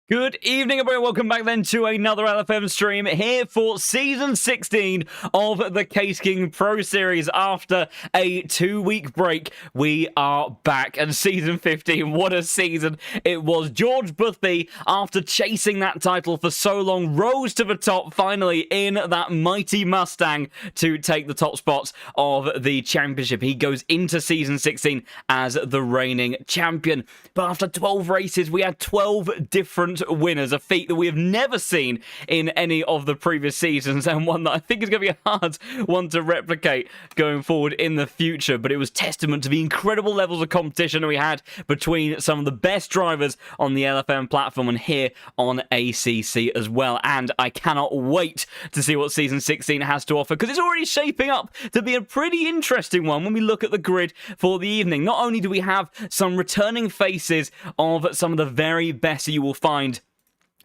Good evening, everyone. Welcome back then to another LFM stream here for Season 16 of the Case King Pro Series. After a 2-week break, we are back. And Season 15, what a season it was. George Boothby, after chasing that title for so long, rose to the top finally in that mighty Mustang to take the top spots of the championship. He goes into Season 16 as the reigning champion. But after 12 races, we had 12 different winners, a feat that we have never seen in any of the previous seasons, and one that I think is going to be a hard one to replicate going forward in the future. But it was testament to the incredible levels of competition we had between some of the best drivers on the LFM platform and here on ACC as well. And I cannot wait to see what Season 16 has to offer, because it's already shaping up to be a pretty interesting one when we look at the grid for the evening. Not only do we have some returning faces of some of the very best that you will find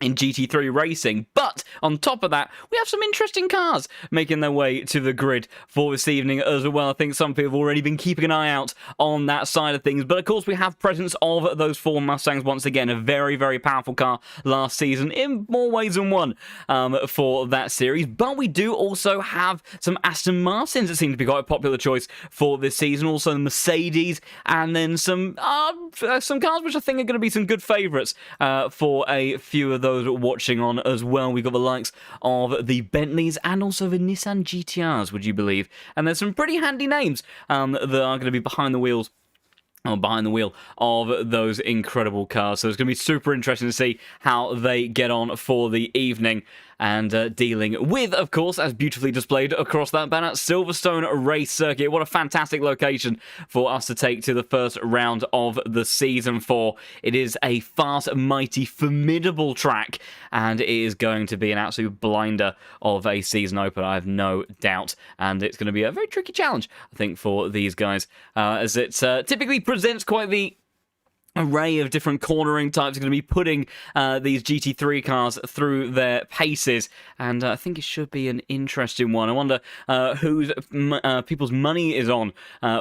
in GT3 racing, but on top of that, we have some interesting cars making their way to the grid for this evening as well. I think some people have already been keeping an eye out on that side of things, but of course we have presence of those 4 Mustangs once again, a very, very powerful car last season in more ways than one for that series. But we do also have some Aston Martins that seem to be quite a popular choice for this season, also the Mercedes, and then some cars which I think are going to be some good favourites for a few of those watching on as well. We've got the likes of the Bentleys and also the Nissan GTRs, would you believe? And there's some pretty handy names that are going to be behind the wheel of those incredible cars. So it's going to be super interesting to see how they get on for the evening. And dealing with, of course, as beautifully displayed across that banner, Silverstone race circuit. What a fantastic location for us to take to the first round of the season for. It is a fast, mighty, formidable track, and it is going to be an absolute blinder of a season opener, I have no doubt. And it's going to be a very tricky challenge, I think, for these guys, as it typically presents quite the array of different cornering types are going to be putting these GT3 cars through their paces, and I think it should be an interesting one. I wonder whose people's money is on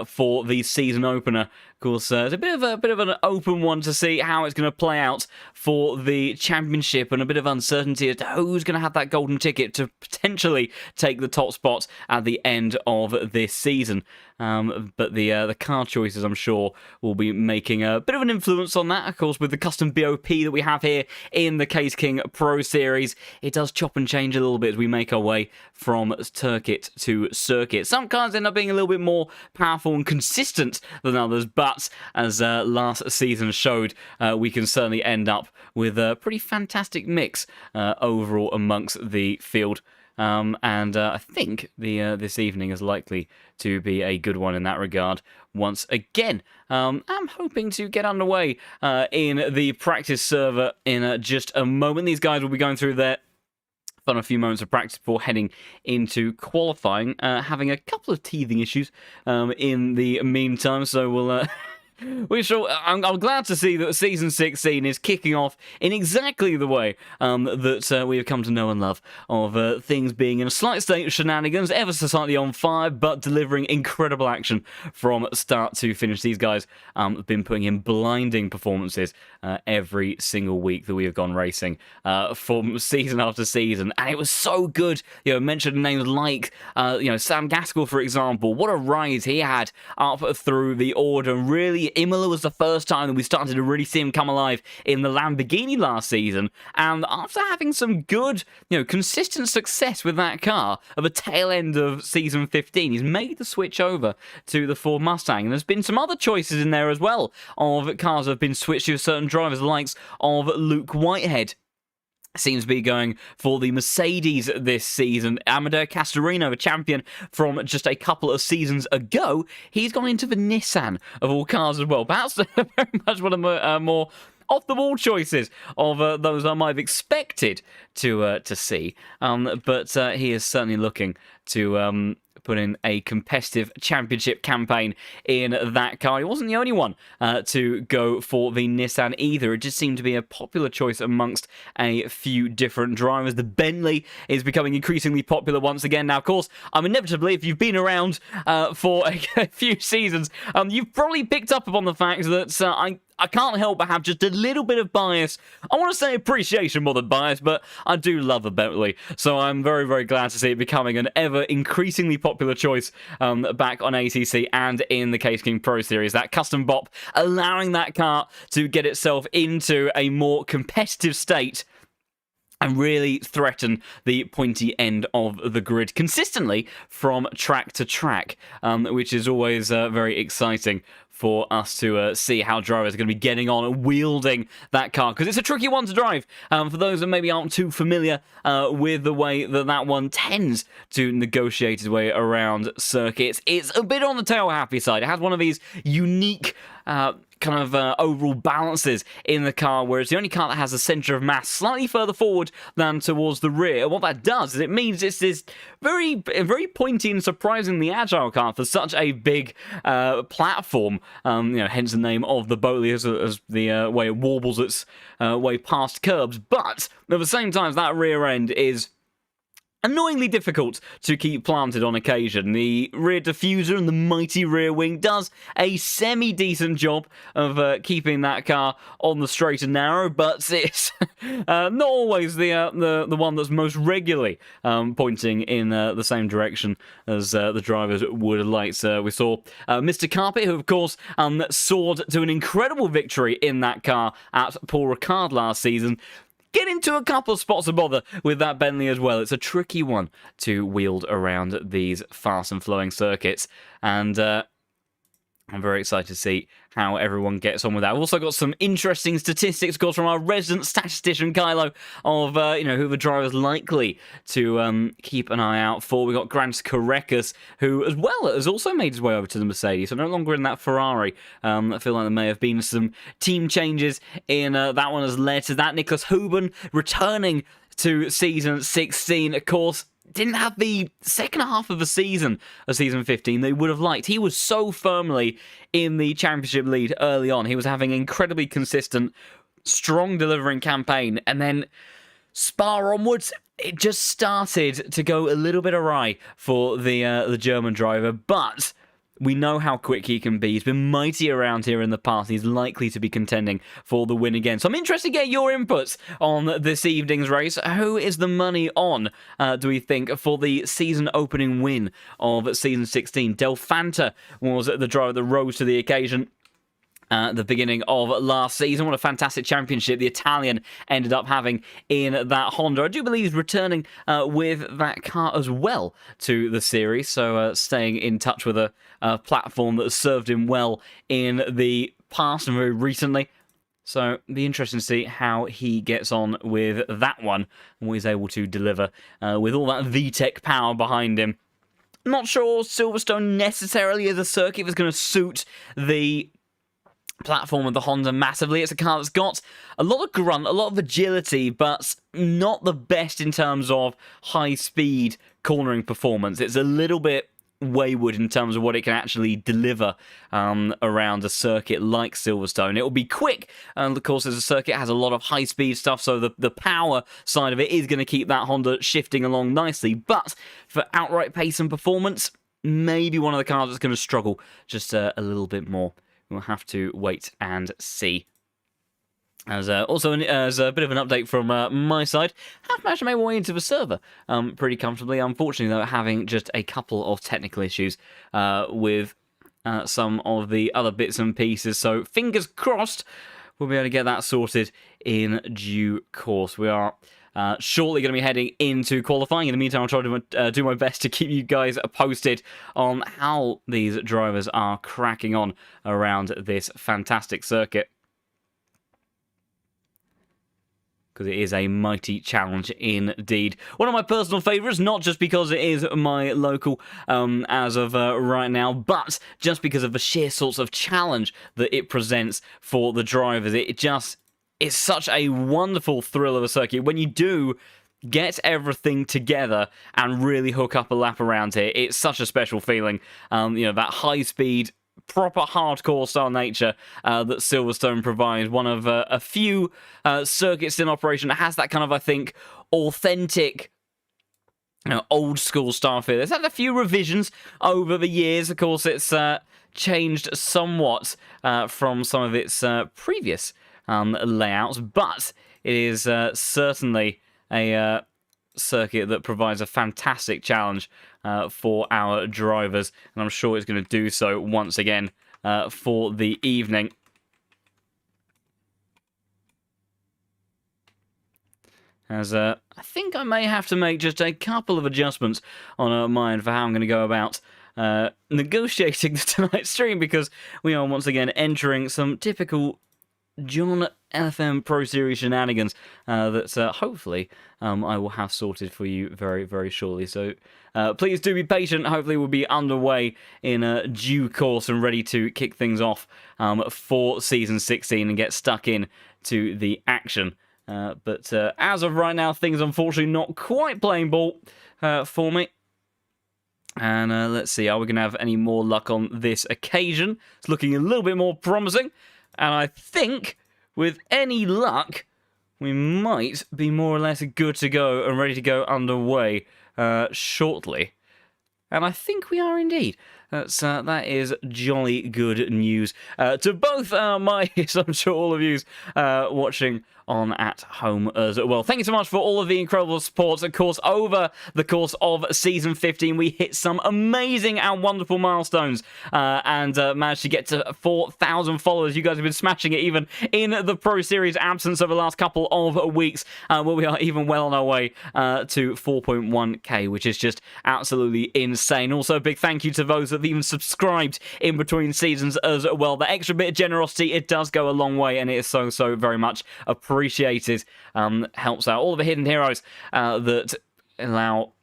for the season opener. Of course, it's a bit of an open one to see how it's going to play out for the championship, and a bit of uncertainty as to who's going to have that golden ticket to potentially take the top spot at the end of this season. But the car choices, I'm sure, will be making a bit of an influence on that. Of course, with the custom BOP that we have here in the Case King Pro Series, it does chop and change a little bit as we make our way from circuit to circuit. Some cars end up being a little bit more powerful and consistent than others, but as last season showed, we can certainly end up with a pretty fantastic mix overall amongst the field. And I think this evening is likely to be a good one in that regard once again. I'm hoping to get underway in the practice server in just a moment. These guys will be going through their a few moments of practice before heading into qualifying, having a couple of teething issues in the meantime, so we'll... I'm glad to see that Season 16 is kicking off in exactly the way that we have come to know and love, of things being in a slight state of shenanigans, ever so slightly on fire, but delivering incredible action from start to finish. These guys have been putting in blinding performances every single week that we have gone racing from season after season, and it was so good. You know, mentioned names like Sam Gaskell, for example. What a rise he had up through the order. Really, Imola was the first time that we started to really see him come alive in the Lamborghini last season, and after having some good, consistent success with that car at the tail end of season 15, he's made the switch over to the Ford Mustang, and there's been some other choices in there as well of cars that have been switched to certain drivers, the likes of Luke Whitehead. Seems to be going for the Mercedes this season. Amadeo Castorino, a champion from just a couple of seasons ago, he's gone into the Nissan of all cars as well. Perhaps very much one of the more off-the-wall choices of those I might have expected to see. But he is certainly looking to put in a competitive championship campaign in that car. He wasn't the only one to go for the Nissan either. It just seemed to be a popular choice amongst a few different drivers. The Bentley is becoming increasingly popular once again. Now, of course, inevitably, if you've been around for a few seasons, you've probably picked up upon the fact that I can't help but have just a little bit of bias. I want to say appreciation more than bias, but I do love a Bentley. So I'm very, very glad to see it becoming an ever increasingly popular choice back on ACC and in the Case King Pro Series. That custom BOP allowing that car to get itself into a more competitive state and really threaten the pointy end of the grid consistently from track to track, which is always very exciting for us to see how drivers are going to be getting on and wielding that car, because it's a tricky one to drive. For those that maybe aren't too familiar with the way that one tends to negotiate its way around circuits, it's a bit on the tail-happy side. It has one of these unique overall balances in the car, where it's the only car that has a centre of mass slightly further forward than towards the rear. And what that does is it means it's this very, very pointy and surprisingly agile car for such a big platform. Hence the name of the Boatley as the way it warbles its way past curbs. But at the same time, that rear end is annoyingly difficult to keep planted on occasion. The rear diffuser and the mighty rear wing does a semi-decent job of keeping that car on the straight and narrow, but it's not always the one that's most regularly pointing in the same direction as the drivers would like. So we saw Mr. Carpet, who of course soared to an incredible victory in that car at Paul Ricard last season, get into a couple of spots of bother with that Bentley as well. It's a tricky one to wield around these fast and flowing circuits, and I'm very excited to see how everyone gets on with that. We've also got some interesting statistics, of course, from our resident statistician, Kylo, of, who the driver's likely to keep an eye out for. We've got Grant Karekas, who, as well, has also made his way over to the Mercedes, so no longer in that Ferrari. I feel like there may have been some team changes in that one has led to that. Nicholas Huben returning to season 16, of course. didn't have the second half of the season of season 15 they would have liked. He was so firmly in the championship lead early on. He was having an incredibly consistent, strong delivering campaign, and then Spa onwards, it just started to go a little bit awry for the German driver, but we know how quick he can be. He's been mighty around here in the past. He's likely to be contending for the win again. So I'm interested to get your inputs on this evening's race. Who is the money on, do we think, for the season opening win of season 16? Del Fanta was the driver that rose to the occasion at the beginning of last season. What a fantastic championship the Italian ended up having in that Honda. I do believe he's returning with that car as well to the series, so staying in touch with a platform that has served him well in the past and very recently. So it'll be interesting to see how he gets on with that one and what he's able to deliver with all that VTEC power behind him. Not sure Silverstone necessarily is a circuit that's going to suit the platform of the Honda massively. It's a car that's got a lot of grunt, a lot of agility, but not the best in terms of high-speed cornering performance. It's a little bit wayward in terms of what it can actually deliver around a circuit like Silverstone. It will be quick, and of course, as a circuit has a lot of high-speed stuff, so the power side of it is going to keep that Honda shifting along nicely. But for outright pace and performance, maybe one of the cars that's going to struggle just a little bit more. We'll have to wait and see. As also as a bit of an update from my side, have managed to make my way into the server pretty comfortably. Unfortunately, though, having just a couple of technical issues with some of the other bits and pieces. So fingers crossed, we'll be able to get that sorted in due course. We are shortly going to be heading into qualifying. In the meantime, I'll try to do my best to keep you guys posted on how these drivers are cracking on around this fantastic circuit, because it is a mighty challenge indeed. One of my personal favourites, not just because it is my local as of right now, but just because of the sheer sorts of challenge that it presents for the drivers. It's such a wonderful thrill of a circuit when you do get everything together and really hook up a lap around here. It's such a special feeling. That high-speed, proper hardcore style nature that Silverstone provides. One of a few circuits in operation that has that kind of, I think, authentic, old school style feel. It's had a few revisions over the years. Of course, it's changed somewhat from some of its previous layouts, but it is certainly a circuit that provides a fantastic challenge for our drivers, and I'm sure it's going to do so once again for the evening. As I think I may have to make just a couple of adjustments on my end for how I'm going to go about negotiating tonight's stream, because we are once again entering some typical Jon LFM Pro Series shenanigans that hopefully I will have sorted for you very, very shortly. So please do be patient. Hopefully we'll be underway in due course and ready to kick things off for Season 16 and get stuck in to the action. But as of right now, things unfortunately not quite playing ball for me. And let's see, are we going to have any more luck on this occasion? It's looking a little bit more promising. And I think, with any luck, we might be more or less good to go and ready to go underway shortly. And I think we are indeed. That is jolly good news to both my, I'm sure all of you watching on at home as well. Thank you so much for all of the incredible support. Of course, over the course of Season 15, we hit some amazing and wonderful milestones and managed to get to 4,000 followers. You guys have been smashing it even in the Pro Series absence over the last couple of weeks, where we are even well on our way to 4.1k, which is just absolutely insane. Also, a big thank you to those that have even subscribed in between seasons as well. The extra bit of generosity, it does go a long way, and it is so very much appreciated. Helps out all of the hidden heroes that allow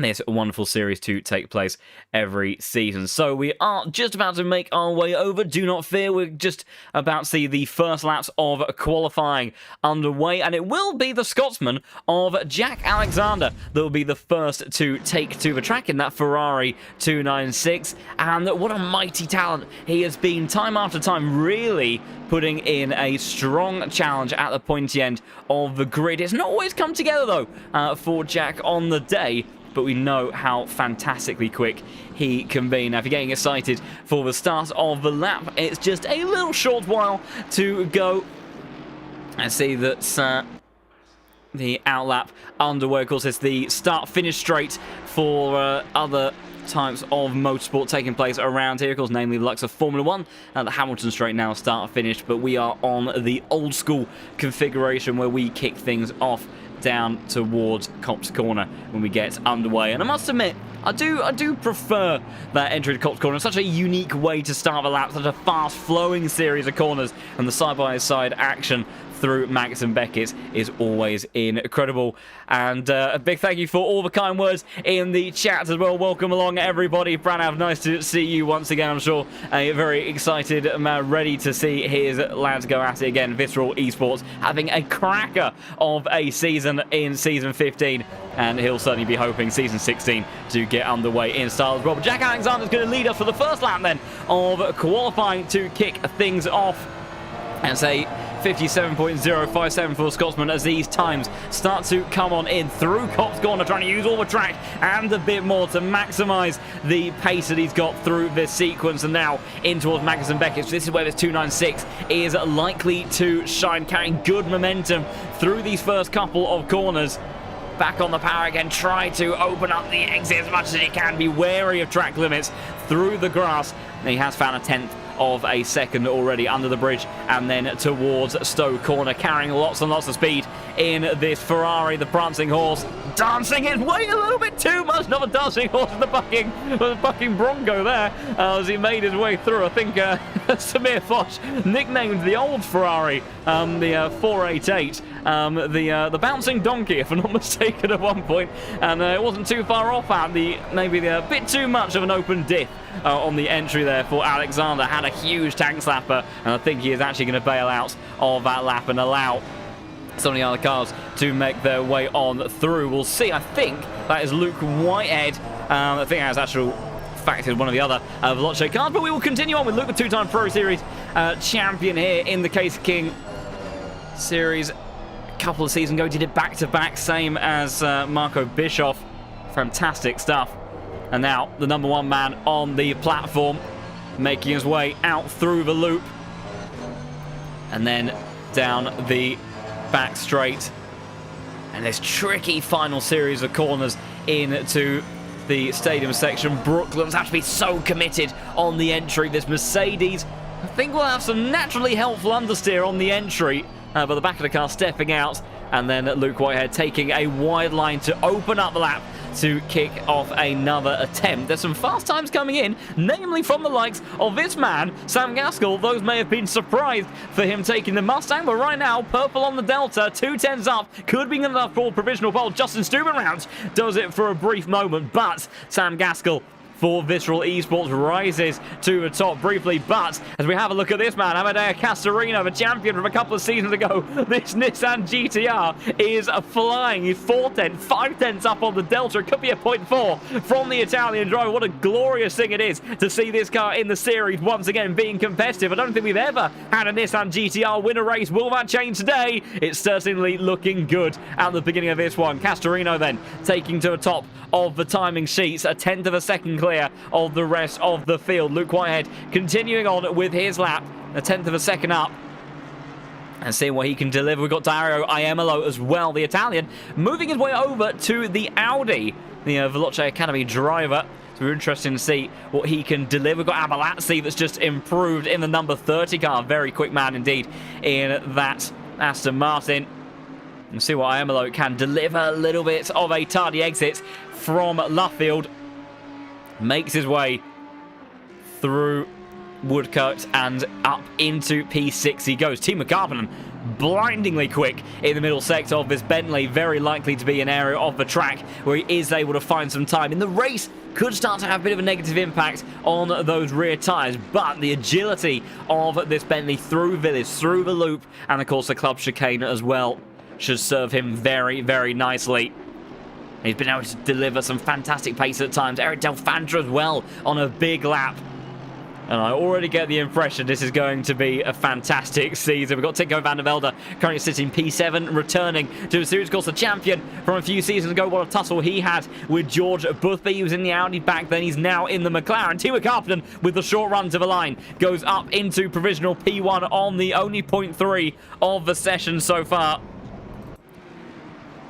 this wonderful series to take place every season. So we are just about to make our way over. Do not fear, we're just about to see the first laps of qualifying underway, and it will be the Scotsman of Jack Alexander that will be the first to take to the track in that Ferrari 296. And what a mighty talent he has been time after time, really putting in a strong challenge at the pointy end of the grid. It's not always come together though for Jack on the day, but we know how fantastically quick he can be. Now, if you're getting excited for the start of the lap, it's just a little short while to go. And see that the outlap underway. Of course, it's the start-finish straight for other types of motorsport taking place around here, of course, namely the likes of Formula 1 and the Hamilton straight now start-finish, but we are on the old-school configuration where we kick things off down towards Copse Corner when we get underway. And I must admit, I do prefer that entry to Copse Corner. It's such a unique way to start the lap, such a fast-flowing series of corners, and the side-by-side action through Max and Beckett is always incredible. And a big thank you for all the kind words in the chat as well. Welcome along, everybody. Pranav, nice to see you once again. I'm sure a very excited man, ready to see his lads go at it again. Visceral Esports having a cracker of a season in Season 15, and he'll certainly be hoping Season 16 to get underway in style as well. But Jack Alexander's going to lead us for the first lap then of qualifying to kick things off. And say 57.057 for Scotsman as these times start to come on in through Copse Corner, trying to use all the track and a bit more to maximise the pace that he's got through this sequence. And now in towards Magnus and Beckett. So this is where this 296 is likely to shine, carrying good momentum through these first couple of corners. Back on the power again, try to open up the exit as much as he can, be wary of track limits through the grass. And he has found a 10th of a second already under the bridge and then towards Stowe Corner, carrying lots and lots of speed in this Ferrari, the prancing horse, dancing his way a little bit too much. Not a dancing horse, the bucking Bronco there as he made his way through. I think Samir Foch nicknamed the old Ferrari, the 488, the bouncing donkey, if I'm not mistaken, at one point, and it wasn't too far off at maybe the bit too much of an open diff on the entry there for Alexander. Had a huge tank slapper, and I think he is actually going to bail out of that lap and allow some of the other cars to make their way on through. We'll see. I think that is Luke Whitehead. I think that was actually fact is one of the other Veloce cars, but we will continue on with Luke, the two-time Pro Series champion here in the Case King Series. A couple of seasons ago, did it back-to-back, same as Marco Bischoff. Fantastic stuff. And now the number one man on the platform, making his way out through the loop and then down the back straight. And this tricky final series of corners into the stadium section. Brooklands have to be so committed on the entry. This Mercedes, I think, will have some naturally helpful understeer on the entry, but the back of the car stepping out, and then Luke Whitehead taking a wide line to open up the lap to kick off another attempt. There's some fast times coming in, namely from the likes of this man, Sam Gaskell. Those may have been surprised for him taking the Mustang, but right now, purple on the Delta, 210s up, could be enough for provisional pole. Justin Stubenrauch does it for a brief moment, but Sam Gaskell for Visceral Esports rises to the top briefly. But as we have a look at this man, Amadeo Castorino, the champion from a couple of seasons ago, this Nissan GTR is flying. He's 4/10, 5/10 up on the Delta. It could be a 0.4 from the Italian driver. What a glorious thing it is to see this car in the series once again being competitive. I don't think we've ever had a Nissan GTR win a race. Will that change today? It's certainly looking good at the beginning of this one. Castorino then taking to the top of the timing sheets, a 10th of a second clear of the rest of the field. Luke Whitehead continuing on with his lap, a 10th of a second up, and seeing what he can deliver. We've got Dario Iemolo as well, the Italian, moving his way over to the Audi, the Veloce Academy driver. So we're interested to see what he can deliver. We've got Abalazzi that's just improved in the number 30 car. Very quick man indeed in that Aston Martin. And see what Iemolo can deliver. A little bit of a tardy exit from Luffield. Makes his way through Woodcote and up into P6 he goes. Team McCarpinen blindingly quick in the middle sector of this Bentley. Very likely to be an area of the track where he is able to find some time. In the race, could start to have a bit of a negative impact on those rear tyres, but the agility of this Bentley through Village, through the loop, and of course the club chicane as well, should serve him very, very nicely. He's been able to deliver some fantastic pace at times. Eric Delfantra as well on a big lap. And I already get the impression this is going to be a fantastic season. We've got Tico van der Velde currently sitting P7, returning to the series. Of course, the champion from a few seasons ago. What a tussle he had with George Boothby. He was in the Audi back then. He's now in the McLaren. Timo Karppinen with the short run to the line goes up into provisional P1 on the only .3 of the session so far.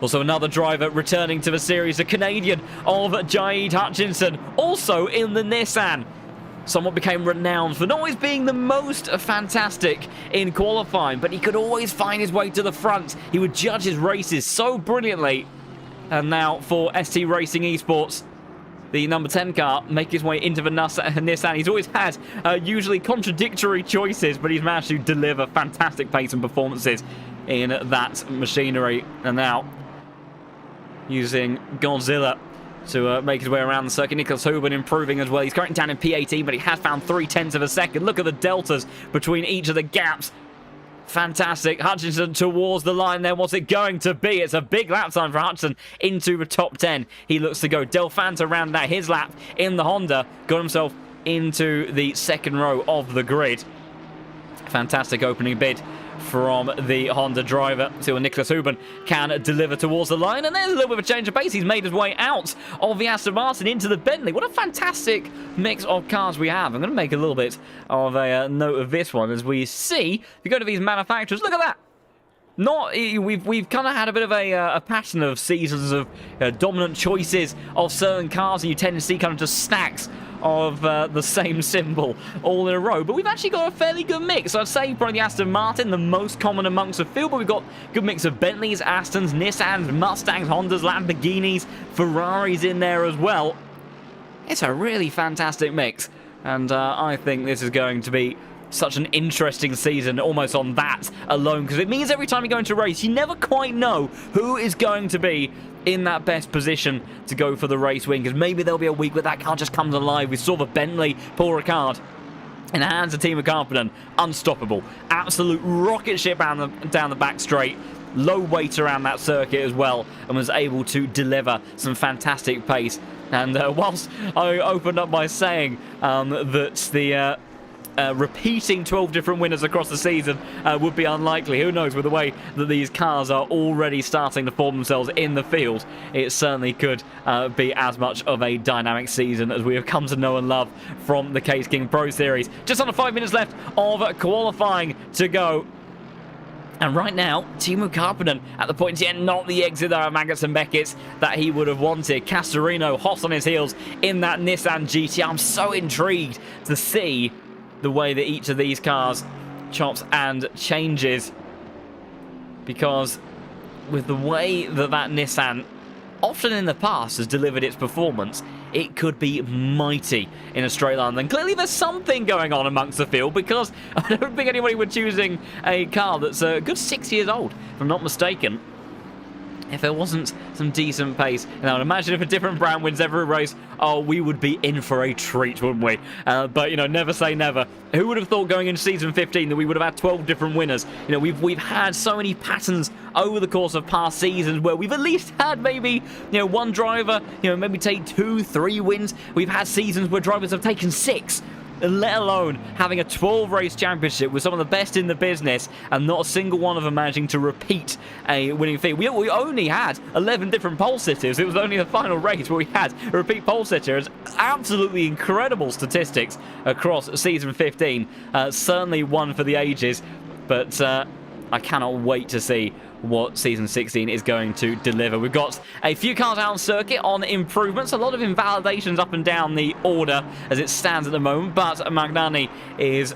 Also another driver returning to the series, a Canadian of Jaid Hutchinson, also in the Nissan. Someone became renowned for not always being the most fantastic in qualifying, but he could always find his way to the front. He would judge his races so brilliantly. And now for ST Racing Esports, the number 10 car, make his way into the Nissan. He's always had usually contradictory choices, but he's managed to deliver fantastic pace and performances in that machinery. And now using Godzilla to make his way around the circuit. Nicholas Huben improving as well. He's currently down in P18, but he has found 0.3 of a second. Look at the deltas between each of the gaps. Fantastic. Hutchinson towards the line there. What's it going to be? It's a big lap time for Hutchinson into the top 10. He looks to go. Delfantra round out his lap in the Honda. Got himself into the second row of the grid. Fantastic opening bid from the Honda driver. See what Nicholas Huben can deliver towards the line. And there's a little bit of a change of pace. He's made his way out of the Aston Martin into the Bentley. What a fantastic mix of cars we have. I'm going to make a little bit of a note of this one as we see. If you go to these manufacturers, look at that. We've kind of had a bit of a pattern of seasons of dominant choices of certain cars, and you tend to see kind of just stacks of the same symbol all in a row. But we've actually got a fairly good mix. So I'd say probably the Aston Martin, the most common amongst the field, but we've got a good mix of Bentleys, Astons, Nissans, Mustangs, Hondas, Lamborghinis, Ferraris in there as well. It's a really fantastic mix, and I think this is going to be such an interesting season almost on that alone, because it means every time you go into a race, you never quite know who is going to be in that best position to go for the race win, because maybe there'll be a week where that car just comes alive. We saw the Bentley Paul Ricard in the hands of Timo Karppinen, unstoppable, absolute rocket ship down the back straight, low weight around that circuit as well, and was able to deliver some fantastic pace. And whilst I opened up by saying that the repeating 12 different winners across the season would be unlikely. Who knows, with the way that these cars are already starting to form themselves in the field, it certainly could be as much of a dynamic season as we have come to know and love from the Case King Pro Series. Just under 5 minutes left of qualifying to go. And right now, Timo Karppinen at the point yet, not the exit there of Maggots and Beckett that he would have wanted. Castorino hot on his heels in that Nissan GT. I'm so intrigued to see the way that each of these cars chops and changes, because with the way that Nissan often in the past has delivered its performance, it could be mighty in a straight line. Then clearly there's something going on amongst the field, because I don't think anybody would choosing a car that's a good 6 years old, if I'm not mistaken, if there wasn't some decent pace. Now, imagine if a different brand wins every race. Oh, we would be in for a treat, wouldn't we? But, you know, never say never. Who would have thought going into season 15 that we would have had 12 different winners? You know, we've had so many patterns over the course of past seasons where we've at least had maybe, you know, one driver, you know, maybe take 2, 3 wins. We've had seasons where drivers have taken 6. Let alone having a 12-race championship with some of the best in the business, and not a single one of them managing to repeat a winning feat. We only had 11 different pole sitters. It was only the final race where we had a repeat pole sitter. It's absolutely incredible statistics across season 15. Certainly one for the ages, but I cannot wait to see what season 16 is going to deliver. We've got a few cars out on circuit on improvements, a lot of invalidations up and down the order as it stands at the moment, but Magnani is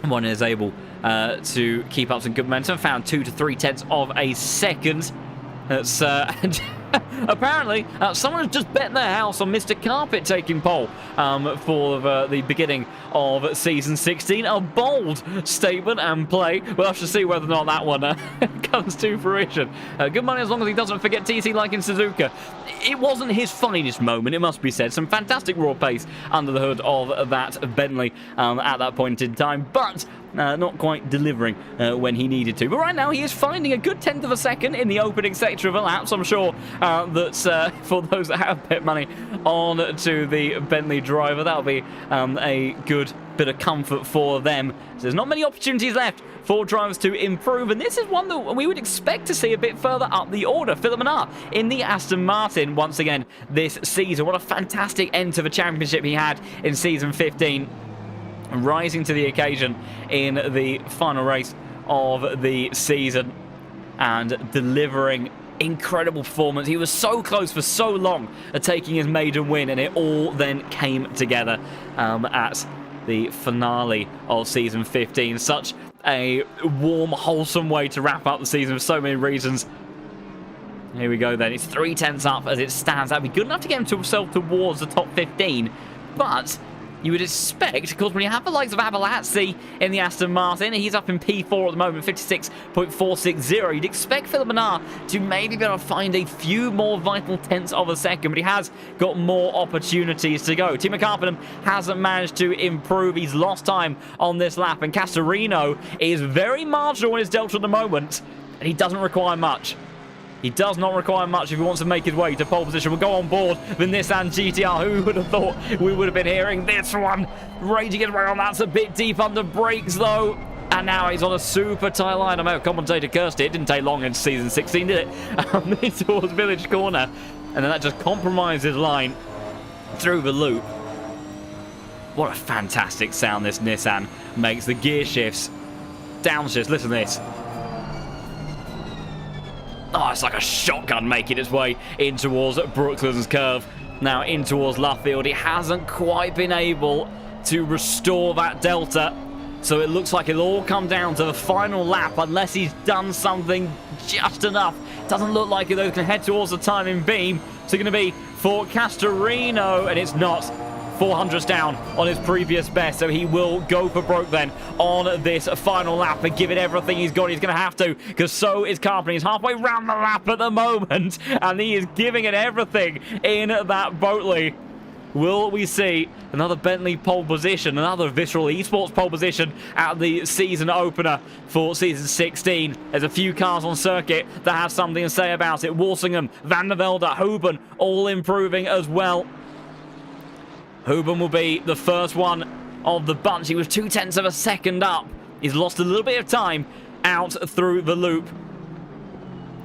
one is able to keep up some good momentum. Found 2 to 3 tenths of a second. That's Apparently, someone has just bet their house on Mr. Carpet taking pole for the beginning of Season 16. A bold statement and play. We'll have to see whether or not that one comes to fruition. Good money as long as he doesn't forget TC like in Suzuka. It wasn't his finest moment, it must be said. Some fantastic raw pace under the hood of that Bentley at that point in time, but not quite delivering when he needed to. But right now, he is finding a good tenth of a second in the opening sector of a lap, so I'm sure that for those that have bet money on to the Bentley driver, that'll be a good bit of comfort for them. So there's not many opportunities left for drivers to improve, and this is one that we would expect to see a bit further up the order. Philip Minnaar in the Aston Martin once again this season. What a fantastic end to the championship he had in Season 15. Rising to the occasion in the final race of the season and delivering incredible performance. He was so close for so long at taking his maiden win, and it all then came together at the finale of Season 15. Such a warm, wholesome way to wrap up the season for so many reasons. Here we go then. It's 3/10 up as it stands. That'd be good enough to get himself towards the top 15, but you would expect, because when you have the likes of Abalazzi in the Aston Martin, he's up in P4 at the moment, 56.460. You'd expect Philip Minnaar to maybe be able to find a few more vital tenths of a second, but he has got more opportunities to go. Timo Karppinen hasn't managed to improve. He's lost time on this lap, and Castorino is very marginal in his delta at the moment, and he doesn't require much. He does not require much if he wants to make his way to pole position. We'll go on board the Nissan GTR. Who would have thought we would have been hearing this one? Raging his way on. That's a bit deep under brakes, though. And now he's on a super tight line. I know commentator cursed it. It didn't take long in Season 16, did it? Towards Village Corner. And then that just compromised his line through the loop. What a fantastic sound this Nissan makes. The gear shifts, downshifts. Listen to this. Oh, it's like a shotgun making its way in towards Brooksland's curve. Now in towards Luffield. He hasn't quite been able to restore that delta. So it looks like it'll all come down to the final lap unless he's done something just enough. Doesn't look like it, though. Can head towards the timing beam. So going to be for Castorino, and it's not. 400s down on his previous best, so he will go for broke then on this final lap and give it everything he's got. He's going to have to, because so is Carpenter. He's halfway round the lap at the moment, and he is giving it everything in that Boatley. Will we see another Bentley pole position, another Visceral Esports pole position at the season opener for Season 16? There's a few cars on circuit that have something to say about it. Walsingham, Van der Velde, Hoban, all improving as well. Hoban will be the first one of the bunch. He was 0.2 of a second up. He's lost a little bit of time out through the loop.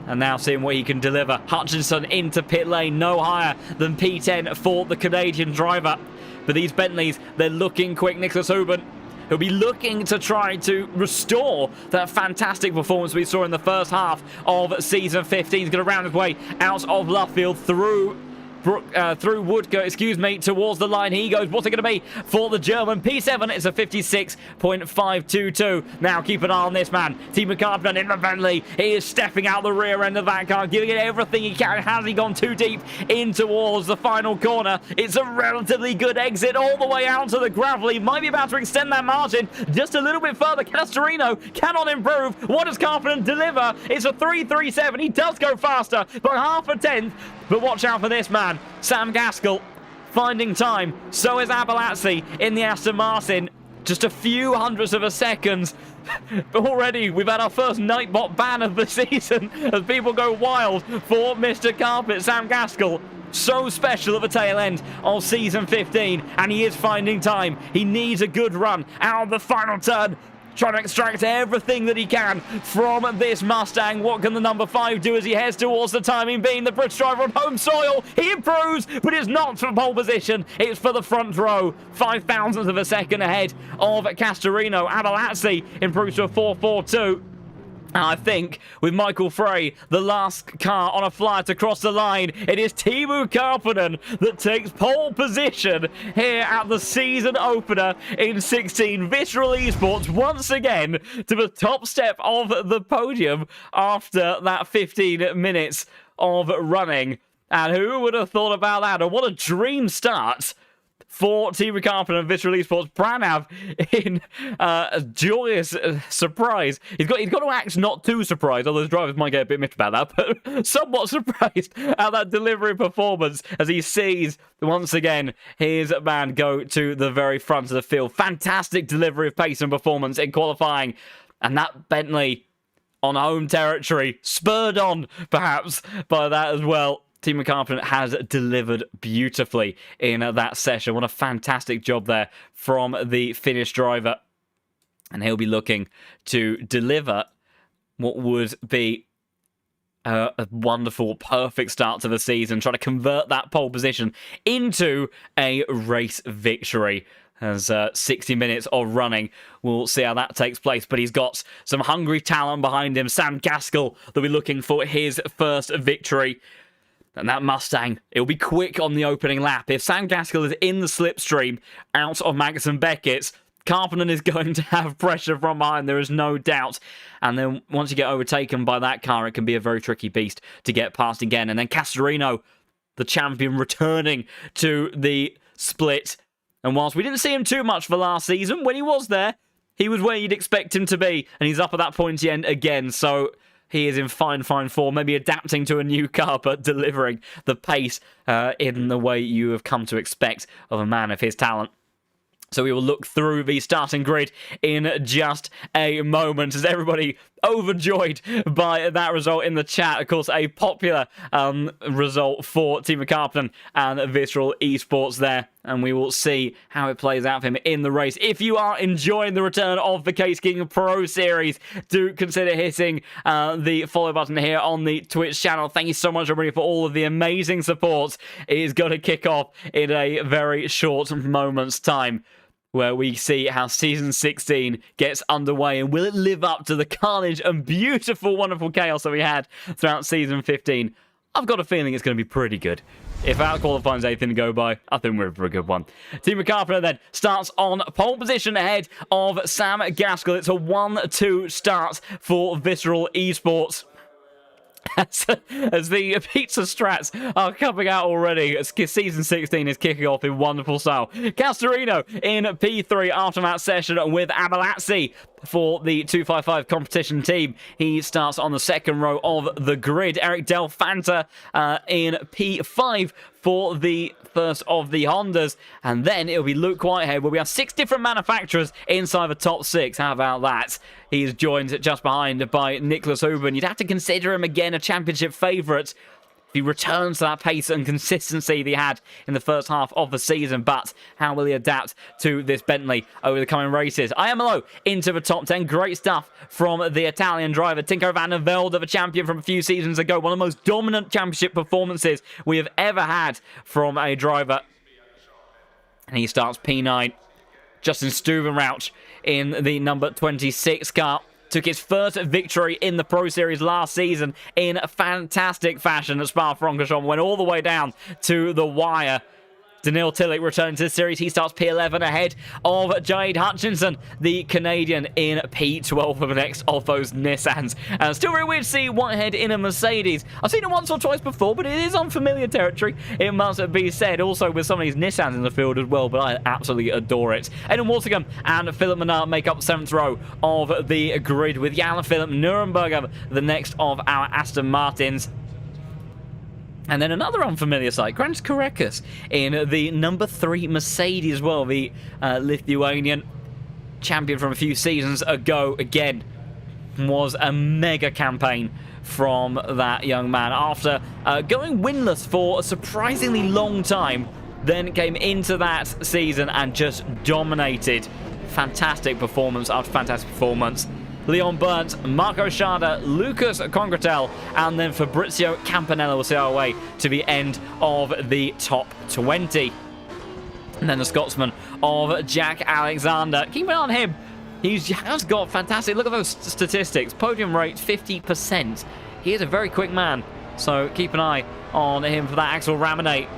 And now seeing what he can deliver. Hutchinson into pit lane, no higher than P10 for the Canadian driver. But these Bentleys, they're looking quick. Nicholas Hoban, he'll be looking to try to restore that fantastic performance we saw in the first half of Season 15. He's going to round his way out of Luffield through Woodcote, towards the line he goes. What's it going to be for the German? P7 is a 56.522. Now keep an eye on this man. Timo Karppinen in the Bentley. He is stepping out the rear end of that car, giving it everything he can. Has he gone too deep in towards the final corner? It's a relatively good exit all the way out to the gravel. He might be about to extend that margin just a little bit further. Castorino cannot improve. What does Karppinen deliver? It's a 3.37. He does go faster by half a tenth. But watch out for this man, Sam Gaskell, finding time. So is Abalazzi in the Aston Martin. Just a few hundredths of a second. But already we've had our first Nightbot ban of the season as people go wild for Mr. Carpet. Sam Gaskell, so special at the tail end of Season 15. And he is finding time. He needs a good run out of the final turn. Trying to extract everything that he can from this Mustang. What can the number 5 do as he heads towards the timing beam? The British driver on home soil. He improves, but it's not for pole position. It's for the front row. 0.005 of a second ahead of Castorino. Abalazzi improves to a 4.42. And I think with Michael Frey, the last car on a flyer to cross the line, it is Timo Karppinen that takes pole position here at the season opener in 16. Visceral Esports once again to the top step of the podium after that 15 minutes of running. And who would have thought about that? And what a dream start for Team Carpenter and Visceral Esports. Pranav in a joyous surprise. He's got to act not too surprised, although the drivers might get a bit miffed about that, but somewhat surprised at that delivery performance as he sees, once again, his man go to the very front of the field. Fantastic delivery of pace and performance in qualifying. And that Bentley on home territory, spurred on, perhaps, by that as well. Team Carpenter has delivered beautifully in that session. What a fantastic job there from the Finnish driver. And he'll be looking to deliver what would be a wonderful, perfect start to the season. Try to convert that pole position into a race victory. As 60 minutes of running, we'll see how that takes place. But he's got some hungry talent behind him. Sam Gaskell, they'll be looking for his first victory. And that Mustang, it'll be quick on the opening lap. If Sam Gaskell is in the slipstream out of Magnus and Beckett's, Carpenter is going to have pressure from behind, there is no doubt. And then once you get overtaken by that car, it can be a very tricky beast to get past again. And then Castorino, the champion, returning to the split. And whilst we didn't see him too much for last season, when he was there, he was where you'd expect him to be. And he's up at that pointy end again, so he is in fine form, maybe adapting to a new car, but delivering the pace in the way you have come to expect of a man of his talent. So we will look through the starting grid in just a moment as everybody overjoyed by that result in the chat. Of course, a popular result for Team Carpenter and Visceral Esports there. And we will see how it plays out for him in the race. If you are enjoying the return of the Case King Pro Series, do consider hitting the follow button here on the Twitch channel. Thank you so much, everybody, for all of the amazing support. It is going to kick off in a very short moment's time, where we see how Season 16 gets underway. And will it live up to the carnage and beautiful, wonderful chaos that we had throughout Season 15? I've got a feeling it's going to be pretty good. If out qualifying's anything to go by, I think we're in for a good one. Team Carpenter then starts on pole position ahead of Sam Gaskell. It's a 1-2 start for Visceral Esports. As the pizza strats are coming out already, as Season 16 is kicking off in wonderful style. Castorino in P3 after that session with Abalazzi for the 255 competition team. He starts on the second row of the grid. Eric Del Fanta in P5 for the first of the Hondas. And then it'll be Luke Whitehead, where we have 6 different manufacturers inside the top 6. How about that? He's joined just behind by Nicholas Huben. You'd have to consider him again a championship favourite. He returns to that pace and consistency that he had in the first half of the season. But how will he adapt to this Bentley over the coming races? IMLO into the top 10. Great stuff from the Italian driver. Tinko van der Velde, the champion from a few seasons ago. One of the most dominant championship performances we have ever had from a driver. And he starts P9. Justin Stuvenrauch in the number 26 car. Took his first victory in the Pro Series last season in fantastic fashion at Spa-Francorchamps. Went all the way down to the wire. Daniil Tillich returning to the series. He starts P11 ahead of Jade Hutchinson, the Canadian, in P12 for the next of those Nissans. Still very weird to see Whitehead in a Mercedes. I've seen it once or twice before, but it is unfamiliar territory, it must be said. Also with some of these Nissans in the field as well, but I absolutely adore it. Aidan Walsingham and Philip Menard make up 7th row of the grid, with Jan Philip Nuremberger, the next of our Aston Martins. And then another unfamiliar sight, Grant Korekas in the number 3 Mercedes as well, the Lithuanian champion from a few seasons ago. Again, was a mega campaign from that young man after going winless for a surprisingly long time. Then came into that season and just dominated. Fantastic performance after fantastic performance. Leon Burnt, Marco Schada, Lucas Congratel, and then Fabrizio Campanella will see our way to the end of the top 20. And then the Scotsman of Jack Alexander. Keep an eye on him. He has got fantastic. Look at those statistics. Podium rate 50%. He is a very quick man. So keep an eye on him for that. Axel Ramonate.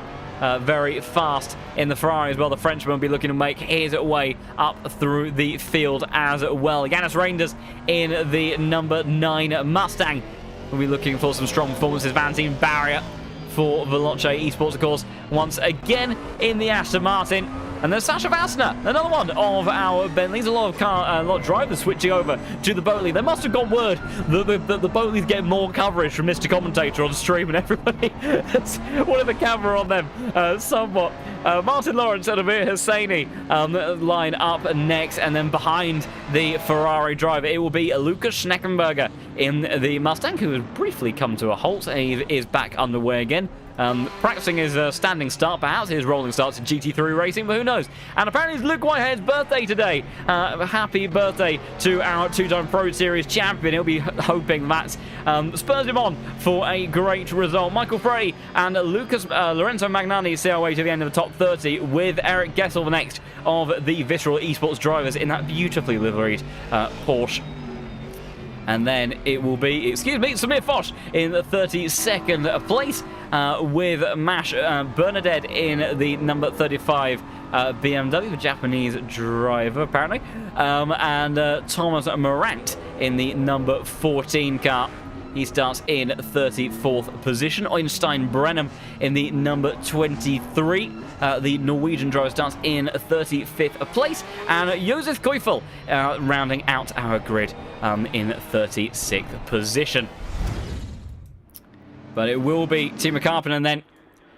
Very fast in the Ferrari as well. The Frenchman will be looking to make his way up through the field as well. Yannis Reinders in the number 9 Mustang. we'll be looking for some strong performances. Valentine Barrier for Veloce Esports, of course, once again in the Aston Martin. And then Sasha Vassner, another one of our Bentleys. A lot of drivers switching over to the Boatley. They must have got word that the Boatleys get more coverage from Mr. Commentator on stream, and everybody wanted the camera on them somewhat. Martin Lawrence and Amir Hosseini line up next, and then behind the Ferrari driver, it will be Lucas Schneckenberger in the Mustang, who has briefly come to a halt. He is back underway again. Practicing his standing start, perhaps his rolling starts in GT3 racing, but who knows? And apparently it's Luke Whitehead's birthday today. Happy birthday to our two-time Pro Series champion. He'll be hoping that spurs him on for a great result. Michael Frey and Lorenzo Magnani see our way to the end of the top 30, with Eric Gessel next of the Visceral Esports drivers in that beautifully liveried Porsche. And then it will be, Samir Foch in the 32nd place, with Mash Bernadette in the number 35 BMW, the Japanese driver, apparently. And Thomas Morant in the number 14 car. He starts in 34th position. Einstein Brenham in the number 23. The Norwegian driver starts in 35th place. And Josef Koifel rounding out our grid in 36th position. But it will be Timo Karppinen then,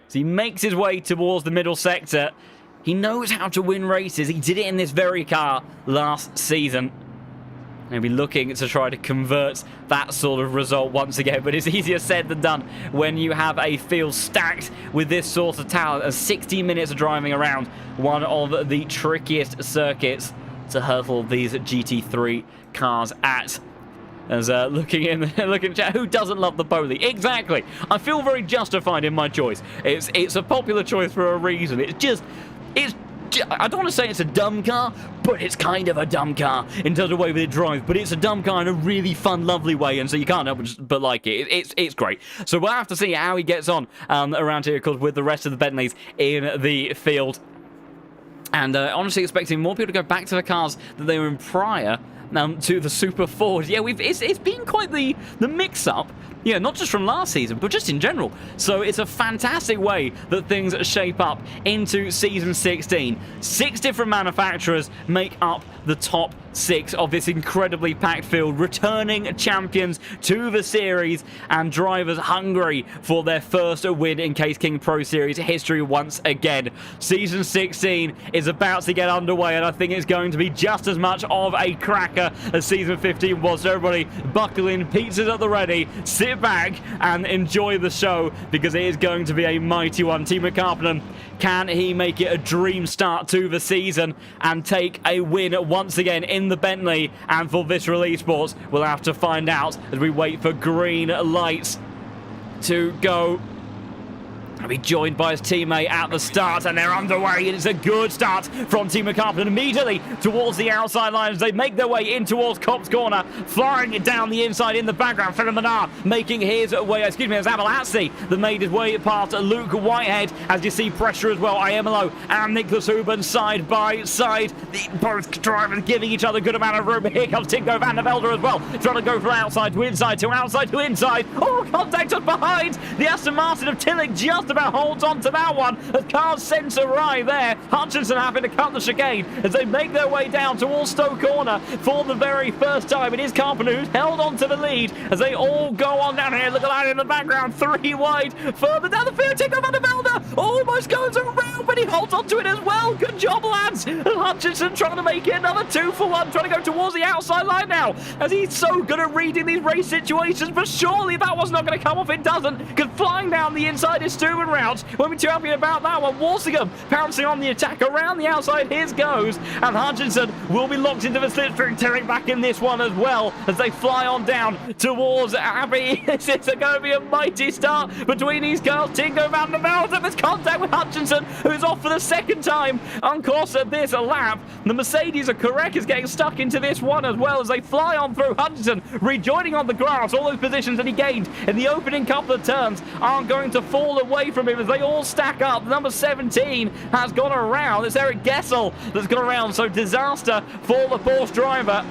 as he makes his way towards the middle sector. He knows how to win races. He did it in this very car last season. He'll be looking to try to convert that sort of result once again, but it's easier said than done when you have a field stacked with this sort of talent. And 60 minutes of driving around one of the trickiest circuits to hurdle these GT3 cars at. As looking in chat, who doesn't love the Boatley? Exactly. I feel very justified in my choice. It's a popular choice for a reason. I don't want to say it's a dumb car, but it's kind of a dumb car in terms of the way that it drives. But it's a dumb car in a really fun, lovely way, and so you can't help but like it. It's great. So we'll have to see how he gets on around here, of course, with the rest of the Bentleys in the field. And honestly expecting more people to go back to the cars that they were in prior to the Super Ford. Yeah, it's been quite the mix-up. Yeah, not just from last season, but just in general. So it's a fantastic way that things shape up into Season 16. 6 different manufacturers make up the top 6 of this incredibly packed field, returning champions to the series and drivers hungry for their first win in Case King Pro Series history once again. Season 16 is about to get underway, and I think it's going to be just as much of a cracker as Season 15 was. So everybody buckle in, pizzas at the ready, sit back and enjoy the show, because it is going to be a mighty one. Timo Karppinen, can he make it a dream start to the season and take a win once again in the Bentley? And for Visceral Esports, we'll have to find out as we wait for green lights to go. He'll be joined by his teammate at the start, and they're underway. It's a good start from Timo Karppinen immediately towards the outside line as they make their way in towards Cops Corner, flying it down the inside in the background. Philip Menard making his way, as Abelatsi that made his way past Luke Whitehead. As you see, pressure as well. Iemelo and Nicholas Huben side by side. Both drivers giving each other a good amount of room. Here comes Tinko van der Velde as well, trying to go from outside to inside to outside to inside. Oh, contact us behind. The Aston Martin of Tillich just about holds on to that one as cars sense awry there. Hutchinson having to cut the chicane as they make their way down towards Stowe Corner for the very first time. It is Karppinen who's held on to the lead as they all go on down here. Look at that in the background, 3 wide. Further down the field, Tinko van der Velde almost goes around, but he holds on to it as well. Good job, lads. And Hutchinson trying to make it another 2 for 1, trying to go towards the outside line now, as he's so good at reading these race situations. But surely that was not going to come off. It doesn't, because flying down the inside is Stu and Rout. Won't be too happy about that one. Walsingham pouncing on the attack around the outside. His goes, and Hutchinson will be locked into the slipstream. Terry back in this one as well as they fly on down towards Abbey. This is going to be a mighty start between these girls. Tinko van der Velde, there's contact with Hutchinson, who's off for the second time on course at this lap. The Mercedes of Correc is getting stuck into this one as well as they fly on through. Hutchinson rejoining on the grass. All those positions that he gained in the opening couple of turns aren't going to fall away from him as they all stack up. Number 17 has gone around. It's Eric Gessel that's gone around. So disaster for the Porsche driver.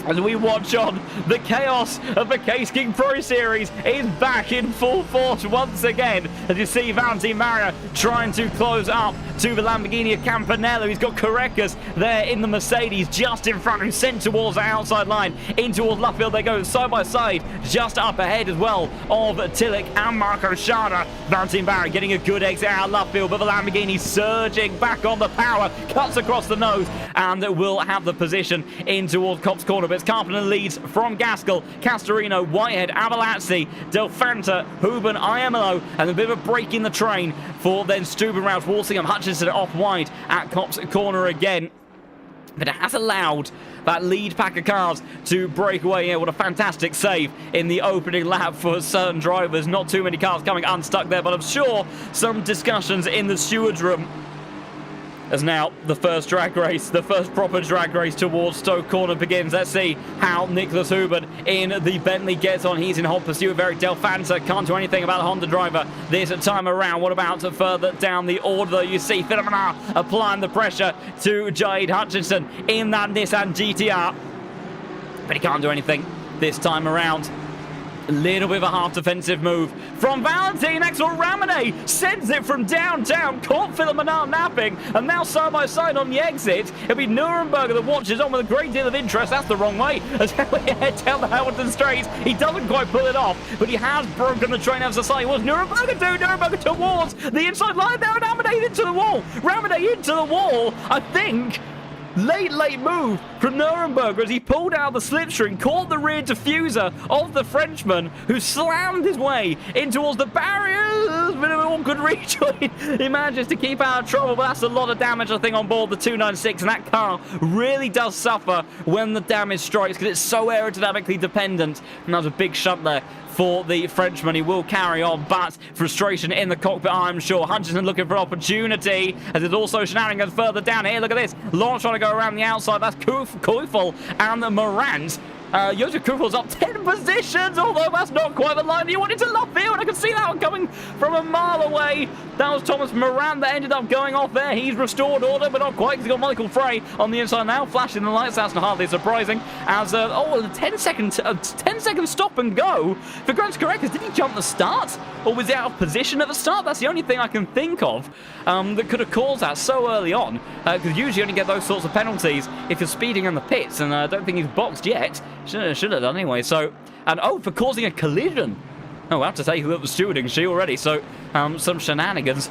As we watch on, the chaos of the Case King Pro Series is back in full force once again. As you see, Valentin Maria trying to close up to the Lamborghini of Campanella. He's got Carreras there in the Mercedes just in front, who's sent towards the outside line. In towards left field they go side by side, just up ahead as well of Tillich and Marco Schada. Valentin Maria getting a good exit out of left field, but the Lamborghini surging back on the power, cuts across the nose, and will have the position in towards Copse Corner. But it's Carpenter leads from Gaskell, Castorino, Whitehead, Avalazzi, Del Fanta, Huben, Iamolo, and a bit of a break in the train for then Stubenrauch, Walsingham, Hutchinson off wide at Copse Corner again. But it has allowed that lead pack of cars to break away here. What a fantastic save in the opening lap for certain drivers. Not too many cars coming unstuck there, but I'm sure some discussions in the stewards room. As now the first drag race, the first proper drag race towards Stoke Corner begins. Let's see how Nicholas Huben in the Bentley gets on. He's in hot pursuit of Eric Del Fanta. Can't do anything about the Honda driver this time around. What about further down the order, though? You see Philip Menard applying the pressure to Jade Hutchinson in that Nissan GTR. But he can't do anything this time around. A little bit of a half-defensive move from Valentin. Axel Ramone sends it from downtown, caught Philip Menard napping, and now side-by-side on the exit. It'll be Nuremberger that watches on with a great deal of interest. That's the wrong way. As we head down the Hamilton Straight, he doesn't quite pull it off, but he has broken the train out of society. What's Nuremberger do? Nuremberger towards the inside line there, and Ramone into the wall. Ramone into the wall, I think. Late move from Nuremberger as he pulled out the slipstream, caught the rear diffuser of the Frenchman, who slammed his way in towards the barriers. Bit of an awkward rejoin. He manages to keep out of trouble, but that's a lot of damage, I think, on board the 296, and that car really does suffer when the damage strikes because it's so aerodynamically dependent. And that was a big shunt there for the Frenchman. He will carry on, but frustration in the cockpit, I'm sure. Hutchinson looking for opportunity, as there's also shenanigans further down here. Look at this. Launch trying to go around the outside. That's Koufel and Morant. Josef Koufel's up 10 positions, although that's not quite the line he wanted to left field. I could see that one coming from a mile away. That was Thomas Moran that ended up going off there. He's restored order, but not quite, because he's got Michael Frey on the inside now, flashing the lights. That's not hardly surprising. As a 10-second stop and go for Grant Carreras. Did he jump the start, or was he out of position at the start? That's the only thing I can think of that could have caused that so early on, because usually you only get those sorts of penalties if you're speeding in the pits, and I don't think he's boxed yet. Should have done anyway. So, and for causing a collision. Oh, I have to take a look at the stewarding sheet already. So, some shenanigans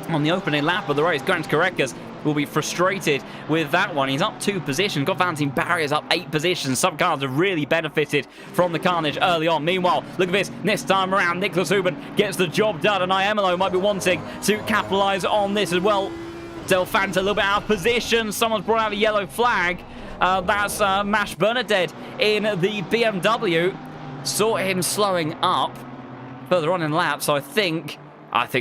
on the opening lap of the race. Grant Carreras will be frustrated with that one. He's up 2 positions. Got Valentin Barriers up 8 positions. Some cars have really benefited from the carnage early on. Meanwhile, look at this. This time around, Nicholas Huben gets the job done, and Iamolo might be wanting to capitalise on this as well. Del Fanta a little bit out of position. Someone's brought out a yellow flag. That's Mash Bernadette in the BMW. Saw him slowing up further on in the lap, so I think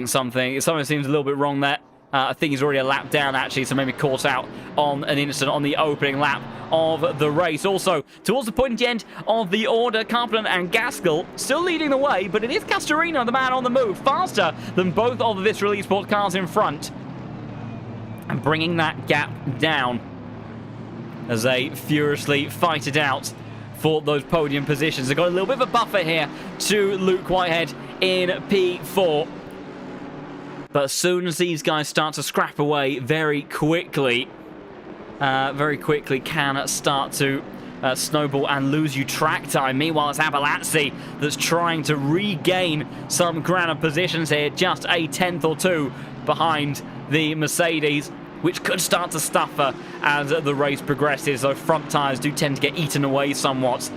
something seems a little bit wrong there. I think he's already a lap down, actually, so maybe caught out on an incident on the opening lap of the race. Also, towards the pointy end of the order, Carpenter and Gaskell still leading the way, but it is Castorino, the man on the move, faster than both of the Visceral Esports cars in front, and bringing that gap down as they furiously fight it out for those podium positions. They've got a little bit of a buffer here to Luke Whitehead in P4. But as soon as these guys start to scrap away very quickly can start to snowball and lose you track time. Meanwhile, it's Abalazzi that's trying to regain some ground positions here, just a 10th or 2 behind the Mercedes, which could start to stutter as the race progresses. Those front tyres do tend to get eaten away somewhat.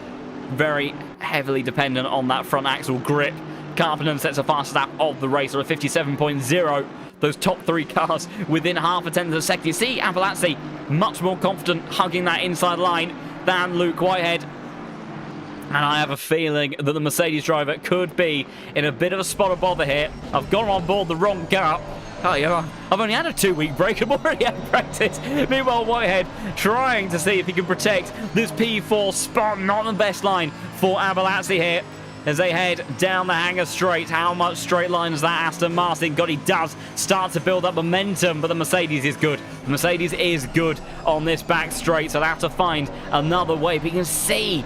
Very heavily dependent on that front axle grip. Carpenter sets a fast lap of the race, or a 57.0. Those top 3 cars within half a tenth of a second. You see Abalazzi much more confident hugging that inside line than Luke Whitehead. And I have a feeling that the Mercedes driver could be in a bit of a spot of bother here. I've gone on board the wrong car. Oh, yeah, I've only had a 2-week break. I'm already out of practice. Meanwhile, Whitehead trying to see if he can protect this P4 spot. Not the best line for Abalazzi here. as they head down the hangar straight. How much straight line is that Aston Martin got? He does start to build up momentum, but the Mercedes is good. The Mercedes is good on this back straight, so they have to find another way. But you can see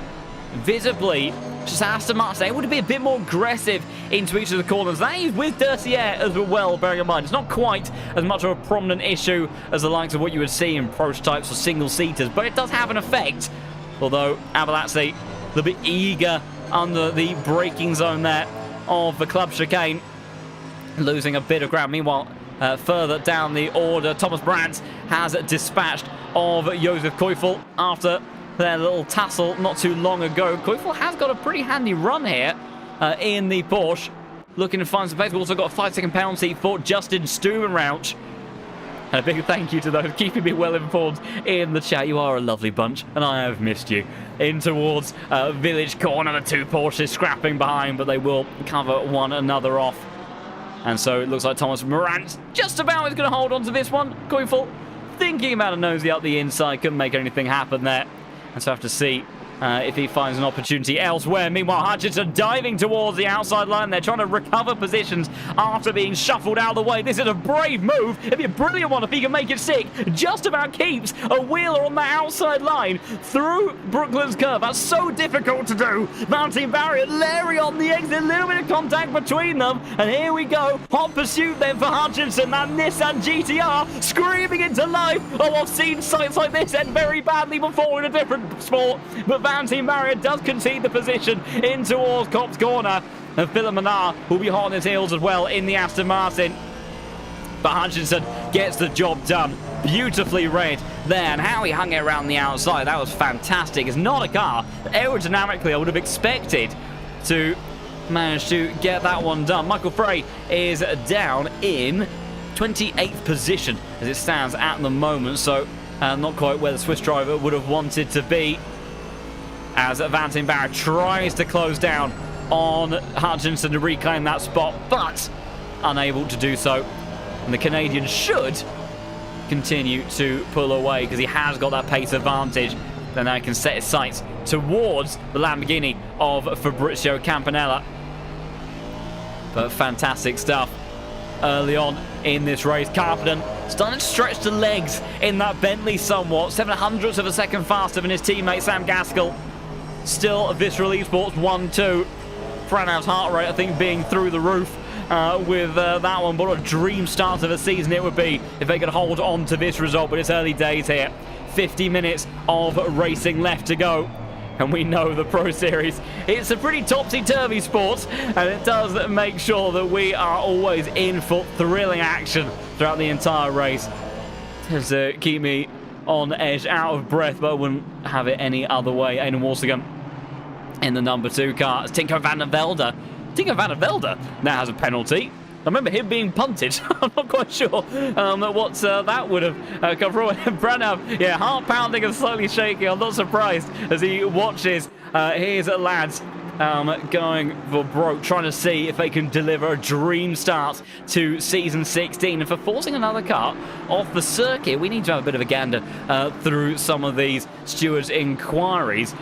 visibly just Aston Martin able to be a bit more aggressive into each of the corners. That is with dirty air as well, bearing in mind. It's not quite as much of a prominent issue as the likes of what you would see in prototypes or single-seaters, but it does have an effect. Although Abalazzi a little bit eager under the braking zone there of the club chicane, losing a bit of ground. Meanwhile, further down the order, Thomas Brandt has dispatched of Josef Koifel after their little tussle not too long ago. Koifel has got a pretty handy run here in the Porsche, looking to find some pace. We've also got a 5-second penalty for Justin Stubenrauch. And a big thank you to those keeping me well informed in the chat. You are a lovely bunch, and I have missed you. In towards Village Corner, the two Porsches scrapping behind, but they will cover one another off. And so it looks like Thomas Morant just about is going to hold on to this one. Koifel thinking about a nosy up the inside, couldn't make anything happen there. And so I have to see if he finds an opportunity elsewhere. Meanwhile, Hutchinson diving towards the outside line. They're trying to recover positions after being shuffled out of the way. This is a brave move. It'd be a brilliant one if he can make it stick. Just about keeps a wheeler on the outside line through Brooklands curve. That's so difficult to do. Mounting barrier, Larry on the exit. A little bit of contact between them. And here we go. Hot pursuit then for Hutchinson. That Nissan GTR screaming into life. Oh, I've seen sights like this end very badly before in a different sport. But Mounting barrier does concede the position in towards Copse Corner. And Philip Manar will be hot on his heels as well in the Aston Martin. But Hutchinson gets the job done. Beautifully read there. And how he hung it around the outside, that was fantastic. It's not a car that aerodynamically I would have expected to manage to get that one done. Michael Frey is down in 28th position as it stands at the moment. So not quite where the Swiss driver would have wanted to be, as Vantin Barrett tries to close down on Hutchinson to reclaim that spot, but unable to do so. And the Canadian should continue to pull away because he has got that pace advantage. Then now he can set his sights towards the Lamborghini of Fabrizio Campanella. But fantastic stuff early on in this race. Carpenter starting to stretch the legs in that Bentley somewhat. 7/100ths of a second faster than his teammate Sam Gaskell. Still Visceral Esports 1-2. Franov's heart rate, I think, being through the roof with that one. But what a dream start of the season it would be if they could hold on to this result. But it's early days here. 50 minutes of racing left to go. And we know the Pro Series, it's a pretty topsy-turvy sport, and it does make sure that we are always in for thrilling action throughout the entire race. To keep me on edge, out of breath, but I wouldn't have it any other way. Aidan Walsingham in the number 2 car. Tinko van der Velde. Tinko van der Velde now has a penalty. I remember him being punted. I'm not quite sure what that would have come from. Branham, yeah, heart pounding and slightly shaking. I'm not surprised as he watches his lads going for broke, trying to see if they can deliver a dream start to season 16. And for forcing another car off the circuit, we need to have a bit of a gander through some of these stewards' inquiries.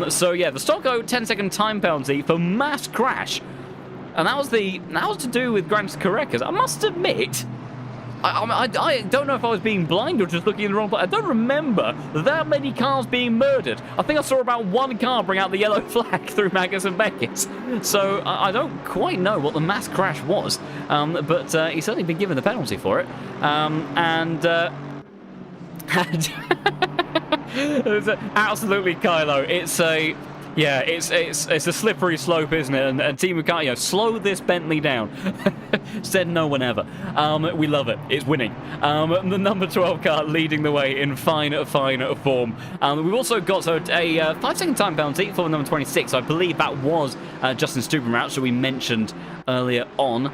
So yeah, the Stocko 10-second time penalty for mass crash. And that was to do with Grant Correcas. I must admit, I don't know if I was being blind or just looking in the wrong place. I don't remember that many cars being murdered. I think I saw about one car bring out the yellow flag through Magnus and Beckett's. So I don't quite know what the mass crash was, but he's certainly been given the penalty for it. It's absolutely Kylo. It's a slippery slope, isn't it? And Team McCarthy, slow this Bentley down. Said no one ever. We love it. It's winning. The number 12 car leading the way in fine form. We've also got a 5-second time penalty for number 26. I believe that was Justin Stubenrauch, so we mentioned earlier on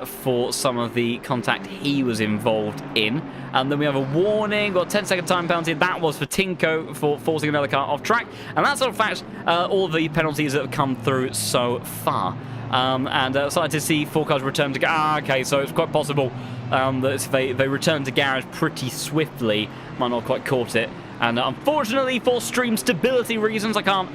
for some of the contact he was involved in. And then we have a warning, got a 10-second time penalty. That was for Tinko for forcing another car off track. And that's, in fact, all of the penalties that have come through so far. And started to see 4 cars return to garage. Okay, so it's quite possible that they return to garage pretty swiftly. Might not quite caught it And unfortunately, for stream stability reasons, I can't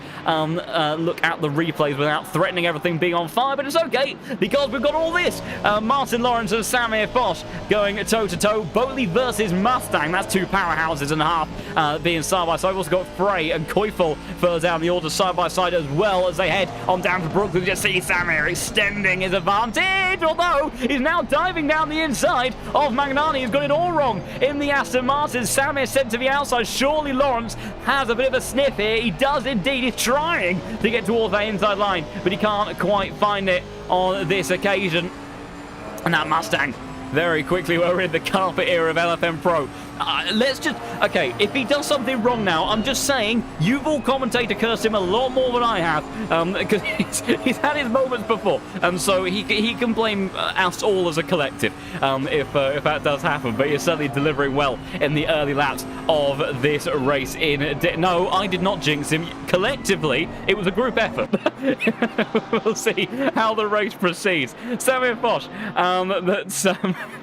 look at the replays without threatening everything being on fire. But it's okay, because we've got all this. Martin Lawrence and Samir Foch going toe-to-toe. Boatley versus Mustang. That's two powerhouses and a half being side-by-side. We've also got Frey and Koifel further down the order side-by-side as well as they head on down to Brooklyn. You just see Samir extending his advantage, although he's now diving down the inside of Magnani. He's got it all wrong in the Aston Martin. Samir sent to the outside. Surely Lawrence has a bit of a sniff here. He does indeed. He's trying to get towards that inside line, but he can't quite find it on this occasion. And that Mustang, very quickly, we're in the carpet era of LFM Pro. Let's just... Okay, if he does something wrong now, I'm just saying, you've all commentator cursed him a lot more than I have, because he's had his moments before, and so he can blame us all as a collective if that does happen. But he's certainly delivering well in the early laps of this race. No, I did not jinx him. Collectively, it was a group effort. We'll see how the race proceeds. Samir Foch,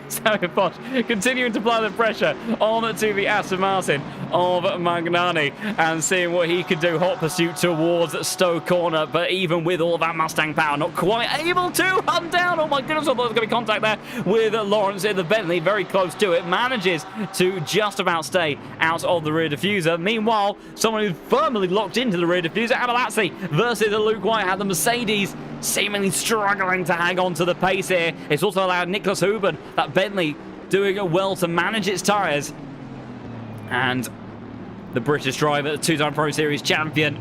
Samir Foch continuing to apply the pressure on to the Aston Martin of Magnani and seeing what he could do. Hot pursuit towards Stowe Corner, but even with all that Mustang power, not quite able to hunt down. Oh my goodness, I thought there was going to be contact there with Lawrence in the Bentley, very close to it. Manages to just about stay out of the rear diffuser. Meanwhile, someone who's firmly locked into the rear diffuser, Abalazzi versus Luke Whitehead. The Mercedes seemingly struggling to hang on to the pace here. It's also allowed Nicholas Huben, that Bentley, doing well to manage its tyres. And the British driver, the two-time Pro Series champion,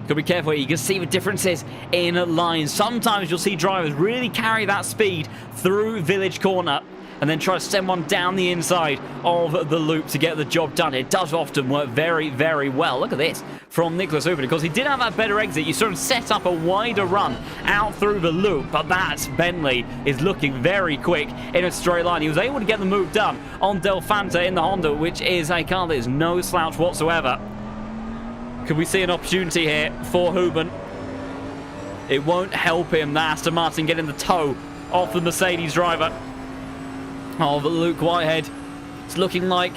got to be careful here. You can see the differences in lines. Sometimes you'll see drivers really carry that speed through Village Corner and then try to send one down the inside of the loop to get the job done. It does often work very, very well. Look at this from Nicholas Huben, because he did have that better exit. You sort of set up a wider run out through the loop, but that Bentley is looking very quick in a straight line. He was able to get the move done on Del Fanta in the Honda, which is a car that is no slouch whatsoever. Could we see an opportunity here for Huben? It won't help him, that Aston Martin getting the toe off the Mercedes driver of Luke Whitehead. It's looking like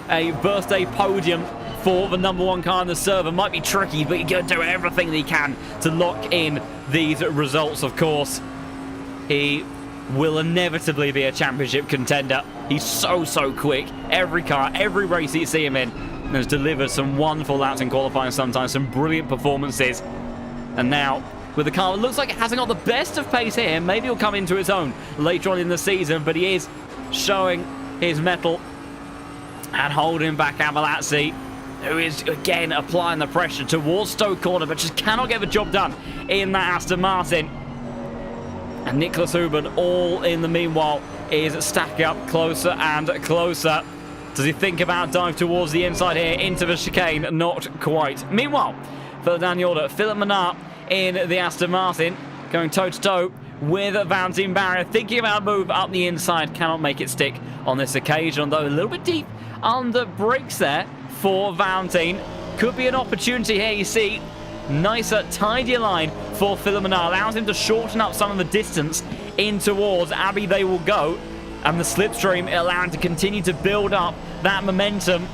a birthday podium for the #1 car in the server. Might be tricky, but he's going to do everything that he can to lock in these results, of course. He will inevitably be a championship contender. He's so quick. Every car, every race that you see him in, has delivered some wonderful laps in qualifying sometimes, some brilliant performances. And now, with the car, it looks like it hasn't got the best of pace here. Maybe he'll come into his own later on in the season, but he is showing his mettle and holding back Abalazzi, who is again applying the pressure towards Stowe Corner, but just cannot get the job done in that Aston Martin. And Nicholas Huben, all in the meanwhile, is stacking up closer and closer. Does he think about dive towards the inside here into the chicane? Not quite. Meanwhile, further down the order, Philip Menard in the Aston Martin, going toe-to-toe with Valentin Barrier, thinking about a move up the inside, cannot make it stick on this occasion, though a little bit deep under brakes there for Valentin. Could be an opportunity here, you see. Nicer, tidier line for Philip Menard, allows him to shorten up some of the distance in towards Abbey. They will go, and the slipstream allowing to continue to build up that momentum.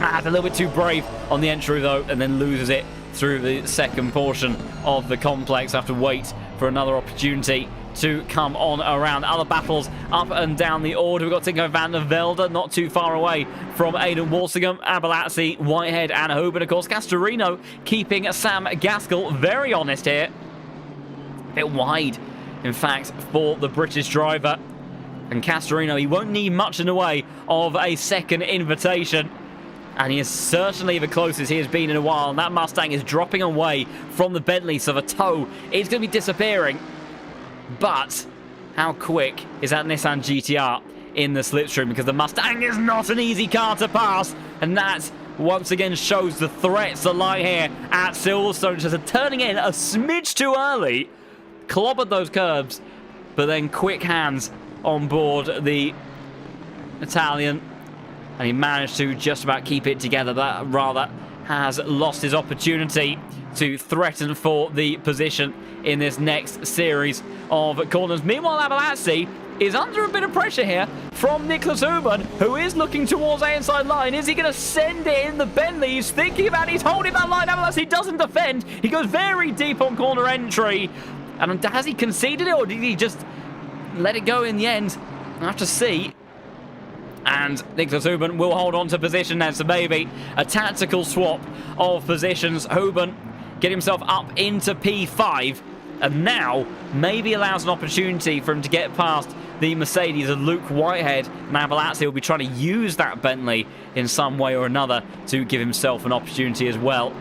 A little bit too brave on the entry though, and then loses it through the second portion of the complex. Have to wait for another opportunity to come on around. Other battles up and down the order. We've got Tinko van der Velde not too far away from Aidan Walsingham, Abalazzi, Whitehead and Huben. Of course, Castorino keeping Sam Gaskell very honest here. A bit wide, in fact, for the British driver. And Castorino, he won't need much in the way of a second invitation. And he is certainly the closest he has been in a while. And that Mustang is dropping away from the Bentley, so the toe is going to be disappearing. But how quick is that Nissan GTR in the slipstream? Because the Mustang is not an easy car to pass. And that once again shows the threats that lie here at Silverstone. Just turning in a smidge too early. Clobbered those curbs. But then quick hands on board the Italian. And he managed to just about keep it together, but rather has lost his opportunity to threaten for the position in this next series of corners. Meanwhile, Abalazzi is under a bit of pressure here from Nicholas Huben, who is looking towards the inside line. Is he going to send it in the Bentley? He's thinking about it. He's holding that line up. He doesn't defend. He goes very deep on corner entry. And has he conceded it, or did he just let it go in the end? I'll have to see. And Nicholas Huben will hold on to position there. So maybe a tactical swap of positions. Huben get himself up into P5. And now maybe allows an opportunity for him to get past the Mercedes of Luke Whitehead. Mabalazzi will be trying to use that Bentley in some way or another to give himself an opportunity as well.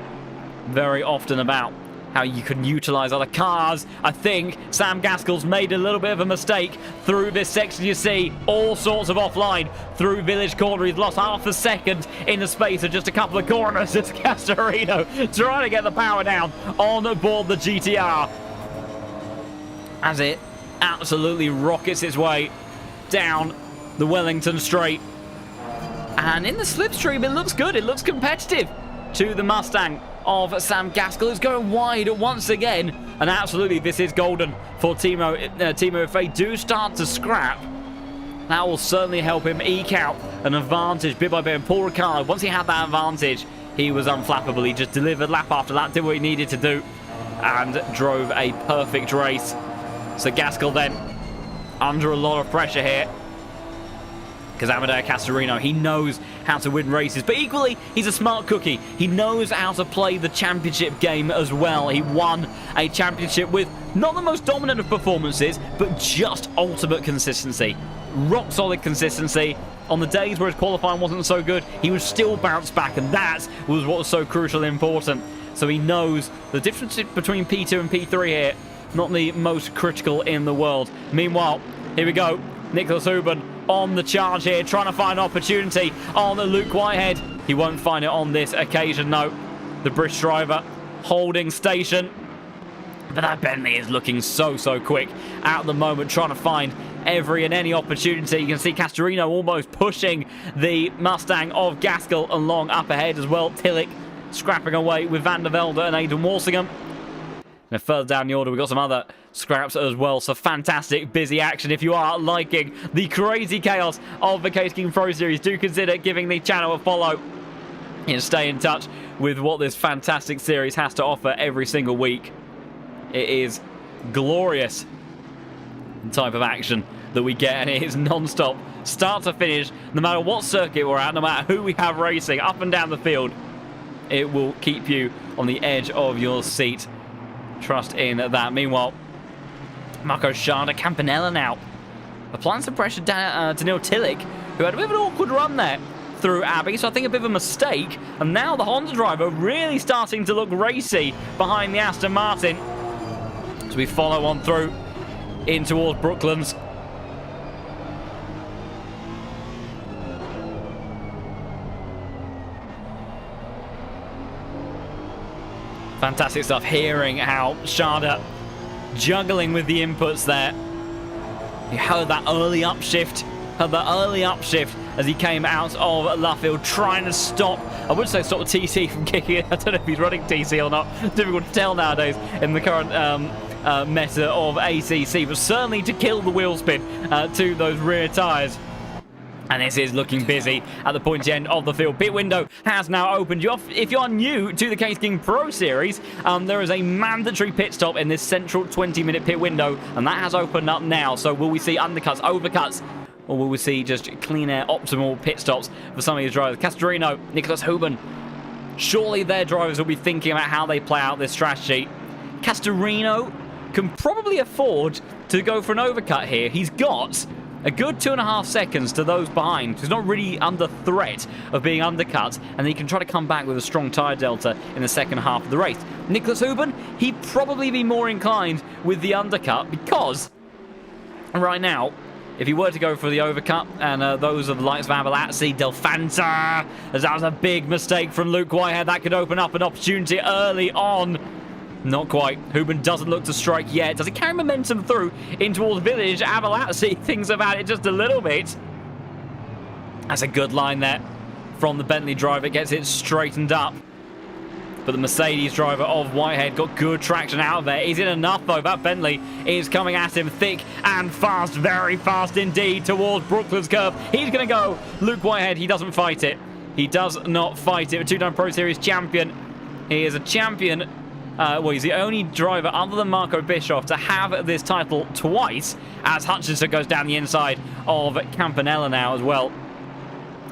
Very often about how you can utilize other cars. I think Sam Gaskell's made a little bit of a mistake through this section. You see all sorts of offline through Village Corner. He's lost half a second in the space of just a couple of corners. It's Castorino trying to get the power down on board the GTR, as it absolutely rockets its way down the Wellington Straight. And in the slipstream, it looks good. It looks competitive to the Mustang of Sam Gaskell, who's going wide once again. And absolutely, this is golden for Timo. If they do start to scrap, that will certainly help him eke out an advantage bit by bit. And Paul Ricard, once he had that advantage, he was unflappable. He just delivered lap after lap, did what he needed to do, and drove a perfect race. So Gaskell then under a lot of pressure here, because Amedeo Castorino, he knows how to win races, but equally he's a smart cookie. He knows how to play the championship game as well. He won a championship with not the most dominant of performances, but just ultimate consistency. Rock solid consistency. On the days where his qualifying wasn't so good, he would still bounce back, and that was what was so crucial and important. So he knows the difference between P2 and P3 here. Not the most critical in the world. Meanwhile, here we go. Nicholas Huben on the charge here, trying to find opportunity on Luke Whitehead. He won't find it on this occasion, no. The British driver holding station. But that Bentley is looking so quick at the moment, trying to find every and any opportunity. You can see Castorino almost pushing the Mustang of Gaskell along up ahead as well. Tillich scrapping away with Van der Velde and Aidan Walsingham. And further down the order, we've got some other scraps as well. So fantastic, busy action. If you are liking the crazy chaos of the Case King Pro Series, do consider giving the channel a follow and stay in touch with what this fantastic series has to offer every single week. It is glorious type of action that we get, and it is non-stop, start to finish, no matter what circuit we're at, no matter who we have racing, up and down the field. It will keep you on the edge of your seat. Trust in that. Meanwhile, Marco Schade, Campanella now applying some pressure down Daniil Tillich, who had a bit of an awkward run there through Abbey, so I think a bit of a mistake. And now the Honda driver really starting to look racy behind the Aston Martin. So we follow on through in towards Brooklands. Fantastic stuff, hearing how Schade juggling with the inputs there. You heard that early upshift, as he came out of Luffield, trying to stop, I would say stop TC from kicking it. I don't know if he's running TC or not. Difficult to tell nowadays in the current meta of ACC, but certainly to kill the wheel spin to those rear tyres. And this is looking busy at the pointy end of the field. Pit window has now opened. If you are new to the Case King Pro Series, there is a mandatory pit stop in this central 20-minute pit window, and that has opened up now. So will we see undercuts, overcuts, or will we see just clean air, optimal pit stops for some of these drivers? Castorino, Nicholas Huben, surely their drivers will be thinking about how they play out this strategy. Castorino can probably afford to go for an overcut here. He's got a good 2.5 seconds to those behind. He's not really under threat of being undercut, and he can try to come back with a strong tyre delta in the second half of the race. Nicholas Huben, he'd probably be more inclined with the undercut, because right now, if he were to go for the overcut, and those of the likes of Mabalazzi, Del Fanta, as that was a big mistake from Luke Whitehead, that could open up an opportunity early on. Not quite. Huben doesn't look to strike yet. Does he carry momentum through in towards Village? Mabalazzi thinks about it just a little bit. That's a good line there from the Bentley driver. Gets it straightened up. But the Mercedes driver of Whitehead got good traction out of there. Is it enough, though? That Bentley is coming at him thick and fast, very fast indeed, towards Brooklands curve. He's going to go. Luke Whitehead, he doesn't fight it. He does not fight it. A two-time Pro Series champion. He is a champion. Well, he's the only driver other than Marco Bischoff to have this title twice, as Hutchinson goes down the inside of Campanella now as well.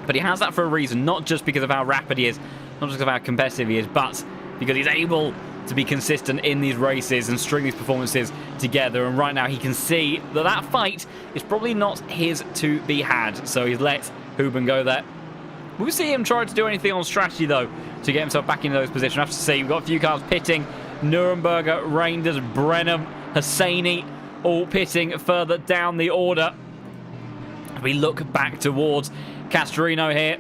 But he has that for a reason, not just because of how rapid he is, not just because of how competitive he is, but because he's able to be consistent in these races and string these performances together. And right now he can see that that fight is probably not his to be had. So he's let Hooben go there. We'll see him try to do anything on strategy, though, to get himself back into those positions. We'll have to see. We've got a few cars pitting. Nuremberger, Reinders, Brenham, Hosseini, all pitting further down the order. We look back towards Castorino here.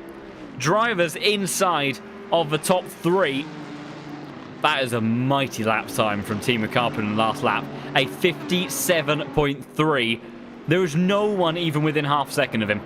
Drivers inside of the top three. That is a mighty lap time from Timo Karpinen in the last lap. A 57.3. There is no one even within half a second of him.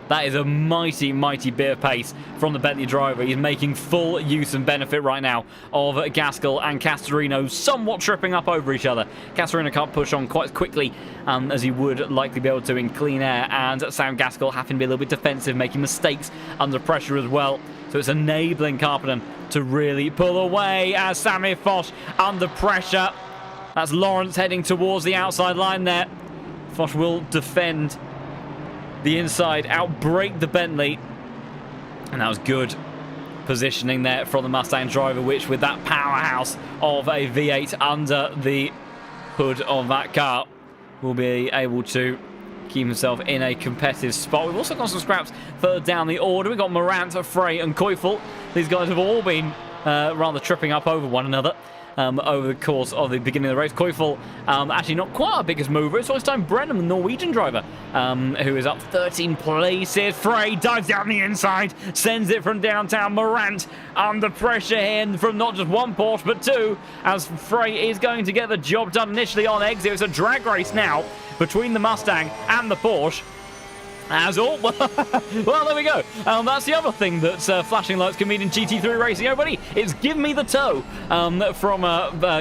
That is a mighty, mighty bit of pace from the Bentley driver. He's making full use and benefit right now of Gaskell and Castorino somewhat tripping up over each other. Castorino can't push on quite as quickly as he would likely be able to in clean air, and Sam Gaskell having to be a little bit defensive, making mistakes under pressure as well. So it's enabling Karpinen to really pull away as Sami Foch under pressure. That's Lawrence heading towards the outside line there. Foch will defend the inside, outbrake the Bentley, and that was good positioning there from the Mustang driver, which with that powerhouse of a V8 under the hood of that car will be able to keep himself in a competitive spot. We've also got some scraps further down the order. We've got Morant, Frey and Koifel. These guys have all been rather tripping up over one another over the course of the beginning of the race. Koifel actually not quite our biggest mover. It's this time Brenham, the Norwegian driver, who is up 13 places. Frey dives down the inside, sends it from downtown. Morant under pressure here from not just one Porsche, but two, as Frey is going to get the job done initially on exit. It's a drag race now between the Mustang and the Porsche. As all, well, there we go. That's the other thing that flashing lights can mean in GT3 racing, everybody. It's give me the toe from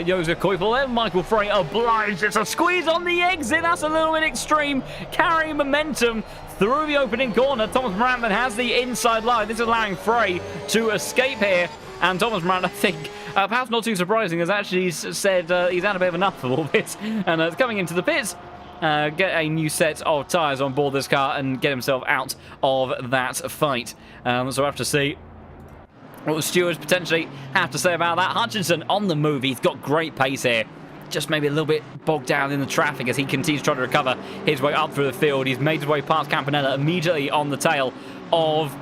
Josef Koifel there. Michael Frey obliged. It's a squeeze on the exit. That's a little bit extreme. Carrying momentum through the opening corner. Thomas Morant then has the inside line. This is allowing Frey to escape here. And Thomas Morant, I think, perhaps not too surprising, has actually said he's had a bit of enough of all this. And it's coming into the pits. Get a new set of tyres on board this car and get himself out of that fight. So we'll have to see what the stewards potentially have to say about that. Hutchinson on the move. He's got great pace here. Just maybe a little bit bogged down in the traffic as he continues trying to recover his way up through the field. He's made his way past Campanella, immediately on the tail of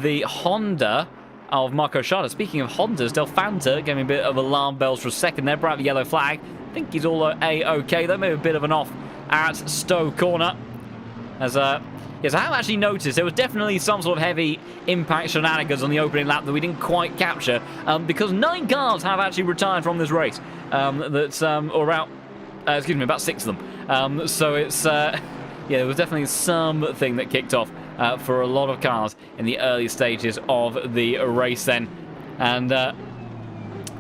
the Honda of Marco Schade. Speaking of Hondas, Del Fanta gave me a bit of alarm bells for a second there. Brought out the yellow flag. I think he's all A-okay, though. Maybe a bit of an off at Stowe Corner. As yes, I have actually noticed there was definitely some sort of heavy impact shenanigans on the opening lap that we didn't quite capture, because 9 cars have actually retired from this race. Or about, excuse me, about 6 of them. So it's, yeah, there was definitely something that kicked off for a lot of cars in the early stages of the race then. And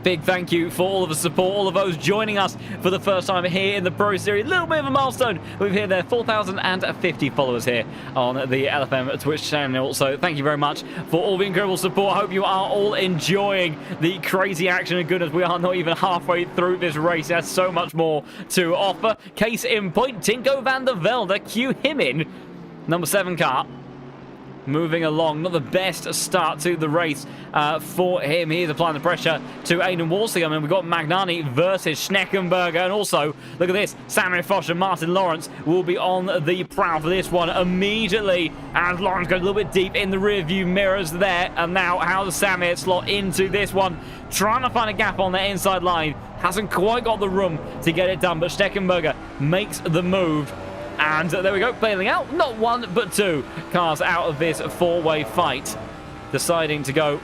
big thank you for all of the support, all of those joining us for the first time here in the Pro Series. A little bit of a milestone. We've hit there 4,050 followers here on the LFM Twitch channel. So thank you very much for all the incredible support. I hope you are all enjoying the crazy action and goodness. We are not even halfway through this race. There's so much more to offer. Case in point, Tinko van der Velde. Cue him in. Number 7 car. Moving along, not the best start to the race for him. He's applying the pressure to Aidan Walsingham, and we've got Magnani versus Schneckenberger, and also, look at this, Sami Foch and Martin Lawrence will be on the prowl for this one immediately, as Lawrence goes a little bit deep in the rear view mirrors there, and now how does Sami slot into this one, trying to find a gap on the inside line, hasn't quite got the room to get it done, but Schneckenberger makes the move. And there we go, bailing out. Not 1, but 2 cars out of this 4-way fight. Deciding to go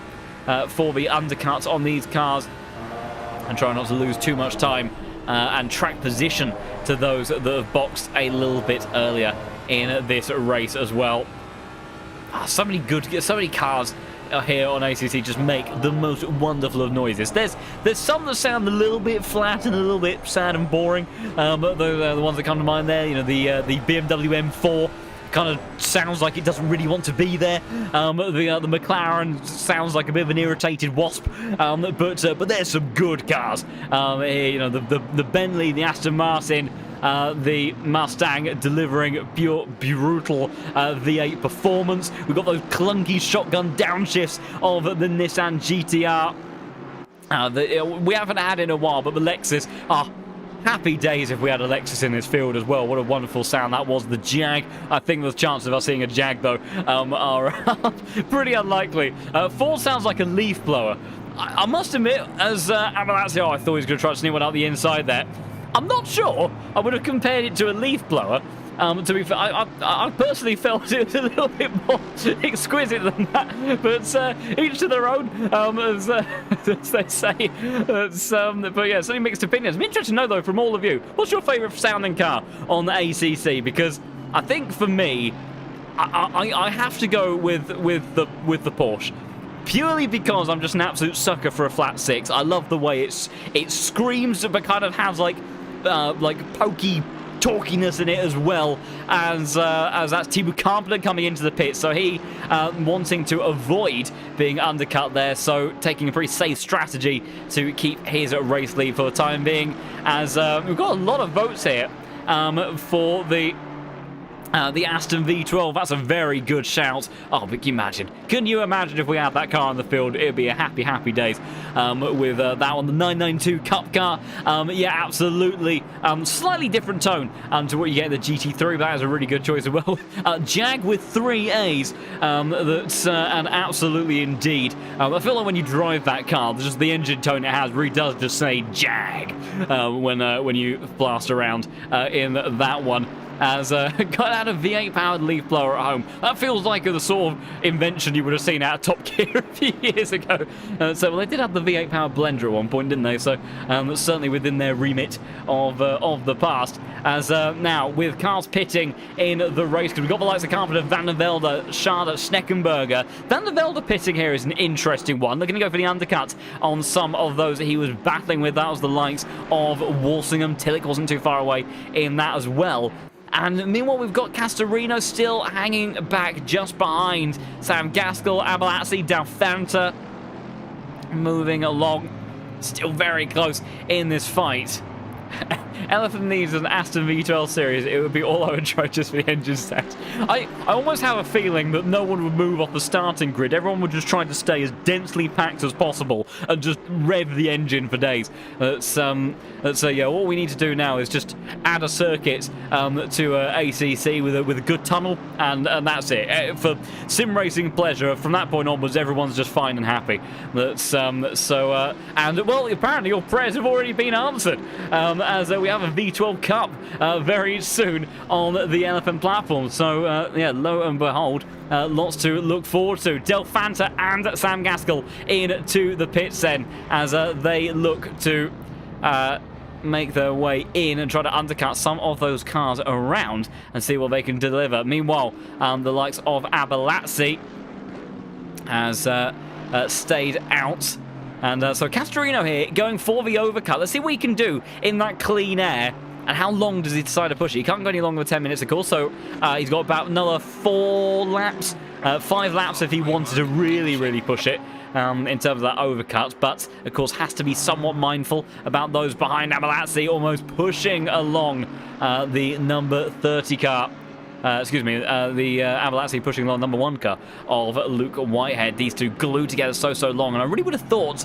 for the undercuts on these cars and try not to lose too much time and track position to those that have boxed a little bit earlier in this race as well. So many cars here on ACC just make the most wonderful of noises. There's some that sound a little bit flat and a little bit sad and boring. But the ones that come to mind there, you know, the BMW M4 kind of sounds like it doesn't really want to be there. The McLaren sounds like a bit of an irritated wasp. But there's some good cars. You know, the Bentley, the Aston Martin, the Mustang delivering pure, brutal V8 performance. We've got those clunky shotgun downshifts of the Nissan GTR. We haven't had in a while, but the Lexus are happy days if we had a Lexus in this field as well. What a wonderful sound that was. The Jag, I think the chances of us seeing a Jag, though, are pretty unlikely. Ford sounds like a leaf blower. I must admit, as Abalazio, I thought he was going to try to sneak one out the inside there. I'm not sure I would have compared it to a leaf blower. To be fair, I personally felt it was a little bit more exquisite than that. But each to their own, as they say. But yeah, certainly mixed opinions. I'm interested to know, though, from all of you, what's your favourite sounding car on the ACC? Because I think for me, I have to go with the Porsche. Purely because I'm just an absolute sucker for a flat six. I love the way it screams, but kind of has like pokey talkiness in it as well, as that's Thibaut Carpenter coming into the pit, so he wanting to avoid being undercut there, so taking a pretty safe strategy to keep his race lead for the time being, as we've got a lot of votes here for the Aston V12. That's a very good shout. Oh, but can you imagine if we had that car in the field? It'd be a happy days with that one, the 992 Cup car. Yeah, absolutely. Slightly different tone to what you get in the GT3, but that is a really good choice as well. Jag with 3 A's. That's and absolutely indeed. I feel like when you drive that car, just the engine tone it has really does just say Jag when you blast around in that one. As got out a V8 powered leaf blower at home. That feels like the sort of invention you would have seen out of Top Gear a few years ago. Well, they did have the V8 powered blender at one point, didn't they? So certainly within their remit of the past. As now with cars pitting in the race, because we've got the likes of Carpenter, Van der Velde, Schade, Schneckenberger. Van der Velde pitting here is an interesting one. They're going to go for the undercut on some of those that he was battling with. That was the likes of Walsingham. Tillich wasn't too far away in that as well. And meanwhile, we've got Castorino still hanging back just behind Sam Gaskell, Abalazzi, Dalfanta moving along. Still very close in this fight. Elephant needs an Aston V12 series. It would be all I would try just for the engine stats. I almost have a feeling that no one would move off the starting grid. Everyone would just try to stay as densely packed as possible and just rev the engine for days. Yeah, what we need to do now is just add a circuit to ACC with a good tunnel, and that's it. For sim racing pleasure, from that point onwards, everyone's just fine and happy. And well, apparently your prayers have already been answered, as we have a V12 Cup very soon on the Elephant platform. So yeah, lo and behold, lots to look forward to. Delfanta and Sam Gaskell into the pits then, as they look to make their way in and try to undercut some of those cars around and see what they can deliver. Meanwhile, the likes of Abalazzi has stayed out. And so Castorino here going for the overcut. Let's see what he can do in that clean air. And how long does he decide to push it? He can't go any longer than 10 minutes, of course. So he's got about another 4 laps. 5 laps if he wanted to really push it in terms of that overcut. But, of course, has to be somewhat mindful about those behind Abalazzi almost pushing along the number 30 car. The Abalazzi pushing along number 1 car of Luke Whitehead. These two glued together so long, and I really would have thought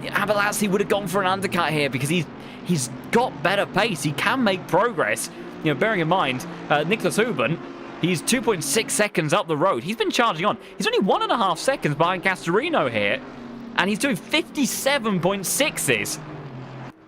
Abalazzi would have gone for an undercut here because he's got better pace. He can make progress. You know, bearing in mind, Nicholas Huben, he's 2.6 seconds up the road. He's been charging on. He's only 1.5 seconds behind Castorino here, and he's doing 57.6s.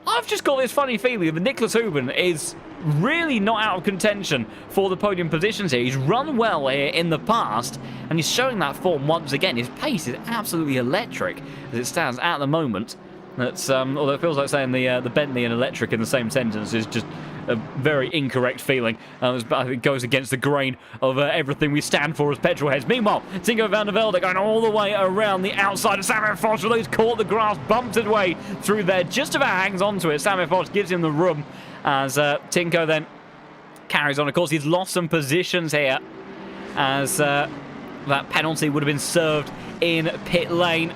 I've just got this funny feeling that Nicholas Huben is really not out of contention for the podium positions here. He's run well here in the past, and he's showing that form once again. His pace is absolutely electric as it stands at the moment. That's although it feels like saying the Bentley and electric in the same sentence is just a very incorrect feeling. It goes against the grain of everything we stand for as petrolheads. Meanwhile, Tinko van der Velde going all the way around the outside of Samuel Fox. Although he's caught the grass, bumped his way through there, just about hangs onto it. Samuel Fox gives him the room as Tinko then carries on. Of course, he's lost some positions here as that penalty would have been served in pit lane.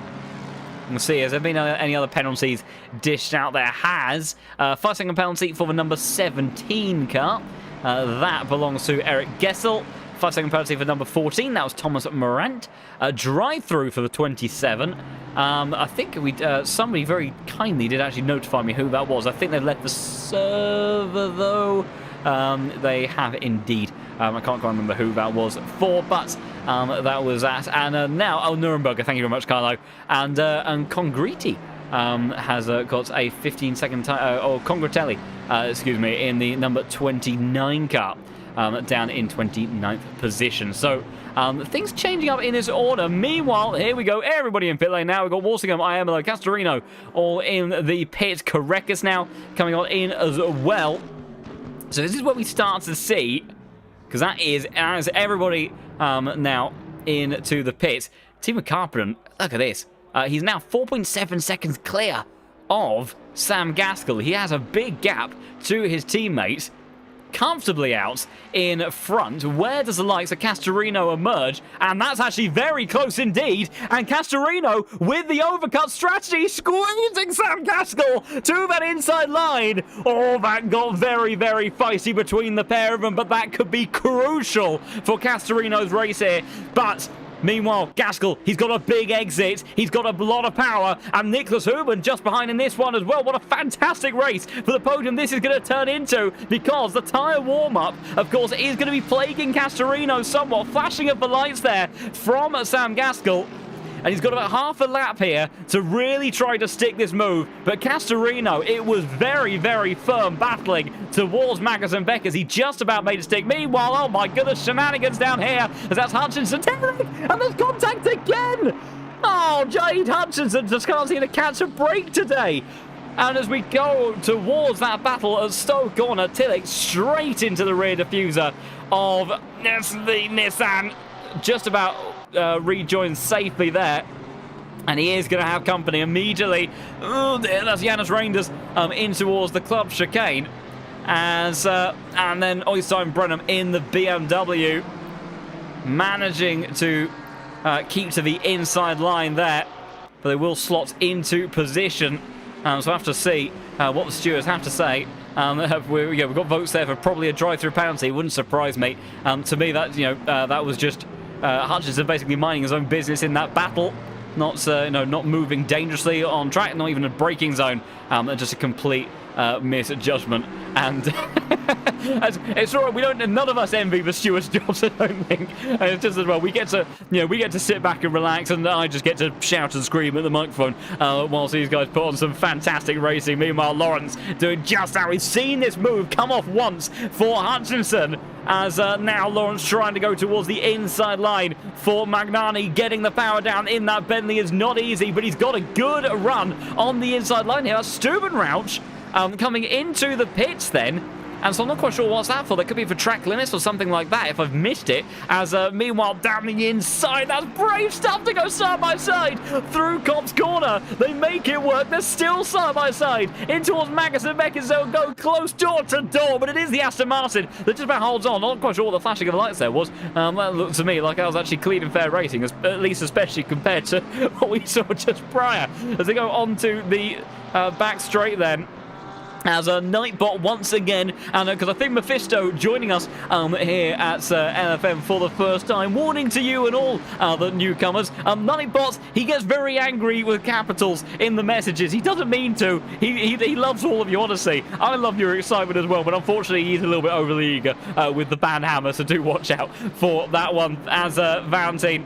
We'll see. Has there been any other penalties dished out? There has. 5-second penalty for the number 17 car. That belongs to Eric Gessel. 5-second penalty for number 14. That was Thomas Morant. A drive-through for the 27. I think somebody very kindly did actually notify me who that was. I think they've left the server, though. They have indeed. I can't quite remember who that was for, but that was that. And now, Nuremberg, thank you very much, Carlo. And Congriti has got a 15-second time, or Congratelli, excuse me, in the number 29 car, down in 29th position. So things changing up in this order. Meanwhile, here we go, everybody in pit lane now. We've got Walsingham, Iamolo, Castorino all in the pit. Correcus now coming on in as well. So this is what we start to see, because that is as everybody now into the pit. Timo Carpenter, look at this. He's now 4.7 seconds clear of Sam Gaskell. He has a big gap to his teammates. Comfortably out in front. Where does the likes of Castorino emerge? And that's actually very close indeed. And Castorino, with the overcut strategy, squeezing Sam Gaskell to that inside line. Oh, that got very, very feisty between the pair of them, but that could be crucial for Castorino's race here. But meanwhile, Gaskell, he's got a big exit. He's got a lot of power. And Nicholas Huben just behind in this one as well. What a fantastic race for the podium this is going to turn into, because the tyre warm-up, of course, is going to be plaguing Castorino somewhat. Flashing of the lights there from Sam Gaskell. And he's got about half a lap here to really try to stick this move. But Castorino, it was very, very firm battling towards Magnussen Beck as he just about made it stick. Meanwhile, oh my goodness, shenanigans down here as that's Hutchinson. And there's contact again. Oh, Jade Hutchinson just can't seem to catch a break today. And as we go towards that battle at Stowe Corner, Tillich straight into the rear diffuser of the Nissan. Just about rejoins safely there. And he is going to have company immediately. Oh dear, that's Janus Reinders in towards the club chicane. And then Oystein Brenham in the BMW. Managing to keep to the inside line there. But they will slot into position. So we'll have to see what the stewards have to say. We've got votes there for probably a drive-through penalty. It wouldn't surprise me. To me, that that was just Hutchinson basically minding his own business in that battle, not moving dangerously on track, not even a braking zone. Just a complete misjudgment. And it's all right. None of us envy the stewards' jobs, I don't think. It's just as well we get to sit back and relax, and I just get to shout and scream at the microphone whilst these guys put on some fantastic racing. Meanwhile, Lawrence doing just how we've seen this move come off once for Hutchinson. As now Lawrence trying to go towards the inside line for Magnani. Getting the power down in that Bentley is not easy, but he's got a good run on the inside line here. Stubenrauch coming into the pits then. And so I'm not quite sure what's that for. That could be for track limits or something like that if I've missed it. As meanwhile down the inside, that's brave stuff to go side by side through Cops Corner. They make it work. They're still side by side in towards Magnussen Beckers. They'll go close door to door, but it is the Aston Martin that just about holds on. Not quite sure what the flashing of the lights there was. That looked to me like I was actually clean and fair racing, at least especially compared to what we saw just prior. As they go on to the back straight then. As a Nightbot once again, and because I think Mephisto joining us here at LFM for the first time, warning to you and all the newcomers, Nightbot, he gets very angry with capitals in the messages. He doesn't mean to. He loves all of you, honestly. I love your excitement as well, but unfortunately he's a little bit overly eager with the banhammer, so do watch out for that one. As Valentine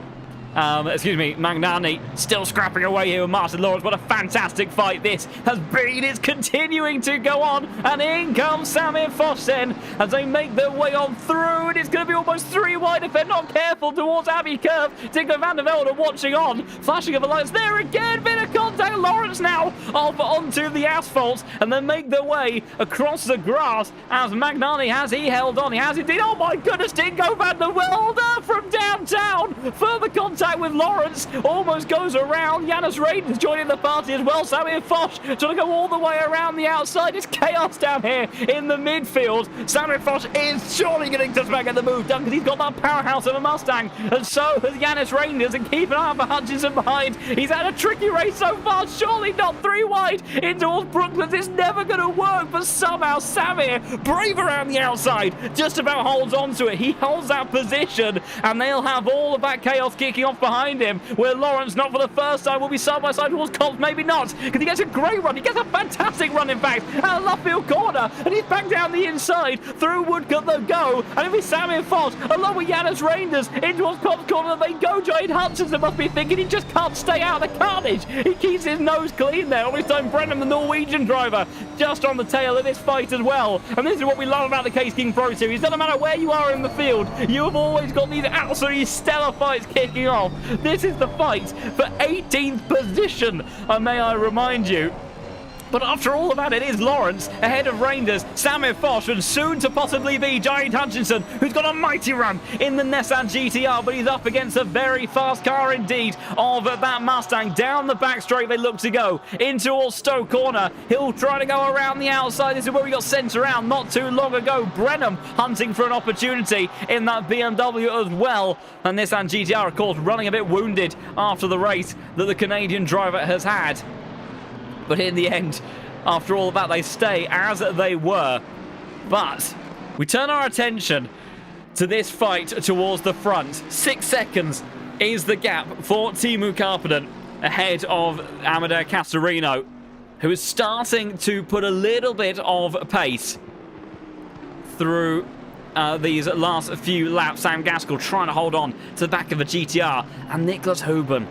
excuse me, Magnani still scrapping away here with Martin Lawrence. What a fantastic fight this has been. It's continuing to go on. And in comes Samir Fossen as they make their way on through. And it's going to be almost 3 wide if they're not careful towards Abbey Curve. Dico van der Velde watching on. Flashing of the lights there again. Bit of contact. Lawrence now off onto the asphalt. And then make their way across the grass as Magnani has held on. He has indeed. Oh my goodness. Dico van der Velde from downtown. Further contact with Lawrence, almost goes around. Janus Raidens joining the party as well. Samir Foch trying to go all the way around the outside. It's chaos down here in the midfield. Samir Foch is surely getting to back at the move done because he's got that powerhouse of a Mustang, and so has Janus Raidens, and keep an eye out for Hutchinson behind. He's had a tricky race so far, surely not 3 wide in towards Brooklands. It's never going to work, but somehow Samir, brave around the outside, just about holds on to it. He holds that position, and they'll have all of that chaos kicking off behind him, where Lawrence, not for the first time, will be side by side towards Colts, maybe not, because he gets a great run. He gets a fantastic run, in fact, at a left field corner, and he's back down the inside through Woodcote. They'll go, and it'll be Samir Foss along with Janus Reinders in towards Colts corner. They go. Giant Hutchinson must be thinking he just can't stay out of the carnage. He keeps his nose clean there. All this time, Brennan, the Norwegian driver, just on the tail of this fight as well. And this is what we love about the Case King Pro Series. Doesn't matter where you are in the field, you have always got these absolutely stellar fights kicking off. This is the fight for 18th position, may I remind you. But after all of that, it is Lawrence ahead of Reinders, Samir Foch, and soon to possibly be Giant Hutchinson, who's got a mighty run in the Nissan GTR, but he's up against a very fast car indeed of that Mustang. Down the back straight they look to go into all Stowe corner. He'll try to go around the outside. This is where we got sent around not too long ago. Brenham hunting for an opportunity in that BMW as well. And Nissan GTR, of course, running a bit wounded after the race that the Canadian driver has had. But in the end, after all of that, they stay as they were. But we turn our attention to this fight towards the front. 6 seconds is the gap for Teemu Karppinen ahead of Amadeo Castorino, who is starting to put a little bit of pace through these last few laps. Sam Gaskell trying to hold on to the back of a GTR, and Nicholas Huben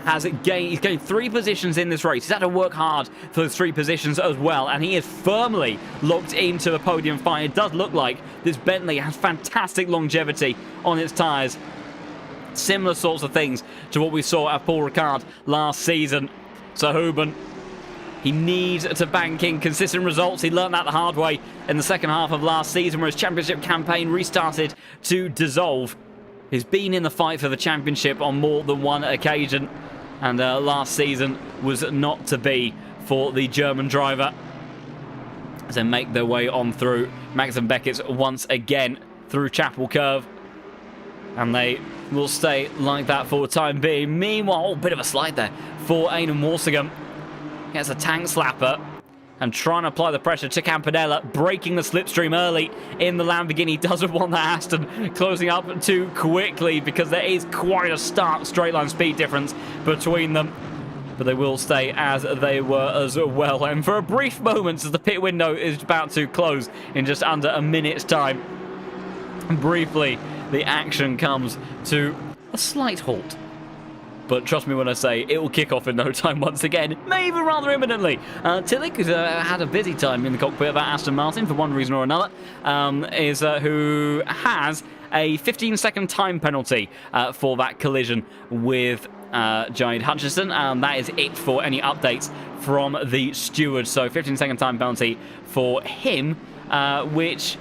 he's gained 3 positions in this race. He's had to work hard for those 3 positions as well, and he is firmly locked into the podium fight. It does look like this Bentley has fantastic longevity on its tyres. Similar sorts of things to what we saw at Paul Ricard last season. So Huben, he needs to bank in consistent results. He learned that the hard way in the second half of last season, where his championship campaign restarted to dissolve. He's been in the fight for the championship on more than one occasion, and last season was not to be for the German driver. As they make their way on through Max and Beckett's once again through Chapel Curve, and they will stay like that for the time being. Meanwhile, a bit of a slide there for Eamon Walsingham. He has a tank slapper and trying to apply the pressure to Campanella, breaking the slipstream early in the Lamborghini. Doesn't want that Aston closing up too quickly, because there is quite a stark straight line speed difference between them. But they will stay as they were as well. And for a brief moment, as the pit window is about to close in just under a minute's time, briefly the action comes to a slight halt. But trust me when I say it will kick off in no time once again, maybe rather imminently. Tillich, who's had a busy time in the cockpit of Aston Martin for one reason or another, who has a 15-second time penalty for that collision with Giant Hutchinson. That is it for any updates from the steward. So 15-second time penalty for him, which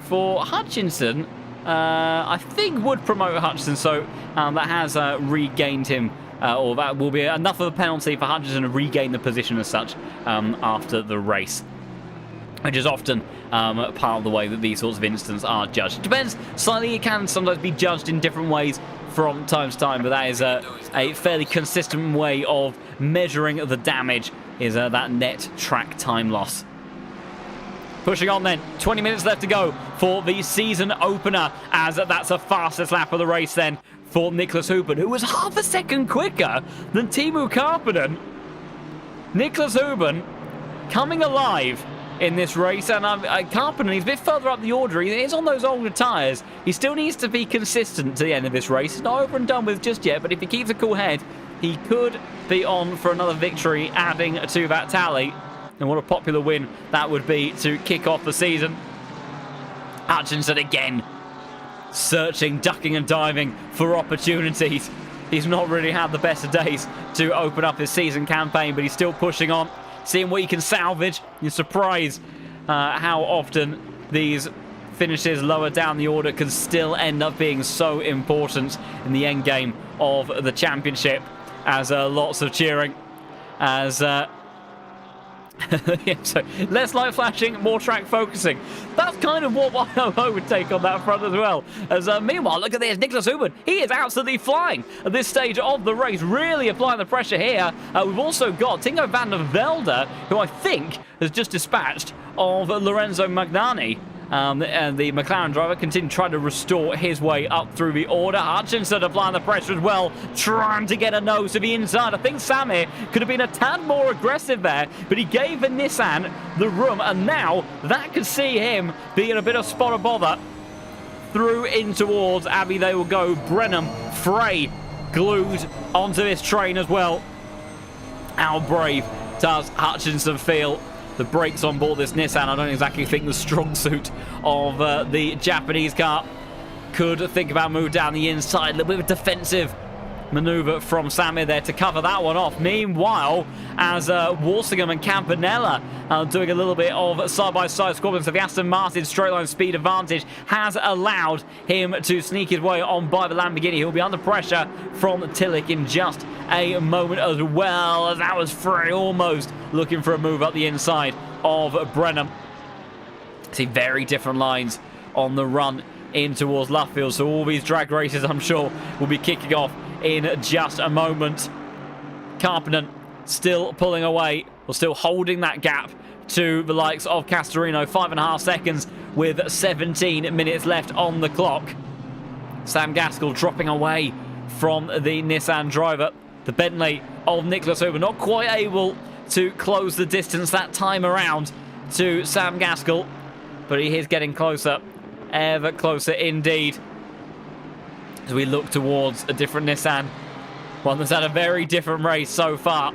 for Hutchinson, I think would promote Hutchinson, so that has regained him, or that will be enough of a penalty for Hutchinson to regain the position as such after the race, which is often part of the way that these sorts of incidents are judged. Depends slightly, it can sometimes be judged in different ways from time to time, but that is a fairly consistent way of measuring the damage, is that net track time loss. Pushing on then, 20 minutes left to go for the season opener, as that's the fastest lap of the race then for Nicholas Huben, who was half a second quicker than Teemu Karppinen. Nicholas Huben coming alive in this race. And Carpenter, he's a bit further up the order. He is on those older tyres. He still needs to be consistent to the end of this race. He's not over and done with just yet, but if he keeps a cool head, he could be on for another victory, adding to that tally. And what a popular win that would be to kick off the season. Hutchinson again, searching, ducking and diving for opportunities. He's not really had the best of days to open up his season campaign, but he's still pushing on, seeing what he can salvage. You're surprised how often these finishes lower down the order can still end up being so important in the end game of the championship. As lots of cheering, as yeah, so less light flashing, more track focusing. That's kind of what I would take on that front as well. As meanwhile, look at this, Nicholas Huben. He is absolutely flying at this stage of the race, really applying the pressure here. We've also got Tingo van der Velde, who I think has just dispatched of Lorenzo Magnani. And the McLaren driver continued trying to restore his way up through the order. Hutchinson applying the pressure as well, trying to get a nose to the inside. I think Samir could have been a tad more aggressive there, but he gave the Nissan the room, and now that could see him being a bit of spot of bother. Through in towards Abbey they will go. Brenham, Frey glued onto this train as well. How brave does Hutchinson feel? The brakes on board this Nissan, I don't exactly think the strong suit of the Japanese car. Could think about move down the inside. A little bit of a defensive manoeuvre from Samir there to cover that one off. Meanwhile, as Walsingham and Campanella are doing a little bit of side-by-side squabbling, so the Aston Martin straight-line speed advantage has allowed him to sneak his way on by the Lamborghini. He'll be under pressure from Tillich in just a moment as well, as that was Frey almost looking for a move up the inside of Brenham. See very different lines on the run in towards Luffield, so all these drag races I'm sure will be kicking off in just a moment. Carpenter still pulling away, or still holding that gap to the likes of Castorino. 5.5 seconds with 17 minutes left on the clock. Sam Gaskell dropping away from the Nissan driver. The Bentley of Nicholas Huber not quite able to close the distance that time around to Sam Gaskell, but he is getting closer, ever closer indeed, as we look towards a different Nissan, one that's had a very different race so far.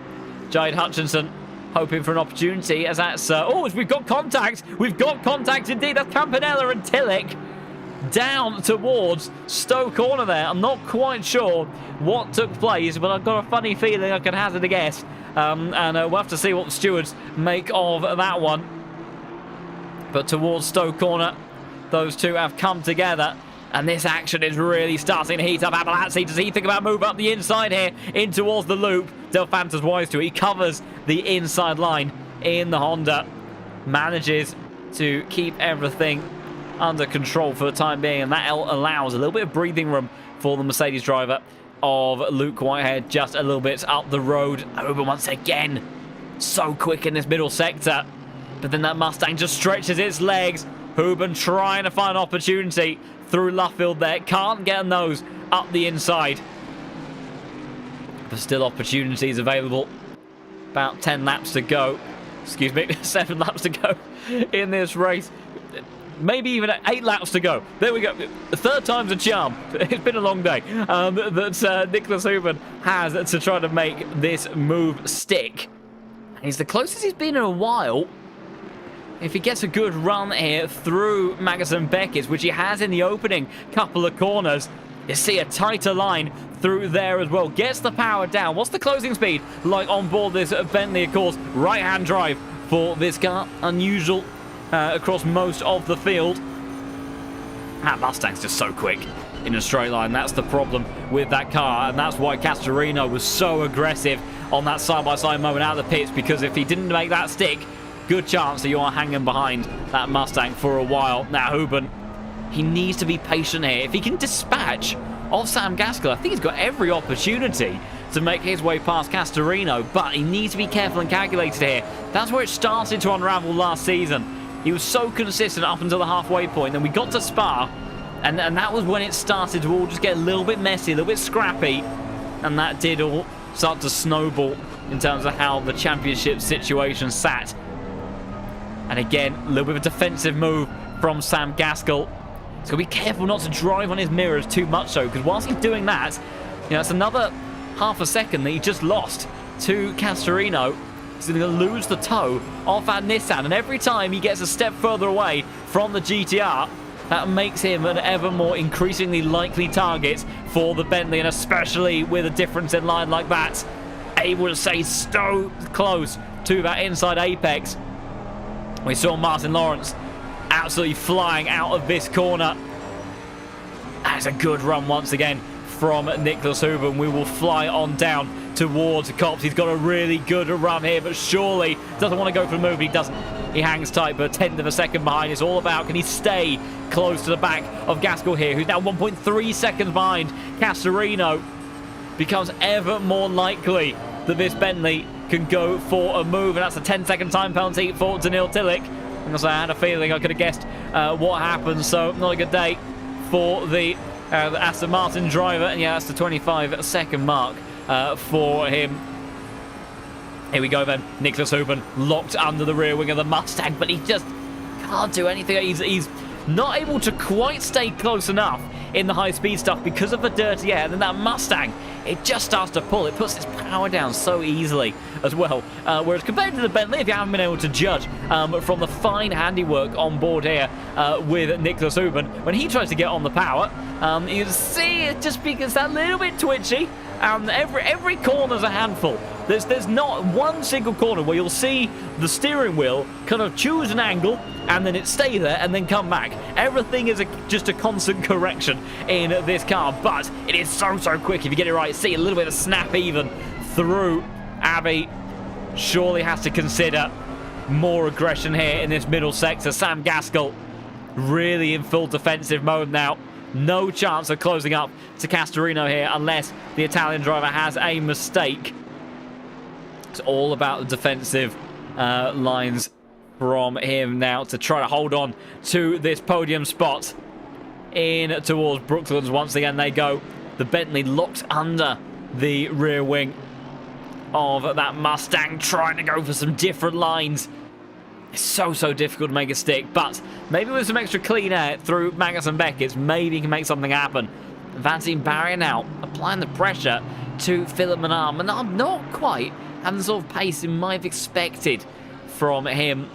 Jade Hutchinson hoping for an opportunity, as that's we've got contact indeed. That's Campanella and Tillich down towards Stowe Corner there. I'm not quite sure what took place, but I've got a funny feeling I can hazard a guess, and we'll have to see what the stewards make of that one. But towards Stowe Corner, those two have come together, and this action is really starting to heat up. Abalazzi, does he think about move up the inside here in towards the loop? Del Fanta's wise to it. He covers the inside line in the Honda, manages to keep everything under control for the time being, and that allows a little bit of breathing room for the Mercedes driver of Luke Whitehead just a little bit up the road. Over once again, so quick in this middle sector, but then that Mustang just stretches its legs. Huben trying to find opportunity through Luffield there, can't get a nose up the inside, but still opportunities available. About 10 laps to go, excuse me, 7 laps to go in this race. Maybe even 8 laps to go. There we go. The third time's a charm. It's been a long day. That Nicholas Huben has to try to make this move stick. He's the closest he's been in a while. If he gets a good run here through Magnussen Beckett, which he has in the opening couple of corners, you see a tighter line through there as well. Gets the power down. What's the closing speed like on board this Bentley, of course? Right-hand drive for this car. Unusual across most of the field. That Mustang's just so quick in a straight line. That's the problem with that car, and that's why Castorino was so aggressive on that side-by-side moment out of the pits, because if he didn't make that stick, good chance that you are hanging behind that Mustang for a while. Now Huben, he needs to be patient here. If he can dispatch of Sam Gaskell, I think he's got every opportunity to make his way past Castorino, but he needs to be careful and calculated here. That's where it started to unravel last season. He was so consistent up until the halfway point, then we got to Spa, and that was when it started to all just get a little bit messy, a little bit scrappy, and that did all start to snowball in terms of how the championship situation sat. And again, a little bit of a defensive move from Sam Gaskell. So be careful not to drive on his mirrors too much so, because whilst he's doing that, you know, it's another half a second that he just lost to Castorino. He's going to lose the toe off that Nissan, and every time he gets a step further away from the GTR, that makes him an ever more increasingly likely target for the Bentley, and especially with a difference in line like that, able to stay so close to that inside apex. We saw Martin Lawrence absolutely flying out of this corner. That's a good run once again from Nicholas Huben. We will fly on down towards Copse. He's got a really good run here, but surely doesn't want to go for the move. He doesn't. He hangs tight, but a tenth of a second behind. It's all about, can he stay close to the back of Gaskell here, who's now 1.3 seconds behind Castorino. Becomes ever more likely that this Bentley can go for a move, and that's a 10-second time penalty for Daniil Tillich. Because I had a feeling I could have guessed what happened, so not a good day for the Aston Martin driver. And yeah, that's the 25-second mark for him. Here we go then. Nicholas Huben locked under the rear wing of the Mustang, but he just can't do anything. He's not able to quite stay close enough in the high-speed stuff because of the dirty air. And then that Mustang, it just starts to pull. It puts its power down so easily as well. Whereas compared to the Bentley, if you haven't been able to judge from the fine handiwork on board here with Nicholas Huben, when he tries to get on the power, you see it just because that little bit twitchy. Every corner's a handful. There's not one single corner where you'll see the steering wheel kind of choose an angle and then it stay there and then come back. Everything is just a constant correction in this car, but it is so quick if you get it right. See a little bit of snap even through. Abbey surely has to consider more aggression here in this middle sector. Sam Gaskell really in full defensive mode now. No chance of closing up to Castorino here unless the Italian driver has a mistake. It's all about the defensive lines from him now to try to hold on to this podium spot. In towards Brooklands once again they go. The Bentley locked under the rear wing of that Mustang, trying to go for some different lines. It's so difficult to make it stick, but maybe with some extra clean air through Magnus and Beckett's, maybe he can make something happen. Valentin Barrier now applying the pressure to Philip Menard. Menard not quite having the sort of pace you might have expected from him.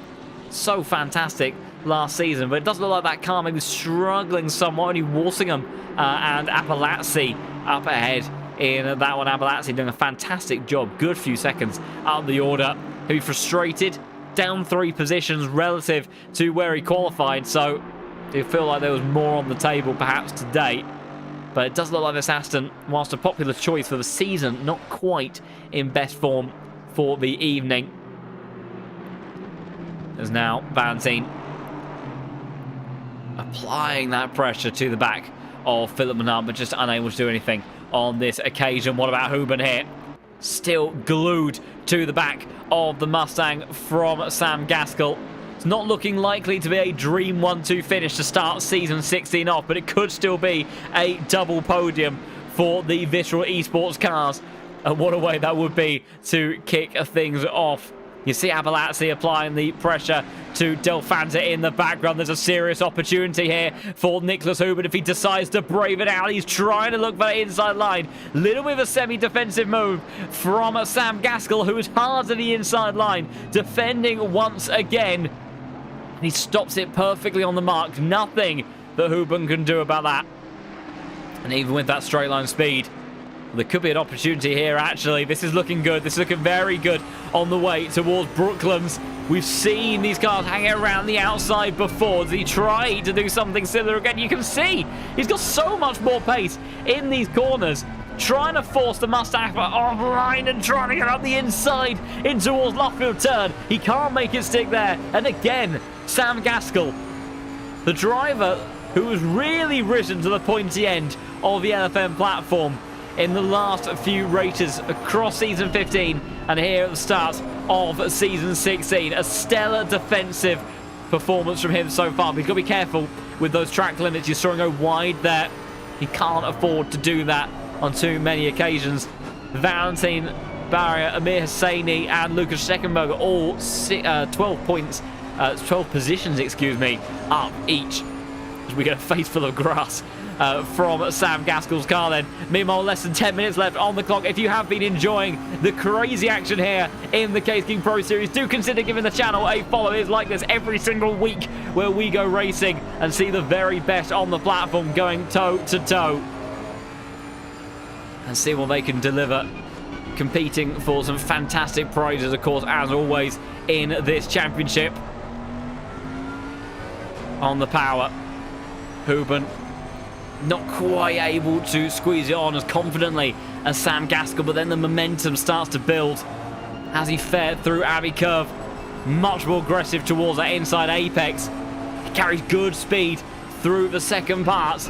So fantastic last season, but it does look like that car maybe struggling somewhat. Only Walsingham and Appalazzi up ahead in that one. Appalazzi doing a fantastic job. Good few seconds up the order. He'll be frustrated. Down 3 positions relative to where he qualified, so you feel like there was more on the table perhaps today. But it does look like this Aston, whilst a popular choice for the season, not quite in best form for the evening. There's now Valentin applying that pressure to the back of Philip Menard, but just unable to do anything on this occasion. What about Huben here? Still glued to the back of the Mustang from Sam Gaskell. It's not looking likely to be a dream 1-2 finish to start season 16 off, but it could still be a double podium for the Visceral Esports cars. And what a way that would be to kick things off. You see Appalazzi applying the pressure to Delfanta in the background. There's a serious opportunity here for Nicholas Huben if he decides to brave it out. He's trying to look for that inside line. Little bit of a semi-defensive move from Sam Gaskell, who is hard to the inside line, defending once again. He stops it perfectly on the mark. Nothing that Huben can do about that. And even with that straight line speed, there could be an opportunity here, actually. This is looking good. This is looking very good on the way towards Brooklands. We've seen these cars hanging around the outside before. Does he try to do something similar again? You can see he's got so much more pace in these corners, trying to force the Mustang offline and trying to get up the inside in towards Luffield turn. He can't make it stick there. And again, Sam Gaskell, the driver who has really risen to the pointy end of the LFM platform in the last few races across season 15 and here at the start of season 16. A stellar defensive performance from him so far. But you've got to be careful with those track limits. You saw him go wide there. He can't afford to do that on too many occasions. Valentin Barrier, Amir Hosseini and Lucas Steckenberger all 12 points 12 positions, excuse me, up each. We get a face full of grass from Sam Gaskell's car then. Meanwhile, less than 10 minutes left on the clock. If you have been enjoying the crazy action here in the Case King Pro Series, do consider giving the channel a follow. It's like this every single week where we go racing and see the very best on the platform going toe to toe and see what they can deliver, competing for some fantastic prizes, of course, as always in this championship. On the power, Hooban not quite able to squeeze it on as confidently as Sam Gaskell, but then the momentum starts to build as he fared through Abbey Curve. Much more aggressive towards that inside apex. He carries good speed through the second part,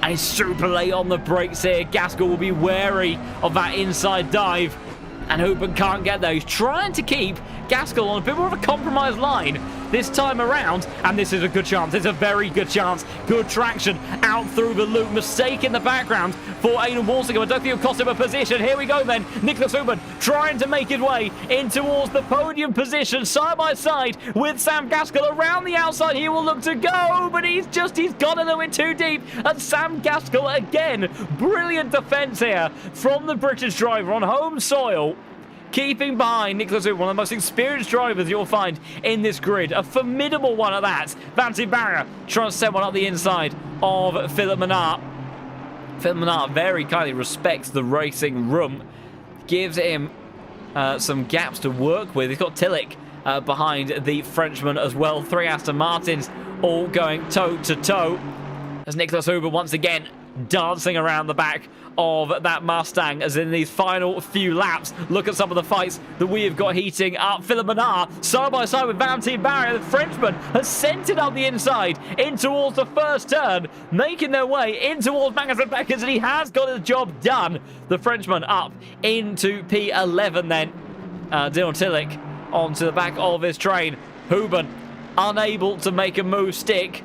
and he's super late on the brakes here. Gaskell will be wary of that inside dive, and Hooban can't get there. He's trying to keep Gaskell on a bit more of a compromised line this time around, and this is a good chance. It's a very good chance. Good traction out through the loop. Mistake in the background for Aidan Walsingham. I don't think it'll cost him a position. Here we go then. Nicholas Hooban trying to make his way in towards the podium position, side by side with Sam Gaskell. Around the outside, he will look to go, but he's gone a little bit too deep. And Sam Gaskell again. Brilliant defense here from the British driver on home soil, keeping behind Nicholas Hooban, one of the most experienced drivers you'll find in this grid. A formidable one at that. Vanity Barrier trying to send one up the inside of Philip Menard. Philip Menard very kindly respects the racing room, gives him some gaps to work with. He's got Tillich behind the Frenchman as well. 3 Aston Martins all going toe to toe as Nicholas Hooban once again dancing around the back of that Mustang as in these final few laps. Look at some of the fights that we have got heating up. Philip Menard side by side with Valentine Barrier. The Frenchman has sent it up the inside in towards the first turn, making their way in towards Magnus Beckers, and he has got the job done. The Frenchman up into P11 then. Dylan Tillich onto the back of his train. Hooban unable to make a move stick.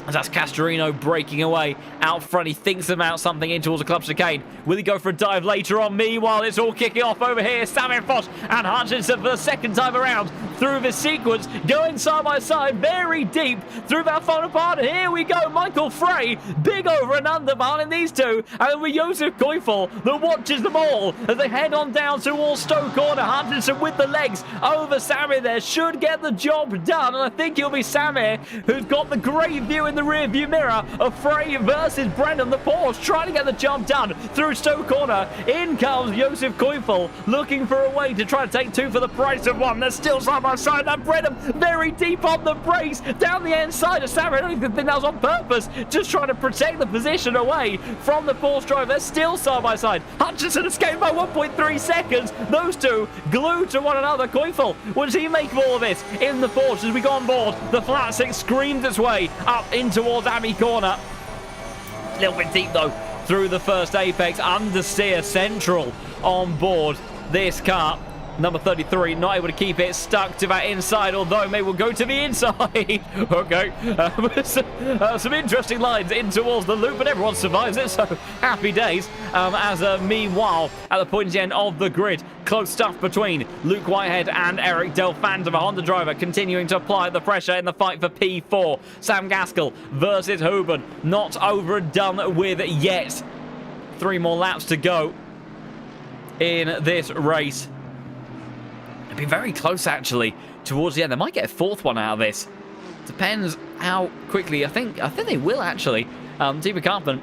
That's Castorino breaking away out front. He thinks about something in towards the club chicane. Will he go for a dive later on? Meanwhile, it's all kicking off over here. Samir Foss and Hutchinson for the second time around through this sequence, going side by side, very deep through that final part. And here we go. Michael Frey, big over and under behind these two. And with Josef Koifel that watches them all as they head on down towards Stoke Corner. Hutchinson with the legs over Samir there. Should get the job done. And I think it'll be Samir who's got the great view in the rear view mirror of Frey versus Brennan. The Porsche trying to get the job done through Stoke Corner. In comes Josef Koifel looking for a way to try to take 2 for the price of 1. They're still side by side. That Brennan very deep on the brakes down the inside of Samir. I don't even think that was on purpose, just trying to protect the position away from the Porsche driver. They're still side by side. Hutchinson escaped by 1.3 seconds. Those two glued to one another. Koifel, what does he make of all of this in the Porsche as we go on board? The flat six screams its way up in towards Abbey Corner. A little bit deep though through the first apex. Understeer central on board this car. Number 33 not able to keep it stuck to that inside, although maybe we'll go to the inside. Okay, some interesting lines in towards the loop, but everyone survives it, so happy days. Meanwhile, at the pointy end of the grid, close stuff between Luke Whitehead and Eric Delphanta, the Honda driver, continuing to apply the pressure in the fight for P4. Sam Gaskell versus Hooban, not over and done with yet. 3 more laps to go in this race. It'd be very close actually towards the end. They might get a 4th one out of this. Depends how quickly. I think they will actually. Deepak Karpman,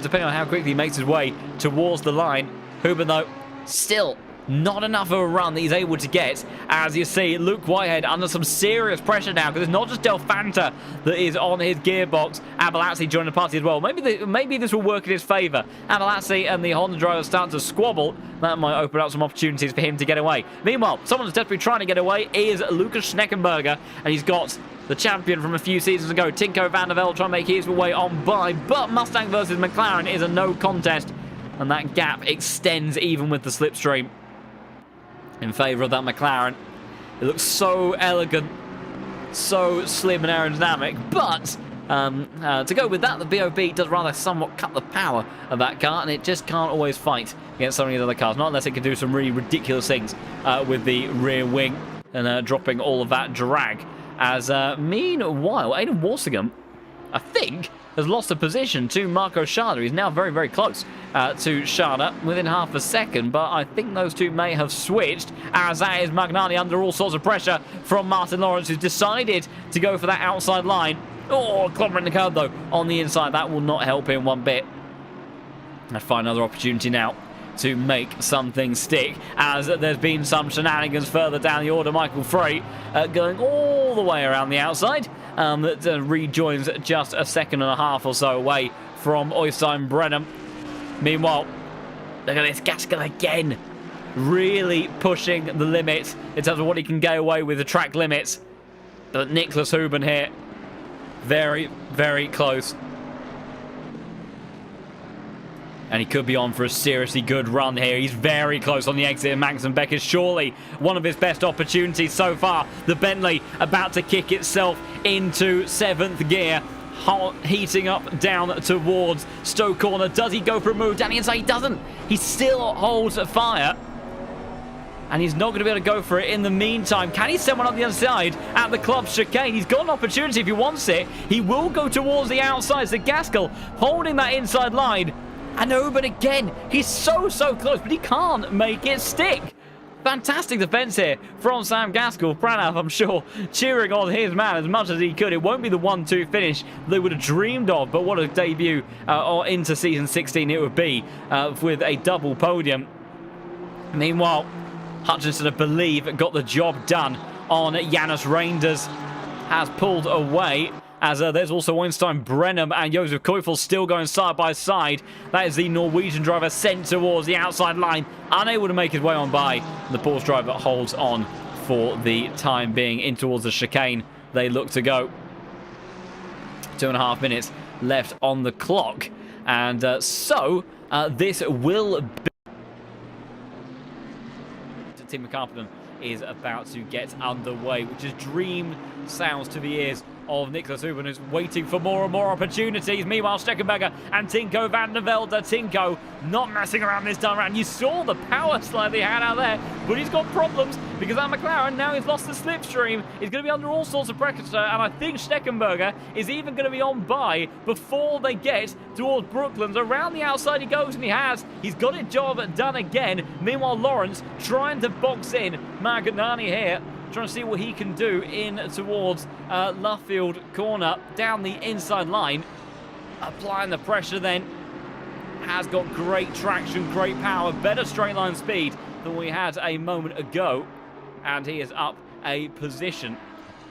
depending on how quickly he makes his way towards the line. Hooban though, still not enough of a run that he's able to get. As you see, Luke Whitehead under some serious pressure now, because it's not just Delphanta that is on his gearbox. Abalazzi joined the party as well. Maybe this will work in his favour. Abalazzi and the Honda driver start to squabble. That might open up some opportunities for him to get away. Meanwhile, someone who's desperately trying to get away is Lucas Schneckenberger, and he's got the champion from a few seasons ago, Tinko van der Velde, trying to make his way on by. But Mustang versus McLaren is a no contest, and that gap extends even with the slipstream in favour of that McLaren. It looks so elegant, so slim and aerodynamic, but to go with that, the BOB does rather somewhat cut the power of that car, and it just can't always fight against some of these other cars, not unless it can do some really ridiculous things with the rear wing. and dropping all of that drag. As meanwhile, Aiden Walsingham, I think, has lost a position to Marco Schade. He's now very, very close to Schade within half a second, but I think those two may have switched, as that is Magnani under all sorts of pressure from Martin Lawrence, who's decided to go for that outside line. Oh, clobbering the curb, though, on the inside. That will not help him one bit. I'd find another opportunity now to make something stick, as there's been some shenanigans further down the order. Michael Frey going all the way around the outside, that rejoins just a second and a half or so away from Øystein Brennan. Meanwhile, look at this, Gaskell again, really pushing the limits in terms of what he can get away with, the track limits. But Nicholas Huben here, very, very close. And he could be on for a seriously good run here. He's very close on the exit, and Magnussen Beck is surely one of his best opportunities so far. The Bentley about to kick itself into 7th gear, heating up down towards Stowe Corner. Does he go for a move down the inside? He doesn't. He still holds fire, and he's not going to be able to go for it in the meantime. Can he send one up the other side at the club chicane? He's got an opportunity if he wants it. He will go towards the outside. So Gaskell holding that inside line. And Huben again, he's so close, but he can't make it stick. Fantastic defense here from Sam Gaskell. Pranav, I'm sure, cheering on his man as much as he could. It won't be the 1-2 finish they would have dreamed of, but what a debut into season 16 it would be with a double podium. Meanwhile, Hutchinson, I believe, got the job done on Janus Reinders. Has pulled away. As there's also Øystein Brennan and Josef Koifel still going side by side. That is the Norwegian driver sent towards the outside line, unable to make his way on by. The Porsche driver holds on for the time being in towards the chicane. They look to go. 2.5 minutes left on the clock. And so this will be... Tim Carpenter is about to get underway, which is dream sounds to the ears of Nicholas Huben, who's waiting for more and more opportunities. Meanwhile, Steckenberger and Tinko van der Velde. Tinko not messing around this time around. You saw the power slide they had out there, but he's got problems because that McLaren, now he's lost the slipstream, is going to be under all sorts of pressure, and I think Steckenberger is even going to be on by before they get towards Brooklands. Around the outside he goes, and he's got his job done again. Meanwhile, Lawrence trying to box in Magnani here, trying to see what he can do in towards Luffield Corner, down the inside line, applying the pressure then. Has got great traction, great power, better straight line speed than we had a moment ago, and he is up a position,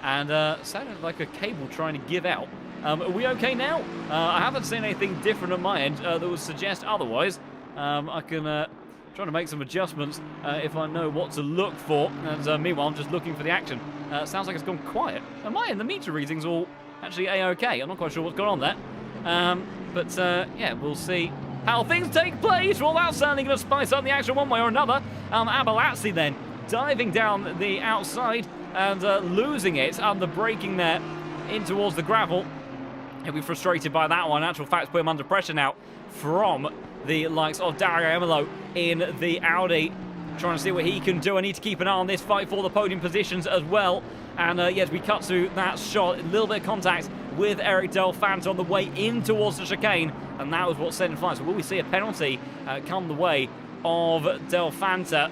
and sounded like a cable trying to give out. Are we okay now? I haven't seen anything different on my end that would suggest otherwise. I can trying to make some adjustments if I know what to look for. And meanwhile, I'm just looking for the action. Sounds like it's gone quiet. Am I in the meter readings all actually A-OK? I'm not quite sure what's going on there. But yeah, we'll see how things take place. Well, that's certainly going to spice up the action one way or another. Abelatsi then diving down the outside and losing it under braking there in towards the gravel. He'll be frustrated by that one. In actual fact, put him under pressure now from the likes of Dario Emilo in the Audi, trying to see what he can do. I need to keep an eye on this fight for the podium positions as well. And yes, we cut to that shot, a little bit of contact with Eric Delfant on the way in towards the chicane, and that was what set in flight. So will we see a penalty come the way of Delfanta?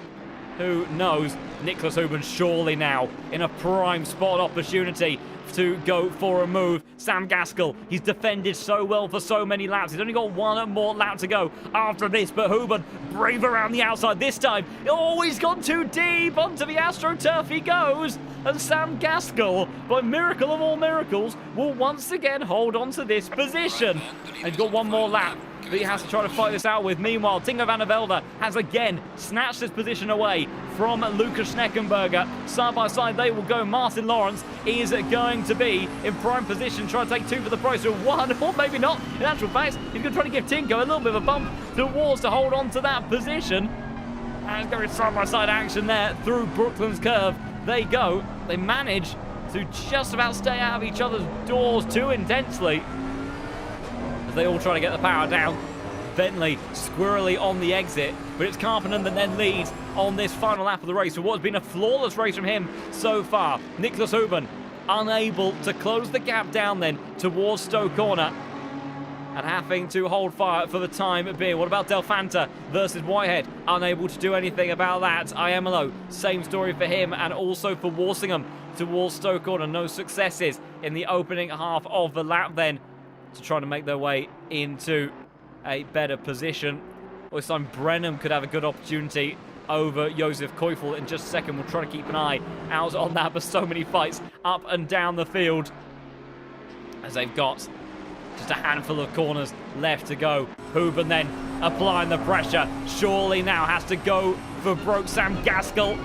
Who knows? Nicholas Huben surely now in a prime spot opportunity to go for a move. Sam Gaskell, he's defended so well for so many laps. He's only got one more lap to go after this, but Huben brave around the outside this time. Oh, he's gone too deep. Onto the AstroTurf he goes, and Sam Gaskell, by miracle of all miracles, will once again hold on to this position. And he's got one more lap that he has to try to fight this out with. Meanwhile, Tingo van der Velde has again snatched this position away from Lucas Schneckenberger. Side by side they will go. Martin Lawrence is going to be in prime position, trying to take two for the price of one, or maybe not. In actual fact, he's going to try to give Tinko a little bit of a bump towards to hold on to that position. And going side by side action there through Brooklands Curve. They go. They manage to just about stay out of each other's doors too intensely, as they all try to get the power down. Bentley squirrely on the exit, but it's Carpenter that then leads on this final lap of the race for what has been a flawless race from him so far. Nicholas Huben unable to close the gap down then towards Stowe Corner, and having to hold fire for the time being. What about Del Fanta versus Whitehead? Unable to do anything about that. Iamolo, same story for him, and also for Walsingham towards Stowe Corner. No successes in the opening half of the lap then to try to make their way into a better position. This time Brenham could have a good opportunity over Josef Koifel in just a second. We'll try to keep an eye out on that, but so many fights up and down the field as they've got just a handful of corners left to go. Huben then applying the pressure. Surely now has to go for broke. Sam Gaskell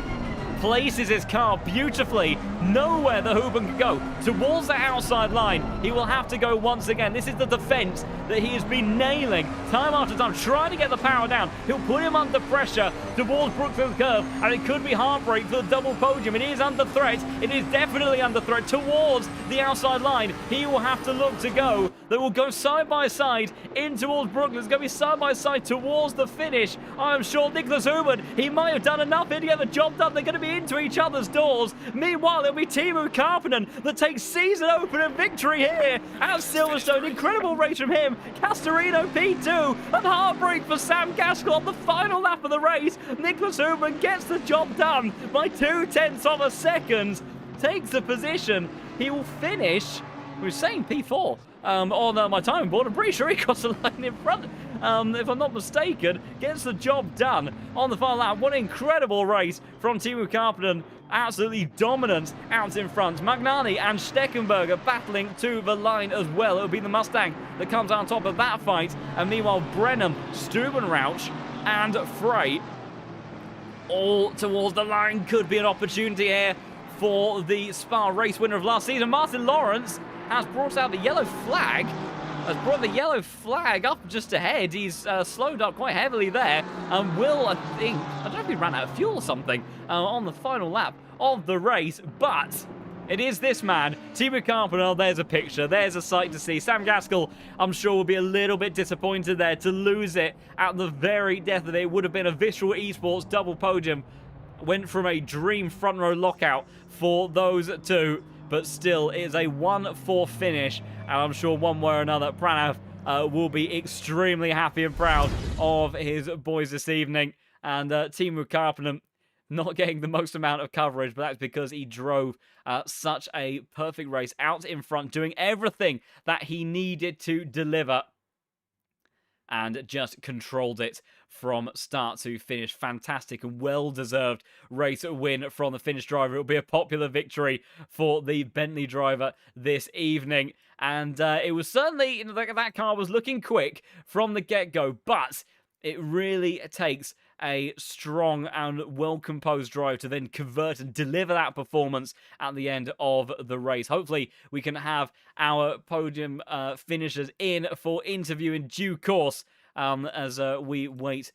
places his car beautifully. Nowhere the Huben can go. Towards the outside line, he will have to go once again. This is the defense that he has been nailing time after time, trying to get the power down. He'll put him under pressure towards Brookson's curve, and it could be heartbreak for the double podium. It is under threat. It is definitely under threat towards the outside line. He will have to look to go. They will go side by side in towards Brooklyn. It's going to be side by side towards the finish. I am sure Nicholas Huben, he might have done enough here to get the job done. They're going to be into each other's doors. Meanwhile, it'll be Teemu Karppinen that takes season opener victory here at Silverstone. Incredible race from him. Castorino P2, and heartbreak for Sam Gaskell on the final lap of the race. Nicholas Huben gets the job done by 0.2 of a second. Takes the position. He will finish, we're saying P4 on my timing board. I'm pretty sure he got the line in front, if I'm not mistaken. Gets the job done on the final lap. What an incredible race from Teemu Karppinen. Absolutely dominant out in front. Magnani and Steckenberger battling to the line as well. It'll be the Mustang that comes on top of that fight. And meanwhile, Brenham, Stubenrauch and Frey all towards the line. Could be an opportunity here for the Spa race winner of last season. Martin Lawrence has brought out the yellow flag. Has brought the yellow flag up just ahead. He's slowed up quite heavily there. And will, I don't know if he ran out of fuel or something on the final lap of the race. But it is this man, Teemu Karppinen. There's a picture. There's a sight to see. Sam Gaskell, I'm sure, will be a little bit disappointed there to lose it at the very death of it. It would have been a Visual Esports double podium. Went from a dream front row lockout for those two. But still, it is a 1-4 finish. And I'm sure one way or another, Pranav will be extremely happy and proud of his boys this evening. And Teemu Karppinen not getting the most amount of coverage, but that's because he drove such a perfect race out in front, doing everything that he needed to deliver. And just controlled it from start to finish. Fantastic and well-deserved race win from the Finnish driver. It will be a popular victory for the Bentley driver this evening. And it was certainly, that car was looking quick from the get-go, but it really takes a strong and well-composed drive to then convert and deliver that performance at the end of the race. Hopefully, we can have our podium finishers in for interview in due course as we wait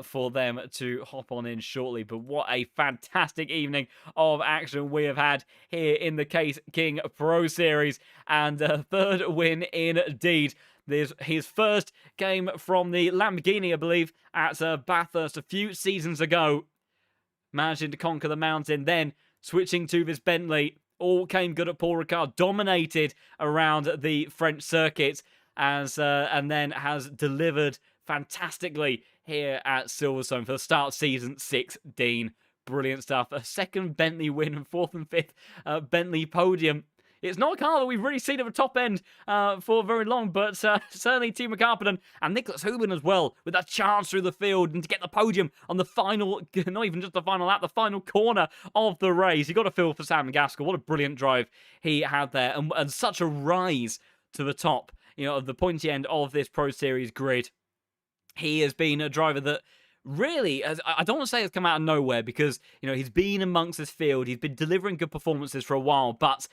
for them to hop on in shortly. But what a fantastic evening of action we have had here in the Case King Pro Series, and a third win indeed. There's his first game from the Lamborghini, I believe, at Bathurst a few seasons ago. Managing to conquer the mountain, then switching to this Bentley. All came good at Paul Ricard, dominated around the French circuit, and then has delivered fantastically here at Silverstone for the start of season 16. Brilliant stuff. A second Bentley win and fourth and fifth Bentley podium. It's not a car that we've really seen at the top end for very long, but certainly Teemu Karppinen and Nicholas Huben as well, with that chance through the field and to get the podium on the final, not even just the final lap, the final corner of the race. You got to feel for Sam Gaskell. What a brilliant drive he had there, and such a rise to the top, of the pointy end of this Pro Series grid. He has been a driver that really, I don't want to say it's come out of nowhere, because he's been amongst this field. He's been delivering good performances for a while, but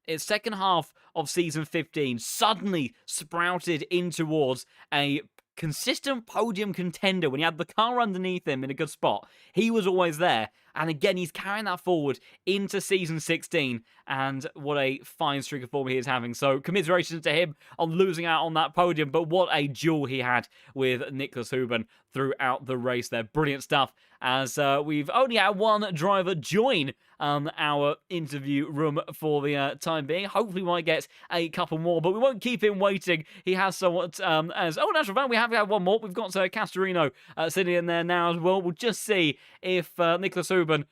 its second half of season 15 suddenly sprouted in towards a consistent podium contender. When he had the car underneath him in a good spot, he was always there. And again, he's carrying that forward into Season 16, and what a fine streak of form he is having. So commiserations to him on losing out on that podium, but what a duel he had with Nicholas Huben throughout the race there. Brilliant stuff, as we've only had one driver join our interview room for the time being. Hopefully we might get a couple more, but we won't keep him waiting. He has somewhat as... Oh, natural fan, we have had one more. We've got Castorino sitting in there now as well. We'll just see if Nicholas Huben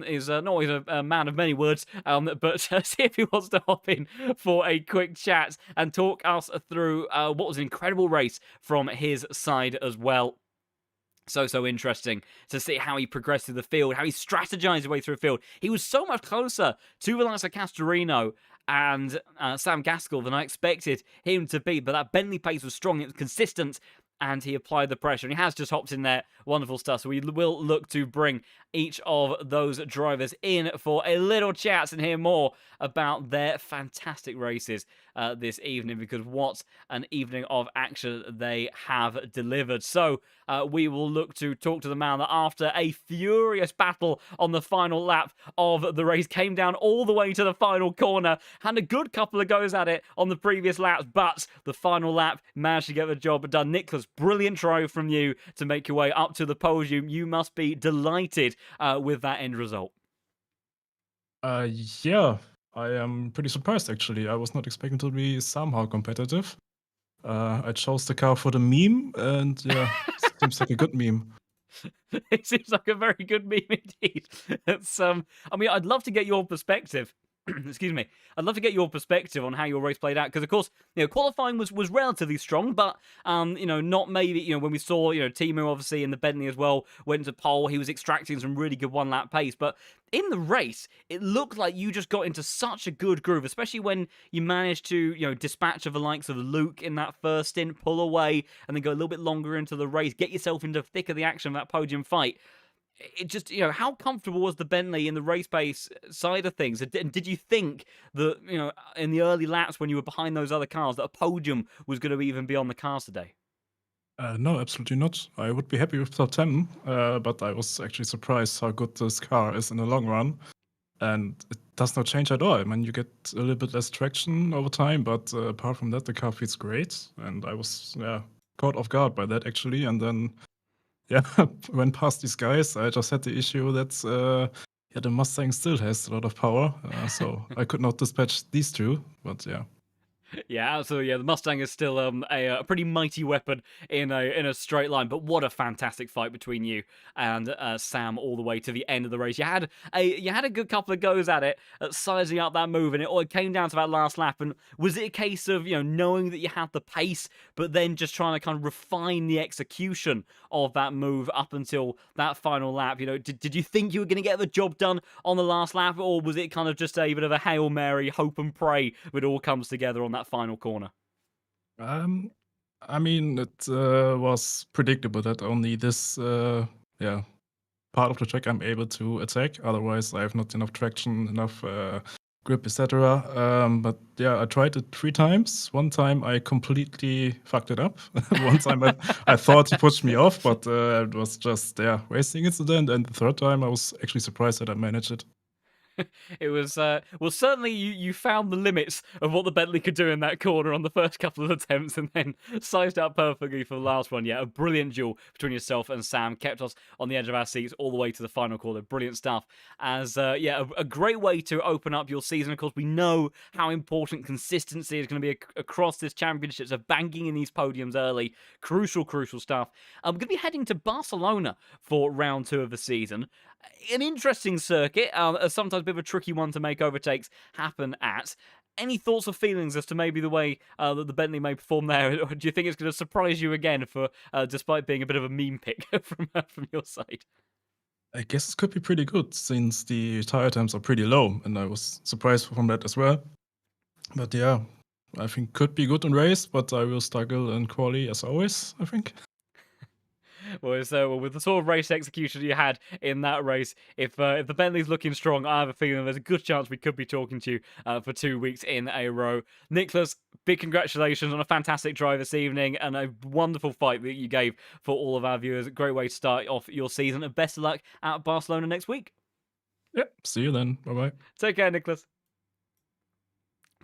is not always a man of many words, but see if he wants to hop in for a quick chat and talk us through what was an incredible race from his side as well. So interesting to see how he progressed through the field, how he strategized his way through the field. He was so much closer to the likes of Castorino and Sam Gaskell than I expected him to be, but that Bentley pace was strong, it was consistent, and he applied the pressure, and he has just hopped in there. Wonderful stuff. So we will look to bring each of those drivers in for a little chat and hear more about their fantastic races this evening, because what an evening of action they have delivered. So we will look to talk to the man that, after a furious battle on the final lap of the race, came down all the way to the final corner, had a good couple of goes at it on the previous laps, but the final lap managed to get the job done. Nicholas, brilliant drive from you to make your way up to the podium. You must be delighted with that end result. Yeah, I am pretty surprised actually. I was not expecting to be somehow competitive. I chose the car for the meme, and yeah, seems like a good meme. It seems like a very good meme indeed. It's I mean, I'd love to get your perspective. Excuse me. I'd love to get your perspective on how your race played out, because of course, qualifying was relatively strong, but not maybe, when we saw, Timu obviously in the Bentley as well went to pole, he was extracting some really good one lap pace, but in the race, it looked like you just got into such a good groove, especially when you managed to, dispatch of the likes of Luke in that first stint, pull away, and then go a little bit longer into the race, get yourself into the thick of the action of that podium fight. It just, how comfortable was the Bentley in the race pace side of things? And did you think that, in the early laps when you were behind those other cars, that a podium was going to even be on the cars today? No, absolutely not. I would be happy with top 10, but I was actually surprised how good this car is in the long run. And it does not change at all. I mean, you get a little bit less traction over time, but apart from that, the car feels great. And I was caught off guard by that, actually. And then, went past these guys. I just had the issue that the Mustang still has a lot of power. So I could not dispatch these two, but yeah. Yeah, absolutely. Yeah, the Mustang is still a pretty mighty weapon in a straight line. But what a fantastic fight between you and Sam all the way to the end of the race. You had a good couple of goes at it, at sizing up that move, and it came down to that last lap. And was it a case of knowing that you had the pace, but then just trying to kind of refine the execution of that move up until that final lap? Did you think you were going to get the job done on the last lap, or was it kind of just a bit of a Hail Mary, hope and pray that it all comes together on that final corner? I mean, it was predictable that only this part of the track I'm able to attack. Otherwise, I have not enough traction, enough grip, etc. But yeah, I tried it 3 times. One time I completely fucked it up. One time I thought he pushed me off, but it was just racing incident. And the third time I was actually surprised that I managed it. It was, well, certainly you found the limits of what the Bentley could do in that corner on the first couple of attempts, and then sized out perfectly for the last one. Yeah, a brilliant duel between yourself and Sam. Kept us on the edge of our seats all the way to the final corner. Brilliant stuff. As, a great way to open up your season. Of course, we know how important consistency is going to be across this championship. So banking in these podiums early, crucial stuff. We're going to be heading to Barcelona for round 2 of the season. An interesting circuit, sometimes a bit of a tricky one to make overtakes happen at. Any thoughts or feelings as to maybe the way that the Bentley may perform there? Or do you think it's going to surprise you again, for despite being a bit of a meme pick from your side? I guess it could be pretty good since the tire times are pretty low, and I was surprised from that as well. But yeah, I think could be good in race, but I will struggle in quali as always, I think. Well, with the sort of race execution you had in that race, if the Bentley's looking strong, I have a feeling there's a good chance we could be talking to you for 2 weeks in a row. Nicholas, big congratulations on a fantastic drive this evening and a wonderful fight that you gave for all of our viewers. A great way to start off your season, and best of luck at Barcelona next week. Yeah, see you then. Bye bye. Take care, Nicholas.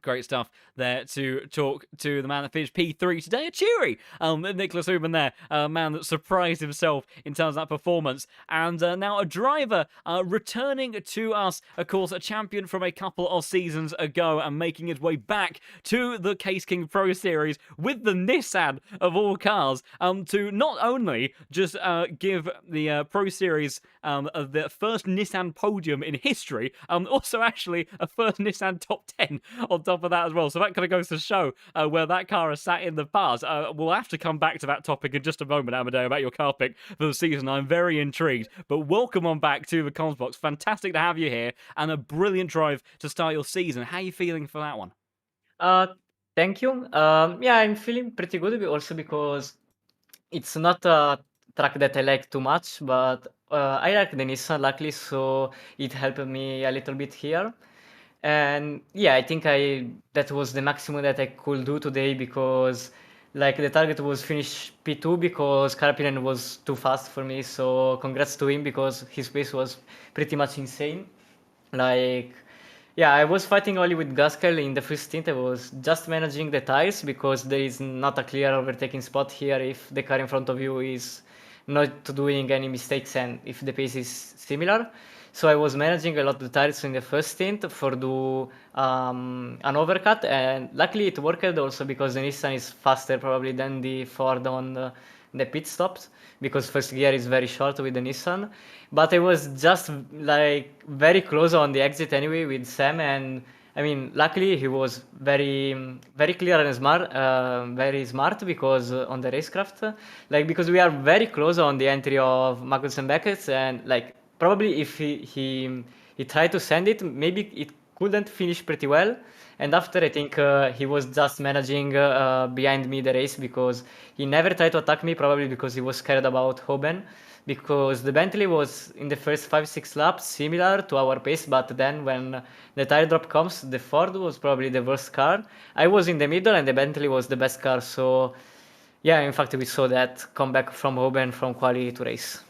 Great stuff there to talk to the man that finished P3 today, a cheery Nicholas Huben there, a man that surprised himself in terms of that performance. And now a driver returning to us, of course, a champion from a couple of seasons ago and making his way back to the Case King Pro Series with the Nissan of all cars to not only just give the Pro Series the first Nissan podium in history, also actually a first Nissan top 10 on top of that as well. So that kind of goes to show where that car has sat in the past. We'll have to come back to that topic in just a moment, Amadeo, about your car pick for the season. I'm very intrigued. But welcome on back to the comms box. Fantastic to have you here and a brilliant drive to start your season. How are you feeling for that one? Uh, Thank you. Yeah, I'm feeling pretty good also because it's not a track that I like too much, but I like the Nissan luckily, so it helped me a little bit here. And yeah, I think that was the maximum that I could do today because like the target was finish P2 because Karpinen was too fast for me. So congrats to him because his pace was pretty much insane. Like, yeah, I was fighting only with Gaskell in the first stint. I was just managing the tires because there is not a clear overtaking spot here if the car in front of you is not doing any mistakes and if the pace is similar. So I was managing a lot of the tires in the first stint for do an overcut, and luckily it worked also because the Nissan is faster probably than the Ford on the pit stops because first gear is very short with the Nissan. But I was just like very close on the exit anyway with Sam, and I mean, luckily he was very clear and smart, very smart because on the racecraft, like because we are very close on the entry of Magnussen Beckett, and like probably if he tried to send it, maybe it couldn't finish pretty well. And after, I think he was just managing behind me the race because he never tried to attack me, probably because he was scared about Hoban. Because the Bentley was in the first 5-6 laps similar to our pace, but then when the tire drop comes, the Ford was probably the worst car. I was in the middle, and the Bentley was the best car. So, yeah, in fact, we saw that comeback from Hoban from quali to race.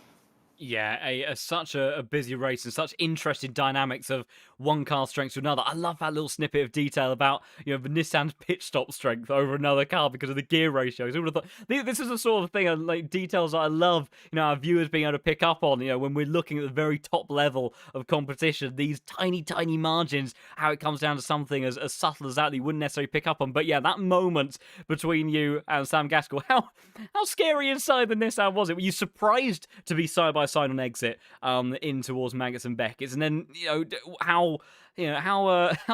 Yeah, such a busy race and such interesting dynamics of one car strength to another. I love that little snippet of detail about the Nissan's pit stop strength over another car because of the gear ratios. I would have thought this is the sort of thing, like details that I love. Our viewers being able to pick up on. When we're looking at the very top level of competition, these tiny margins, how it comes down to something as subtle as that you wouldn't necessarily pick up on. But yeah, that moment between you and Sam Gaskell, how scary inside the Nissan was it? Were you surprised to be side by side on exit in towards Magnussen Beckett, and then how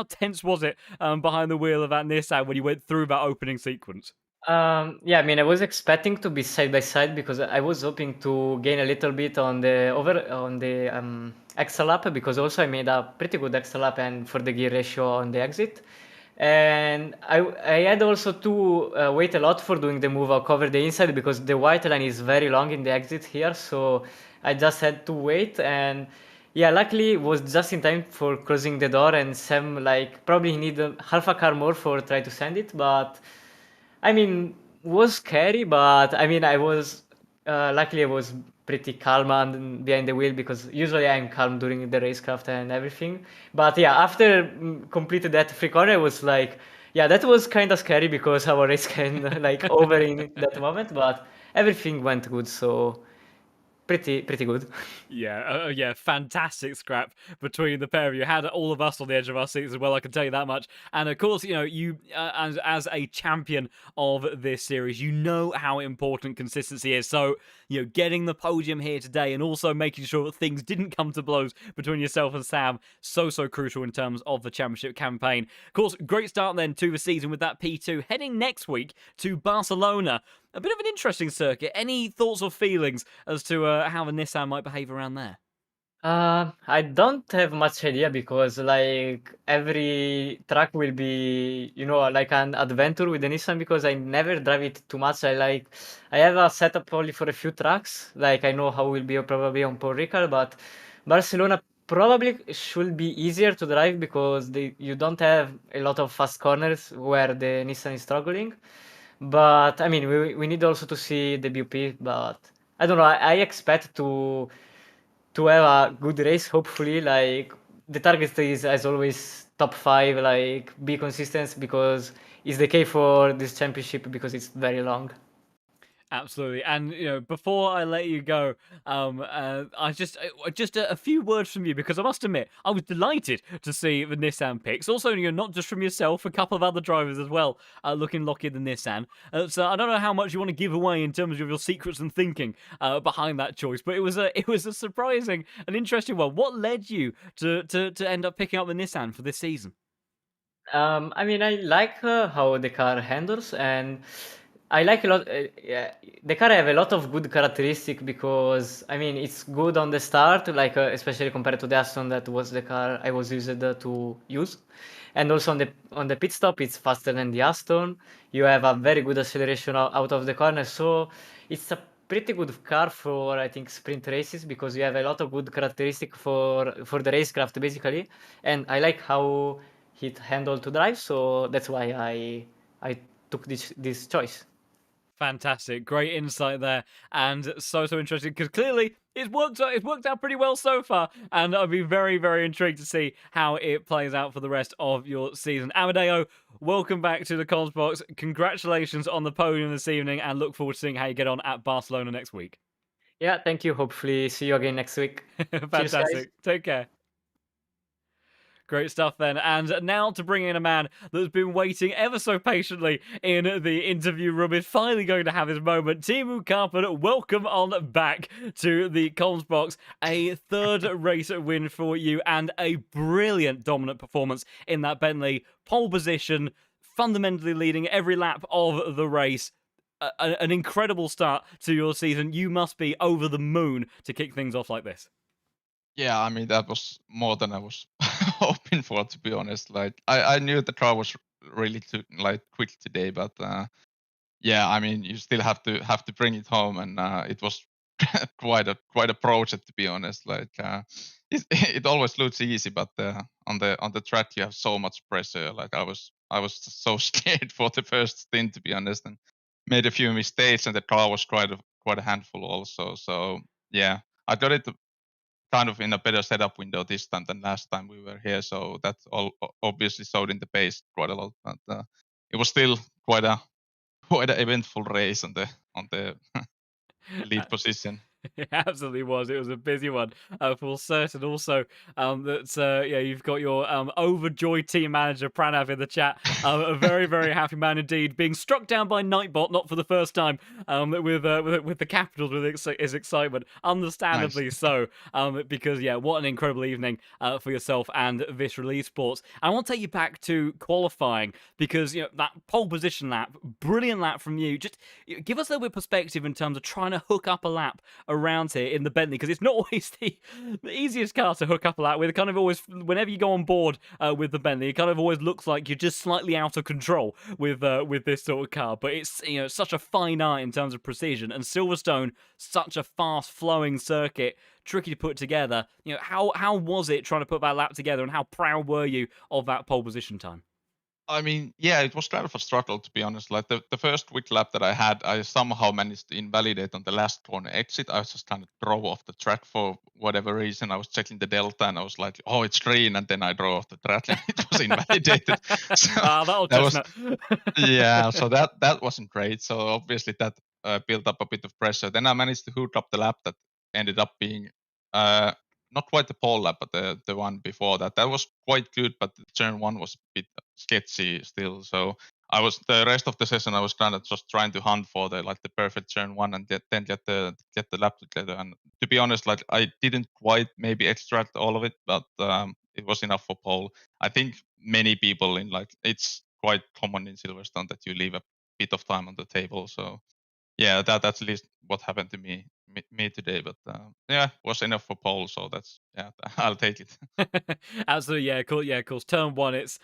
tense was it behind the wheel of that Nissan when you went through that opening sequence? Yeah, I mean, I was expecting to be side by side because I was hoping to gain a little bit on the extra lap because also I made a pretty good extra lap and for the gear ratio on the exit. And I had also to wait a lot for doing the move. I'll cover the inside because the white line is very long in the exit here, so I just had to wait. And yeah, luckily it was just in time for closing the door. And Sam, like, probably he needed half a car more for try to send it, but I mean, was scary. But I mean, luckily I was pretty calm and behind the wheel because usually I'm calm during the racecraft and everything. But yeah, after completed that free corner, I was like, yeah, that was kind of scary because our race can like over in that moment. But everything went good, so pretty good. Yeah, fantastic scrap between the pair of you. Had all of us on the edge of our seats as well, I can tell you that much. And of course, you as a champion of this series, you know how important consistency is. So, getting the podium here today and also making sure that things didn't come to blows between yourself and Sam, so crucial in terms of the championship campaign. Of course, great start then to the season with that P2. Heading next week to Barcelona. A bit of an interesting circuit. Any thoughts or feelings as to how the Nissan might behave around there? I don't have much idea because like every track will be, like an adventure with the Nissan because I never drive it too much. I have a setup only for a few tracks. Like I know how it will be probably on Paul Ricard, but Barcelona probably should be easier to drive because you don't have a lot of fast corners where the Nissan is struggling. But I mean, we need also to see the BUP, but I don't know. I expect to have a good race. Hopefully, like the target is as always top 5. Like be consistent because it's the key for this championship because it's very long. Absolutely, and before I let you go, I just a few words from you because I must admit I was delighted to see the Nissan picks. Also, not just from yourself, a couple of other drivers as well, looking Lockheed the Nissan. So I don't know how much you want to give away in terms of your secrets and thinking behind that choice, but it was a surprising and interesting one. What led you to end up picking up the Nissan for this season? I mean, I like how the car handles, and I like a lot. Yeah, the car have a lot of good characteristic because I mean it's good on the start, like especially compared to the Aston that was the car I was used to use, and also on the pit stop it's faster than the Aston. You have a very good acceleration out of the corner, so it's a pretty good car for I think sprint races because you have a lot of good characteristic for the racecraft basically, and I like how it handled to drive, so that's why I took this choice. Fantastic, great insight there, and so interesting because clearly it's worked out pretty well so far, and I'll be very intrigued to see how it plays out for the rest of your season. Amadeo, welcome back to the Comms Box. Congratulations on the podium this evening, and look forward to seeing how you get on at Barcelona next week. Yeah, thank you. Hopefully, see you again next week. Cheers, guys. Fantastic. Take care. Great stuff then. And now to bring in a man that's been waiting ever so patiently in the interview room is finally going to have his moment. Timu Karpen, welcome on back to the Comms Box. A third race win for you and a brilliant dominant performance in that Bentley. Pole position, fundamentally leading every lap of the race. An incredible start to your season. You must be over the moon to kick things off like this. Yeah, I mean that was more than I was hoping for, to be honest. Like I knew the car was really quick today, but yeah, I mean you still have to bring it home, and it was quite a project, to be honest. Like it always looks easy, but on the track you have so much pressure. Like I was so scared for the first stint, to be honest, and made a few mistakes, and the car was quite a handful also. So yeah, I got it kind of in a better setup window this time than last time we were here. So that all obviously showed in the pace quite a lot. But it was still quite an eventful race on the lead position. It absolutely was. It was a busy one for certain. Also, yeah, you've got your overjoyed team manager Pranav in the chat. A very happy man indeed, being struck down by Nightbot, not for the first time. With the Capitals with his excitement, understandably Nice. so. Because yeah, what an incredible evening for yourself and Visceral Esports. I want to take you back to qualifying because that pole position lap, brilliant lap from you. Just give us a little bit of perspective in terms of trying to hook up a lap around here in the Bentley because it's not always the easiest car to hook up a lap with. It kind of always, whenever you go on board with the Bentley, it kind of always looks like you're just slightly out of control with this sort of car. But it's such a fine art in terms of precision, and Silverstone, such a fast flowing circuit, tricky to put together. How was it trying to put that lap together, and how proud were you of that pole position time? I mean, yeah, it was kind of a struggle, to be honest. Like the first quick lap that I had, I somehow managed to invalidate on the last corner exit. I just kind of drove off the track for whatever reason. I was checking the delta and I was like, oh, it's green. And then I drove off the track and it was invalidated. So That'll that was, chestnut. yeah, so that wasn't great. So obviously that built up a bit of pressure. Then I managed to hook up the lap that ended up being uh, not quite the pole lap, but the one before that. That was quite good, but the turn one was a bit sketchy still. So I was the rest of the session I was kind of just trying to hunt for the perfect turn one and then get the lap together. And to be honest, like I didn't quite maybe extract all of it, but it was enough for pole. I think many people in it's quite common in Silverstone that you leave a bit of time on the table. So yeah, that's at least what happened to me today. But yeah, was enough for pole. So that's yeah, I'll take it. Absolutely, yeah, cool. Yeah, of course. Turn one, it's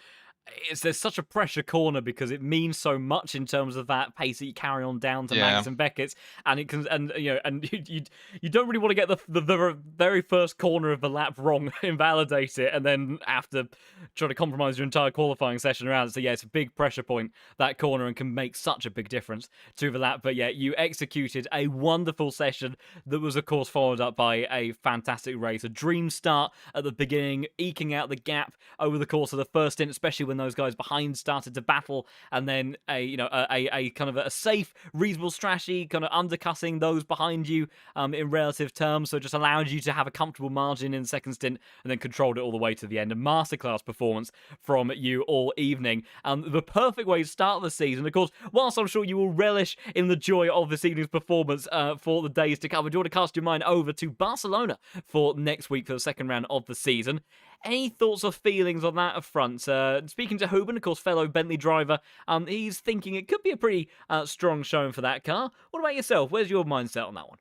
there's such a pressure corner because it means so much in terms of that pace that you carry on down to Max and Beckett's, and it can, and you don't really want to get the very first corner of the lap wrong, invalidate it, and then have to try to compromise your entire qualifying session around it. So yeah, it's a big pressure point, that corner, and can make such a big difference to the lap. But yeah, you executed a wonderful session that was of course followed up by a fantastic race, a dream start at the beginning, eking out the gap over the course of the first stint, especially when those guys behind started to battle, and then a kind of a safe, reasonable strategy, kind of undercutting those behind you in relative terms, so it just allowed you to have a comfortable margin in the second stint, and then controlled it all the way to the end. A masterclass performance from you all evening. The perfect way to start the season. Of course, whilst I'm sure you will relish in the joy of this evening's performance for the days to come, I do want to cast your mind over to Barcelona for next week for the second round of the season. Any thoughts or feelings on that front? Speaking to Huben, of course, fellow Bentley driver, he's thinking it could be a pretty strong showing for that car. What about yourself? Where's your mindset on that one?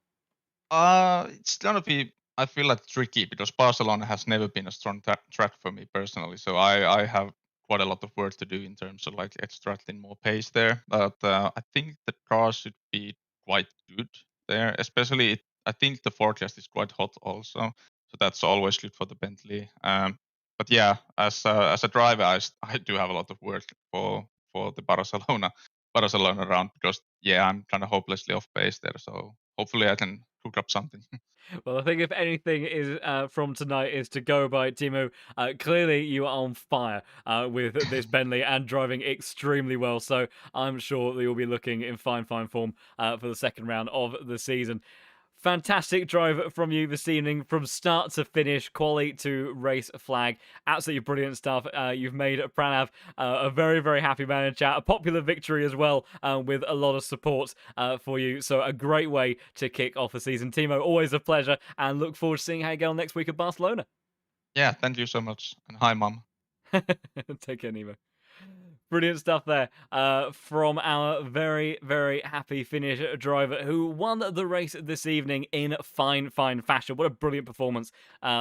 It's gonna be, I feel like, tricky because Barcelona has never been a strong track for me personally. So I have quite a lot of work to do in terms of like extracting more pace there. But I think the car should be quite good there, especially I think the forecast is quite hot also. So that's always good for the Bentley. But yeah, as a driver, I do have a lot of work for the Barcelona round because yeah, I'm kind of hopelessly off pace there. So hopefully I can cook up something. Well, I think if anything is from tonight is to go by, Timo, clearly you are on fire with this Bentley and driving extremely well. So I'm sure that you'll be looking in fine form for the second round of the season. Fantastic drive from you this evening, from start to finish, quali to race flag. Absolutely brilliant stuff. You've made Pranav a very, very happy man in chat. A popular victory as well, with a lot of support for you. So a great way to kick off the season. Timo, always a pleasure, and look forward to seeing how you go next week at Barcelona. Yeah, thank you so much. And hi, Mum. Take care, Nemo. Brilliant stuff there from our very, very happy Finnish driver who won the race this evening in fine fashion. What a brilliant performance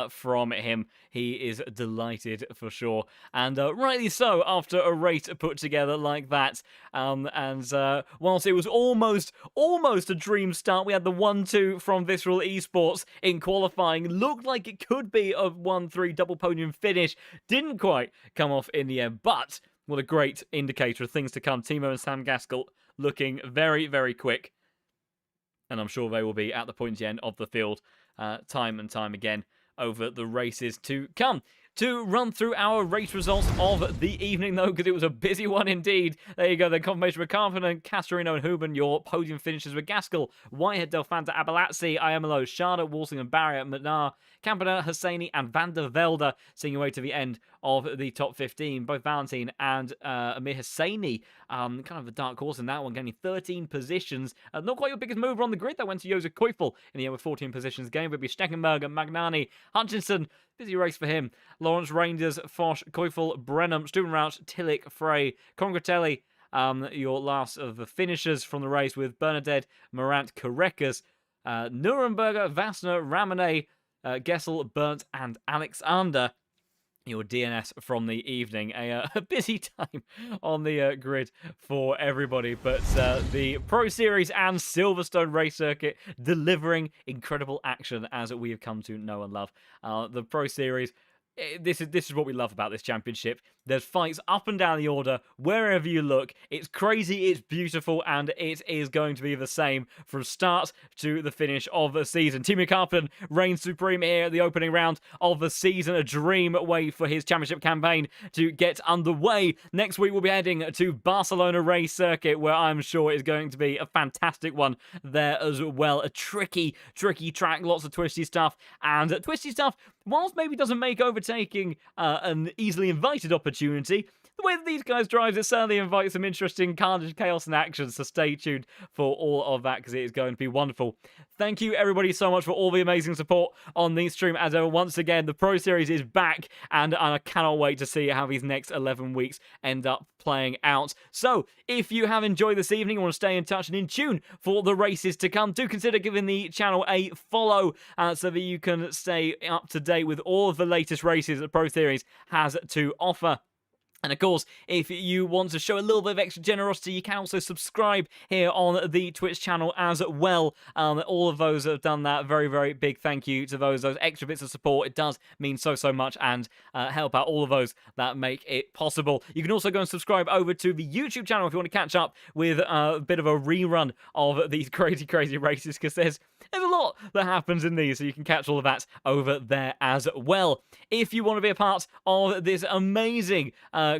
from him. He is delighted for sure. And rightly so after a race put together like that. Whilst it was almost a dream start, we had the 1-2 from Visceral Esports in qualifying. Looked like it could be a 1-3 double podium finish. Didn't quite come off in the end, but what a great indicator of things to come. Timo and Sam Gaskell looking very, very quick. And I'm sure they will be at the pointy end of the field time and time again over the races to come. To run through our race results of the evening, though, because it was a busy one indeed. There you go, the confirmation with Carpenter, Castorino, and Huben. Your podium finishes with Gaskell, Whitehead, Delfanta, Abalazzi, Iamalo, Sharda, Walsingham, Barrier, McNair, Camperner, Hosseini, and Van der Velde, seeing your way to the end of the top 15. Both Valentine and Amir Hosseini, kind of a dark horse in that one, getting 13 positions. Not quite your biggest mover on the grid. That went to Josef Koifel in the end with 14 positions. Game would be Steckenberg and Magnani. Hutchinson, busy race for him. Lawrence, Rangers, Foch, Koifel, Brenham, Stubenrauch, Tillich, Frey, Congratelli. Your last of the finishers from the race with Bernadette, Morant, Karekas, Nuremberger, Vassner, Ramone, Gessel, Burnt, and Alexander. Your DNS from the evening. A busy time on the grid for everybody, but the Pro Series and Silverstone race circuit delivering incredible action as we have come to know and love. The Pro Series, this is what we love about this championship. There's fights up and down the order wherever you look. It's crazy, it's beautiful, and it is going to be the same from start to the finish of the season. Timo Karpinen reigns supreme here at the opening round of the season. A dream way for his championship campaign to get underway. Next week we'll be heading to Barcelona race circuit, where I'm sure is going to be a fantastic one there as well. A tricky track, lots of twisty stuff, and twisty stuff, whilst maybe doesn't make overtaking an easily invited opportunity, the way that these guys drive, it certainly invites some interesting carnage, chaos, and action. So stay tuned for all of that, because it is going to be wonderful. Thank you, everybody, so much for all the amazing support on the stream. As ever, once again, the Pro Series is back, and I cannot wait to see how these next 11 weeks end up playing out. So, if you have enjoyed this evening and want to stay in touch and in tune for the races to come, do consider giving the channel a follow so that you can stay up to date with all of the latest races that Pro Series has to offer. And of course, if you want to show a little bit of extra generosity, you can also subscribe here on the Twitch channel as well. All of those that have done that, very, very big thank you to those extra bits of support. It does mean so much, and help out all of those that make it possible. You can also go and subscribe over to the YouTube channel if you want to catch up with a bit of a rerun of these crazy races, because there's a lot that happens in these, so you can catch all of that over there as well. If you want to be a part of this amazing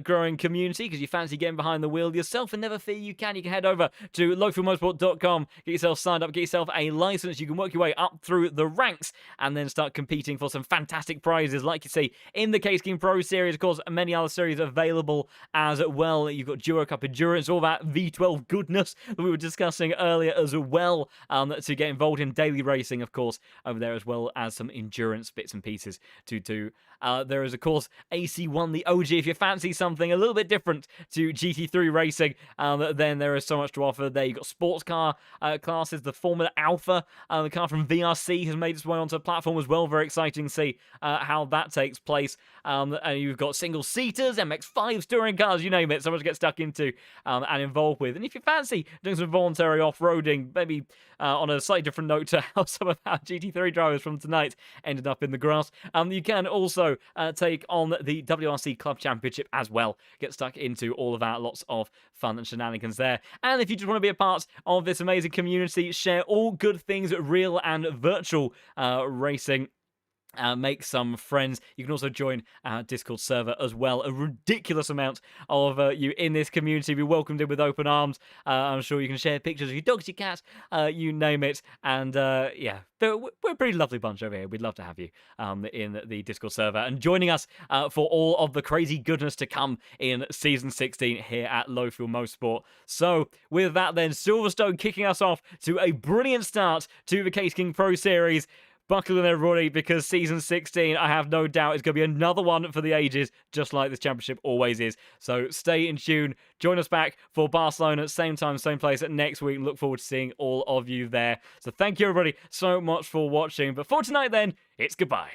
growing community, because you fancy getting behind the wheel yourself, and never fear, you can head over to lofielmotorsport.com, get yourself signed up, get yourself a license. You can work your way up through the ranks and then start competing for some fantastic prizes like you see in the Case King Pro Series. Of course, many other series available as well. You've got Duo Cup Endurance, all that V12 goodness that we were discussing earlier as well, to get involved in daily racing, of course, over there, as well as some endurance bits and pieces to do. There is, of course, AC1, the OG. If you fancy something a little bit different to GT3 racing, then there is so much to offer there. You've got sports car classes, the Formula Alpha, the car from VRC has made its way onto the platform as well. Very exciting to see how that takes place. And you've got single-seaters, MX-5s, touring cars, you name it. So much to get stuck into and involved with. And if you fancy doing some voluntary off-roading, maybe on a slightly different note to how some of our GT3 drivers from tonight ended up in the grass, you can also take on the WRC Club Championship as well. Get stuck into all of that. Lots of fun and shenanigans there. And if you just want to be a part of this amazing community, share all good things real and virtual racing, make some friends, you can also join our Discord server as well. A ridiculous amount of you in this community be welcomed in with open arms. I'm sure you can share pictures of your dogs, your cats, you name it. And yeah, we're a pretty lovely bunch over here. We'd love to have you in the Discord server and joining us for all of the crazy goodness to come in Season 16 here at Low Fuel Motorsport. So with that then, Silverstone kicking us off to a brilliant start to the Case King Pro Series. Buckle in, everybody, because Season 16, I have no doubt, is going to be another one for the ages, just like this championship always is. So stay in tune. Join us back for Barcelona at same time, same place next week. Look forward to seeing all of you there. So thank you, everybody, so much for watching. But for tonight, then, it's goodbye.